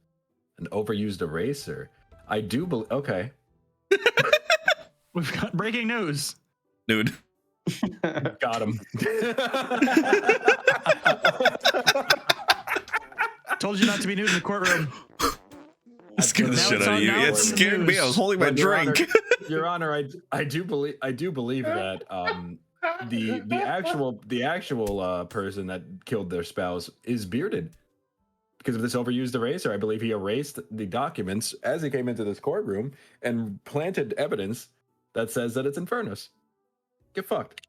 an overused eraser. I do believe. Okay. We've got breaking news. Dude. Got him. Told you not to be nude in the courtroom. Scared the shit out of you. It scared me. I was holding my drink. Your Honor, I do believe that the actual person that killed their spouse is bearded. Because of this overused eraser, I believe he erased the documents as he came into this courtroom and planted evidence that says that it's Infernus. Get fucked.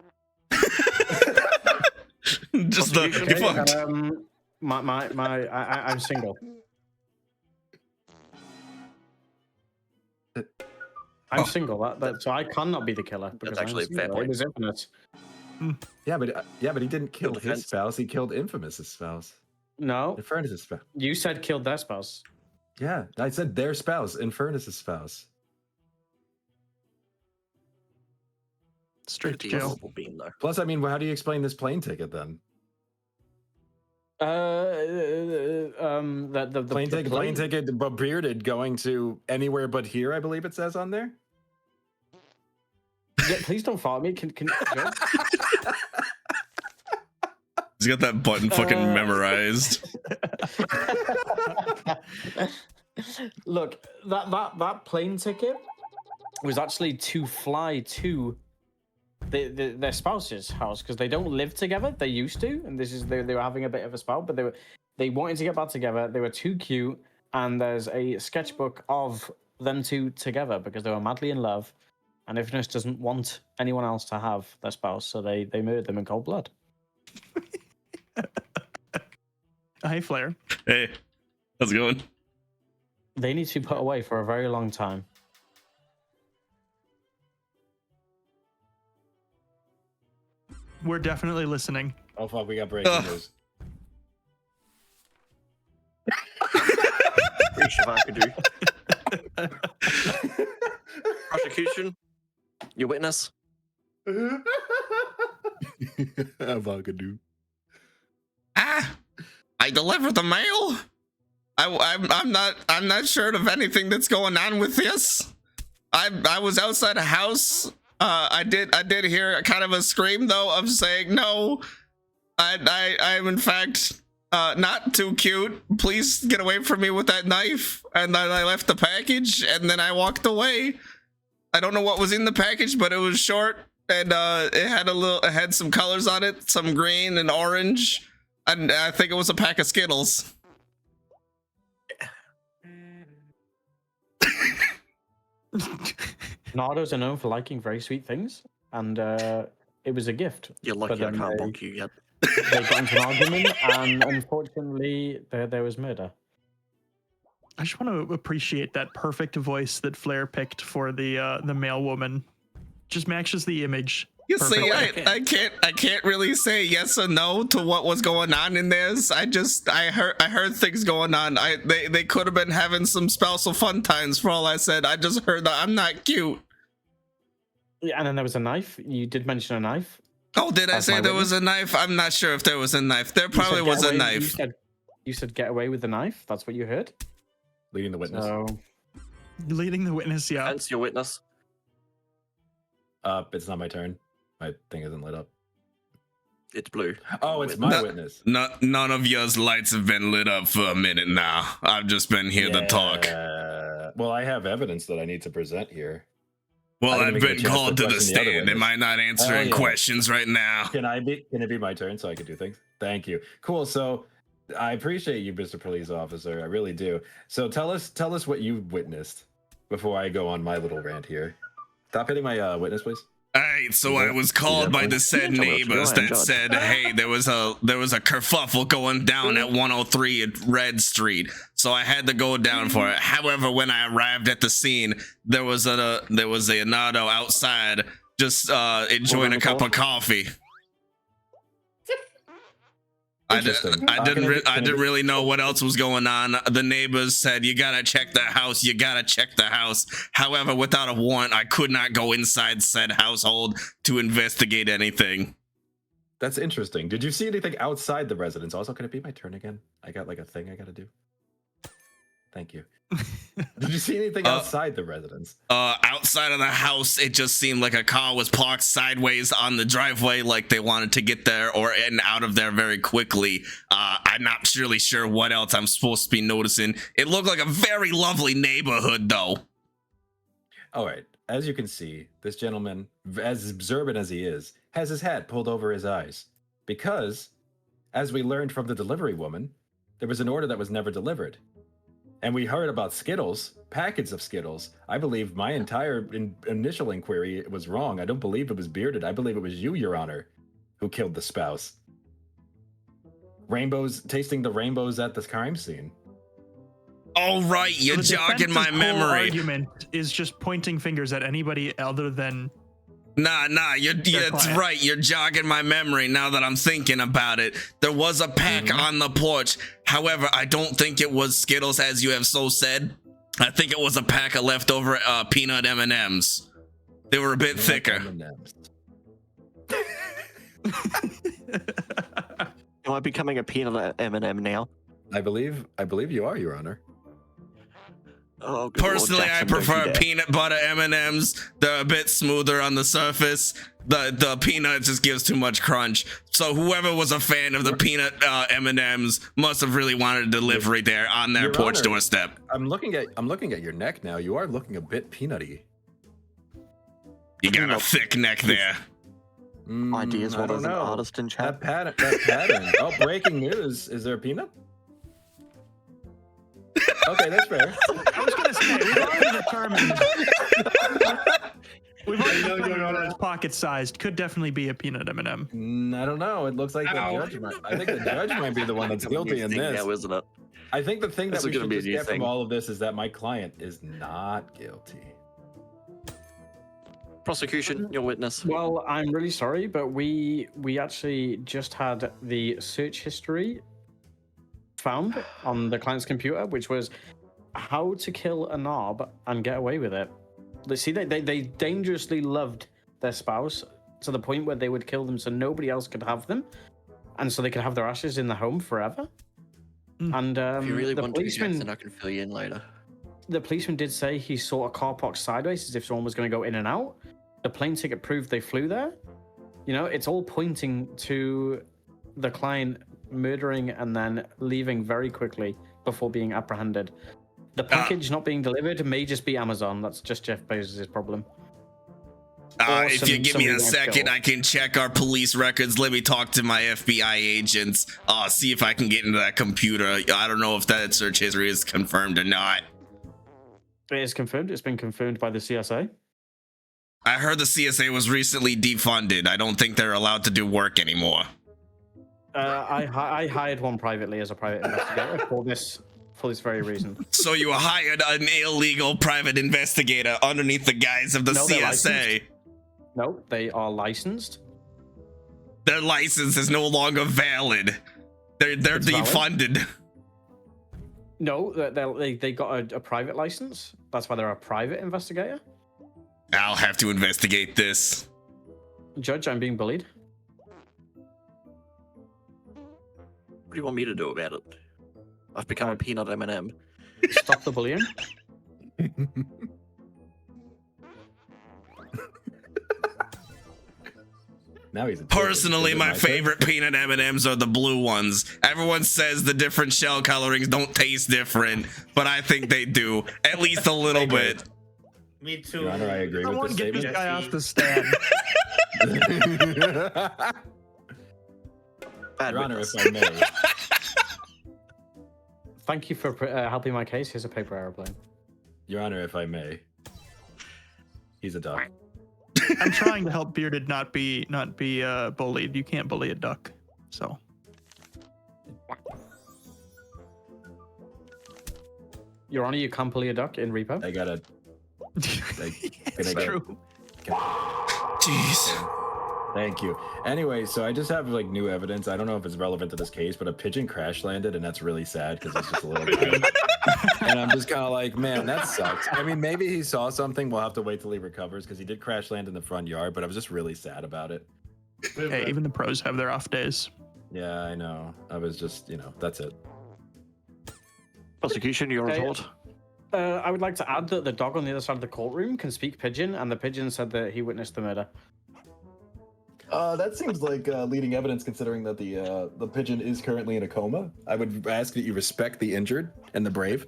Just get fucked. I'm single. I'm single. So I cannot be the killer because That's actually I'm a fair single. point. It was Infinite. Yeah, but he didn't kill his defense. spouse. He killed Infamous's spouse. No, Infernus's spouse. you said killed their spouse. Yeah, I said their spouse, Infernus's spouse. Straight to Pretty jail. honorable being, though. Plus, I mean, how do you explain this plane ticket then? The Plane ticket, but bearded, going to anywhere but here. I believe it says on there. Yeah, please don't follow me. Can He's got that button fucking memorized. Look, that plane ticket was actually to fly to their spouse's house because they don't live together. They used to, and they were having a bit of a spout, but they wanted to get back together. They were too cute, and there's a sketchbook of them two together because they were madly in love. And Infernus doesn't want anyone else to have their spouse, so they murdered them in cold blood. Hi, Flair. Hey, how's it going? They need to be put away for a very long time. We're definitely listening. Oh fuck, we got breaking news. Prosecution, your witness. Avocado. I delivered the mail. I'm not sure of anything that's going on with this. I was outside a house. I did hear kind of a scream though of saying no. I'm in fact not too cute. Please get away from me with that knife. And then I left the package and then I walked away. I don't know what was in the package, but it was short and it had some colors on it, some green and orange, and I think it was a pack of Skittles. Nardos are known for liking very sweet things, and it was a gift. You're lucky I can't bonk you yet. They got into an argument, and unfortunately, there was murder. I just want to appreciate that perfect voice that Flair picked for the male woman. Just matches the image. You see, I can't really say yes or no to what was going on in this. I heard things going on. They could have been having some spousal fun times for all I said. I just heard that I'm not cute. Yeah, and then there was a knife. You did mention a knife. Oh, did I say there was a knife? I'm not sure if there was a knife. There probably was a knife. You said get away with the knife. That's what you heard. Leading the witness. So... Leading the witness, yeah. That's your witness. It's not my turn. My thing isn't lit up. It's blue. Oh, it's my witness. None of yours lights have been lit up for a minute now. I've just been here to talk. Well, I have evidence that I need to present here. Well, I've been called to the stand. Am I not answering questions right now? Can it be my turn so I can do things? Thank you. Cool. So I appreciate you, Mr. Police Officer. I really do. So tell us what you witnessed before I go on my little rant here. Stop hitting my witness, please. All right, so I was called by the said neighbors that said, hey, there was a kerfuffle going down at 103 at Red Street, so I had to go down for it. However, when I arrived at the scene, there was a Nardo outside just enjoying a cup of coffee. I didn't really know what else was going on. The neighbors said, you gotta check the house, you gotta check the house. However, without a warrant, I could not go inside said household to investigate anything. That's interesting. Did you see anything outside the residence? Also, can it be my turn again? I got like a thing I gotta do. Thank you. Did you see anything outside the residence? Outside of the house, it just seemed like a car was parked sideways on the driveway, like they wanted to get there or in out of there very quickly. I'm not really sure what else I'm supposed to be noticing. It looked like a very lovely neighborhood, though. All right. As you can see, this gentleman, as observant as he is, has his hat pulled over his eyes. Because, as we learned from the delivery woman, there was an order that was never delivered. And we heard about Skittles, packets of Skittles. I believe my entire initial inquiry was wrong. I don't believe it was Bearded. I believe it was you, Your Honor, who killed the spouse. Rainbows, tasting the rainbows at the crime scene. All right, you're jogging my memory. Argument is just pointing fingers at anybody other than... Nah, that's right. You're jogging my memory now that I'm thinking about it. There was a pack on the porch. However, I don't think it was Skittles, as you have so said. I think it was a pack of leftover peanut M&Ms. They were a bit thicker. Am I becoming a peanut M&M now? I believe you are, Your Honor. Oh, personally, I prefer peanut butter M&Ms. They're a bit smoother on the surface. The peanut just gives too much crunch. So whoever was a fan of the peanut M&Ms must have really wanted a delivery there on their porch doorstep. I'm looking at your neck now. You are looking a bit peanutty. You got a thick neck there. Ideas while there's an artist in chat. That pattern. Oh, breaking news. Is there a peanut? Okay, that's fair. I was gonna say we've already determined. We've already determined that it's pocket-sized. Could definitely be a peanut M&M. I don't know. It looks like the judge. I think the judge might be the one that's guilty in this. Now, isn't it? I think the thing that we should just get from all of this is that my client is not guilty. Prosecution, your witness. Well, I'm really sorry, but we actually just had the search history found on the client's computer, which was how to kill a knob and get away with it. See, they dangerously loved their spouse to the point where they would kill them so nobody else could have them, and so they could have their ashes in the home forever. And If you really the want to, policeman, Jackson, I can fill you in later. the policeman did say he saw a car parked sideways as if someone was going to go in and out. The plane ticket proved they flew there. You know, it's all pointing to the client murdering and then leaving very quickly before being apprehended. The package not being delivered may just be Amazon. That's just Jeff Bezos' problem. If you give me a second, I can check our police records. Let me talk to my FBI agents. See if I can get into that computer. I don't know if that search history is confirmed or not. It is confirmed. It's been confirmed by the CSA. I heard the CSA was recently defunded. I don't think they're allowed to do work anymore. I hired one privately as a private investigator for this very reason. So you hired an illegal private investigator underneath the guise of the CSA? No, they are licensed. Their license is no longer valid. They're defunded. Valid. No, they got a private license. That's why they're a private investigator. I'll have to investigate this. Judge, I'm being bullied. What do you want me to do about it? I've become a peanut M&M. Stop the bullying. Now he's personally my favorite peanut M&Ms are the blue ones. Everyone says the different shell colorings don't taste different, but I think they do, at least a little bit. Me too. Your Honor, I agree with this get statement. this guy off the stand. Your Honor, if I may. Thank you for helping my case. Here's a paper airplane. Your Honor, if I may. He's a duck. I'm trying to help Bearded not be bullied. You can't bully a duck, so. Your Honor, you can't bully a duck in repo. I gotta. It's true. Jeez. Thank you. Anyway, so I just have like new evidence. I don't know if it's relevant to this case, but a pigeon crash landed, and that's really sad because it's just a little kid. And I'm just kind of like, man, that sucks. I mean, maybe he saw something. We'll have to wait till he recovers because he did crash land in the front yard, but I was just really sad about it. Hey, even the pros have their off days. Yeah, I know. I was just, that's it. Prosecution, your report. I would like to add that the dog on the other side of the courtroom can speak pigeon, and the pigeon said that he witnessed the murder. That seems like leading evidence, considering that the pigeon is currently in a coma. I would ask that you respect the injured and the brave.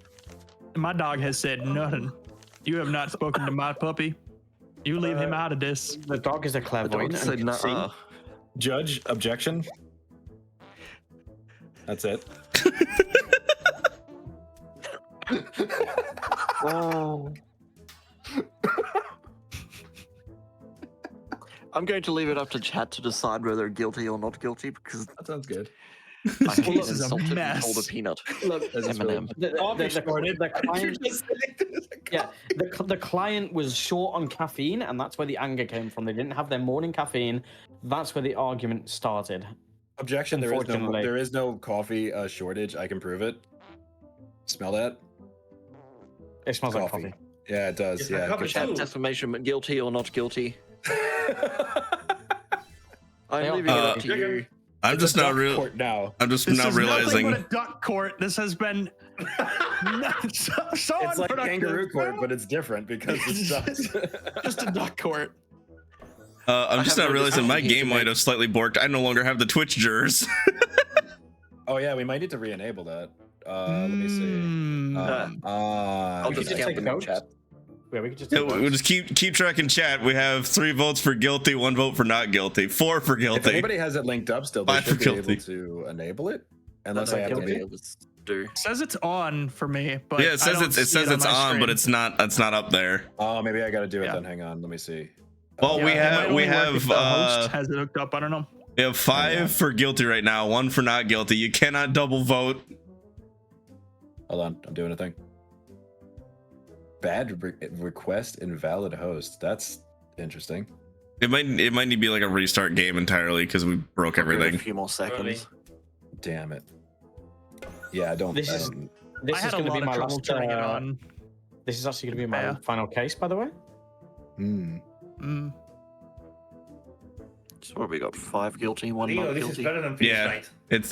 My dog has said nothing. You have not spoken to my puppy. You leave him out of this. The dog is a clairvoyant. Judge, objection. That's it. Oh. I'm going to leave it up to chat to decide whether they're guilty or not guilty because that sounds good. This case is a mess. Called a peanut. Look, M&M. The client was short on caffeine, and that's where the anger came from. They didn't have their morning caffeine. That's where the argument started. Objection. There is no coffee shortage. I can prove it. Smell that? It smells like coffee. Yeah, it does. It's yeah. Chat defamation, guilty or not guilty. I'm leaving it up to you. I'm just not real. Now. I'm just not realizing. What a duck court. This has been so it's like kangaroo court, but it's different because it's ducks. Just a duck court. I'm just not realizing my game might have slightly borked. I no longer have the Twitch jurors. Oh yeah, we might need to re-enable that. Let me see. I'll just take them in chat. Yeah, we could just. We'll just keep track in chat. We have 3 votes for guilty, 1 vote for not guilty, 4 for guilty. If anybody has it linked up still, they should be able to enable it. Unless I have to be. It says it's on for me, but yeah, it says it's on, but it's not up there. Oh, maybe I got to do it then. Hang on, let me see. Well, we have host has it hooked up. I don't know. We have 5 for guilty right now, 1 for not guilty. You cannot double vote. Hold on, I'm doing a thing. Bad request, invalid host. That's Interesting. It might need to be like a restart game entirely because we broke everything. A few more seconds. Damn it. Yeah, I don't. This is going to be my last turning it on. This is actually going to be my final case, by the way. So what, we got 5 guilty, 1 not this guilty. is better than it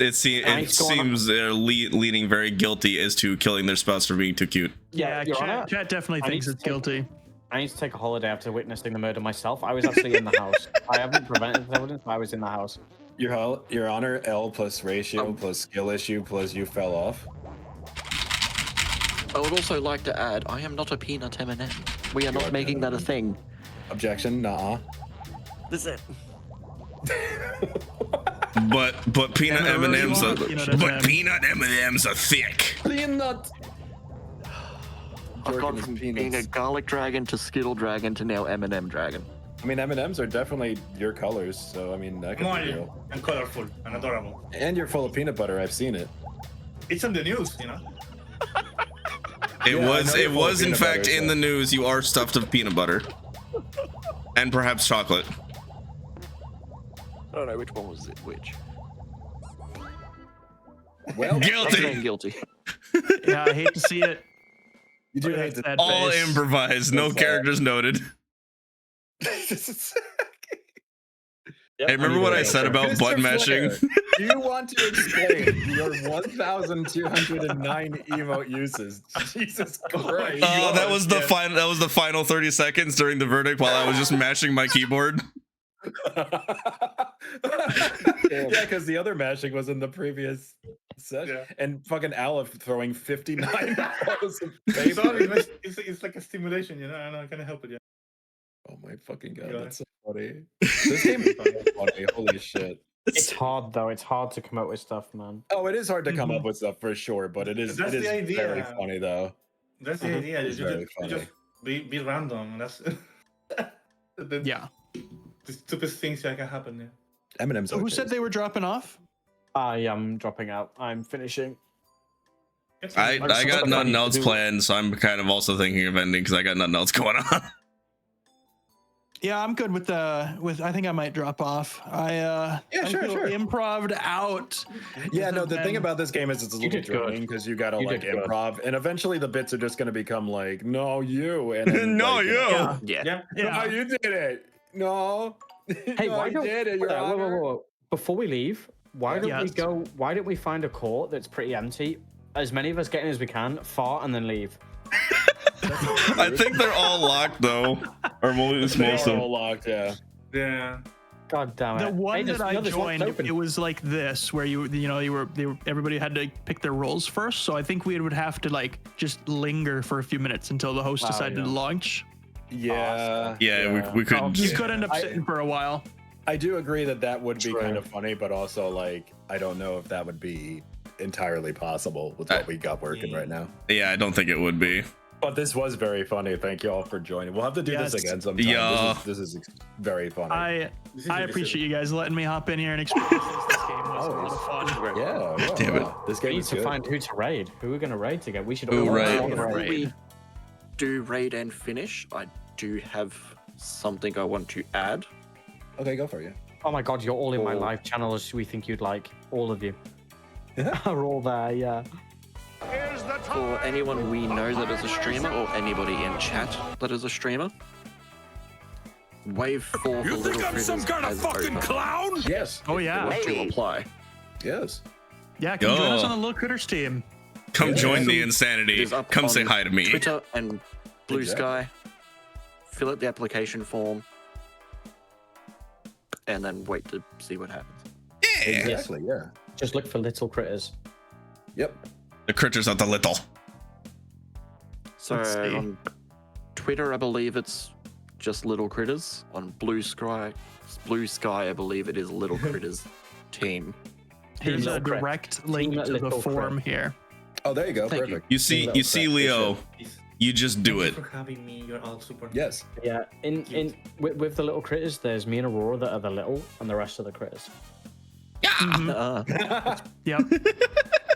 seems they're leaning very guilty as to killing their spouse for being too cute. Yeah, chat definitely thinks it's guilty. I need to take a holiday after witnessing the murder myself. I was actually in the house. I haven't prevented the evidence, but I was in the house. Your Honor, L plus ratio plus skill issue plus you fell off. I would also like to add, I am not a peanut M&M. We are not making that a thing. Objection, nuh-uh. This is it. but peanut M&Ms are thick. Peanut. I've gone from being a garlic dragon to Skittle dragon to now M&M dragon. I mean, M&Ms are definitely your colors, so I mean that could be real. And colorful and adorable. And you're full of peanut butter. I've seen it. It's on the news, you know. It was in fact in the news. You are stuffed of peanut butter, and perhaps chocolate. I don't know which one was it. Which? Well, guilty. Yeah, I hate to see it. You do hate that. All improvised, no characters noted. Hey, remember what I said about button mashing? Do you want to explain your 1,209 emote uses? Jesus Christ! That was the final. That was the final 30 seconds during the verdict while I was just mashing my keyboard. Yeah, because the other mashing was in the previous session, and fucking Aleph throwing 59 balls of paper. Sorry, it's like a stimulation, you know. I know I can't help it. Yeah. Oh my fucking god, that's so funny. This game is funny. Holy shit. It's hard though. It's hard to come up with stuff, man. Oh, it is hard to come up with stuff for sure, but it is very funny though. That's the idea. You just be random. That's yeah. The stupidest things that can happen. Yeah. M&M's. So who said they were dropping off? I am dropping out. I'm finishing. I got nothing else planned, so I'm kind of also thinking of ending because I got nothing else going on. Yeah, I'm good with I think I might drop off. Sure. Improv'd out. Yeah, no, the thing about this game is it's a little draining because you gotta like improv, and eventually the bits are just gonna become like, no, you, and then, no, you. Yeah. No, you did it. No. Hey, why don't did it? Whoa. Before we leave, why don't we find a court that's pretty empty? As many of us get in as we can, fart, and then leave. I think they're all locked though, or most of them. All locked, yeah. Yeah. God damn it! The one that I joined, it was like this, where everybody had to pick their roles first. So I think we would have to like just linger for a few minutes until the host decided to launch. Yeah. Yeah, we could. You could end up sitting for a while. I do agree that would be kind of funny, but also like I don't know if that would be entirely possible with what we got working right now. Yeah, I don't think it would be. But this was very funny. Thank you all for joining. We'll have to do this again sometime. Yeah. This is very funny. I appreciate you guys letting me hop in here and explain this game. Was a lot of fun. Yeah. Damn it. This game we need is to good. find who to raid. Who we're gonna raid together. We should all raid. We do raid and finish. I do have something I want to add. Okay, go for it. Oh my god, you're all in my live channel as we think you'd like. All of you are all there, yeah. For anyone we know that is a streamer, or anybody in chat that is a streamer, Wave 4 for Little Critters some kind of fucking clown? Yes. Oh yeah. Want to apply. Yes. Yeah, come join us on the Little Critters team. Come join the insanity. Come say hi to me. Twitter and Blue Sky. Fill out the application form, and then wait to see what happens. Yeah. Exactly. Yeah. Just look for Little Critters. Yep. The critters are the little. So on Twitter, I believe it's just Little Critters. On Blue Sky, I believe it is Little Critters team. Here's a direct link to the form here. Oh, there you go. Thank Perfect. You see, Leo. You just do it. Thank you for having me. You're all super. Yes. Yeah. With the Little Critters, there's me and Aurora that are the little, and the rest are the critters. Yeah. Yep.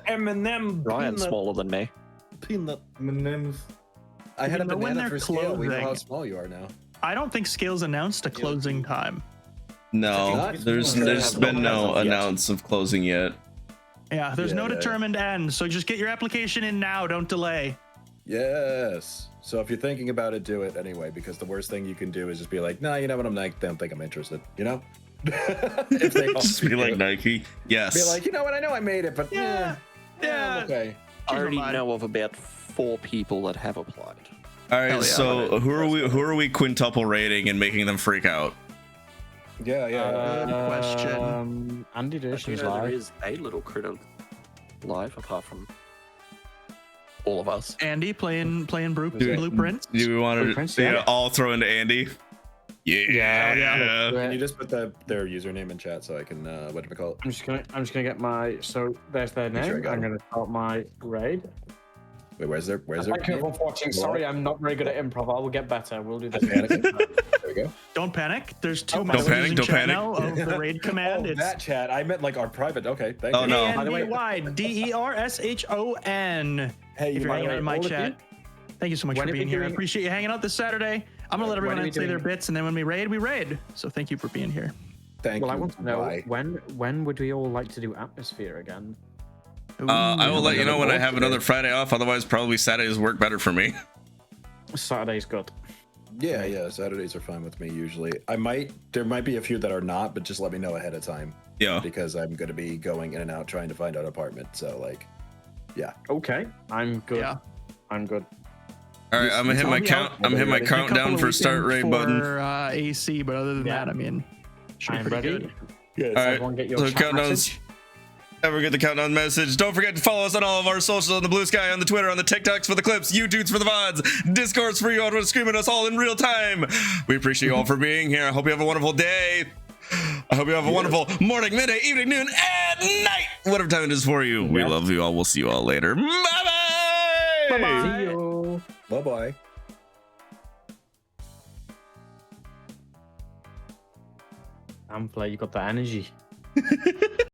M&M. Ryan's smaller than me. Peanut. M&M's. I had a when banana they're for scale. We know how clothing. small you are now. I don't think Scales announced a closing time. No, there's been no announce of closing yet. Yeah, there's no determined end, so just get your application in now. Don't delay. Yes. So if you're thinking about it, do it anyway, because the worst thing you can do is just be like, nah, you know what, I don't think I'm interested, you know? If they just be like Nike. Yes. Be like, you know what, I know I made it, but yeah. Okay. I already know of about 4 people that have applied. All right, so who are we quintuple rating and making them freak out? Yeah. Good question. Andy Dish is There live. is a little critter live apart from all of us. Andy playing Blueprints. Do we want to all throw into Andy? Yeah. Can you just put their username in chat so I can what do we call it? I'm just gonna get my there's their name. Sure I'm gonna start my raid. Wait, where's their Thank you for watching. Sorry, I'm not very good at improv. I will get better. We'll do this. There we go. Don't panic. There's 2 Don't panic. Don't panic. now of the raid command. Oh, that chat. I meant like our private. Okay, thank you. Oh no. ANDYDERSHON. Hey, if you're hanging out in my chat, thank you so much for being here. I appreciate you hanging out this Saturday. I'm gonna let everyone say their bits, and then when we raid. So thank you for being here. Thank you. Well, I want to know when would we all like to do Atmosphere again? I will let you know when I have another Friday off. Otherwise, probably Saturdays work better for me. Saturday's good. Yeah. Saturdays are fine with me usually. There might be a few that are not, but just let me know ahead of time. Yeah. Because I'm gonna be going in and out trying to find an apartment. So like, yeah. Okay, I'm good. Yeah, I'm good. All right, I'm gonna hit my count. I'm hitting my countdown for start raid button. AC, but other than that, I mean, should be pretty good. Good. All right, so countdowns. Ever get the countdown message? Don't forget to follow us on all of our socials, on the Blue Sky, on the Twitter, on the TikToks for the clips, YouTubes for the VODs, Discords for you all to scream at us all in real time. We appreciate you all for being here. I hope you have a wonderful day. I hope you have a wonderful morning, midday, evening, noon, and night. Whatever time it is for you. We love you all. We'll see you all later. Bye-bye. Bye-bye. See you. Bye-bye. Amplay, you got the energy.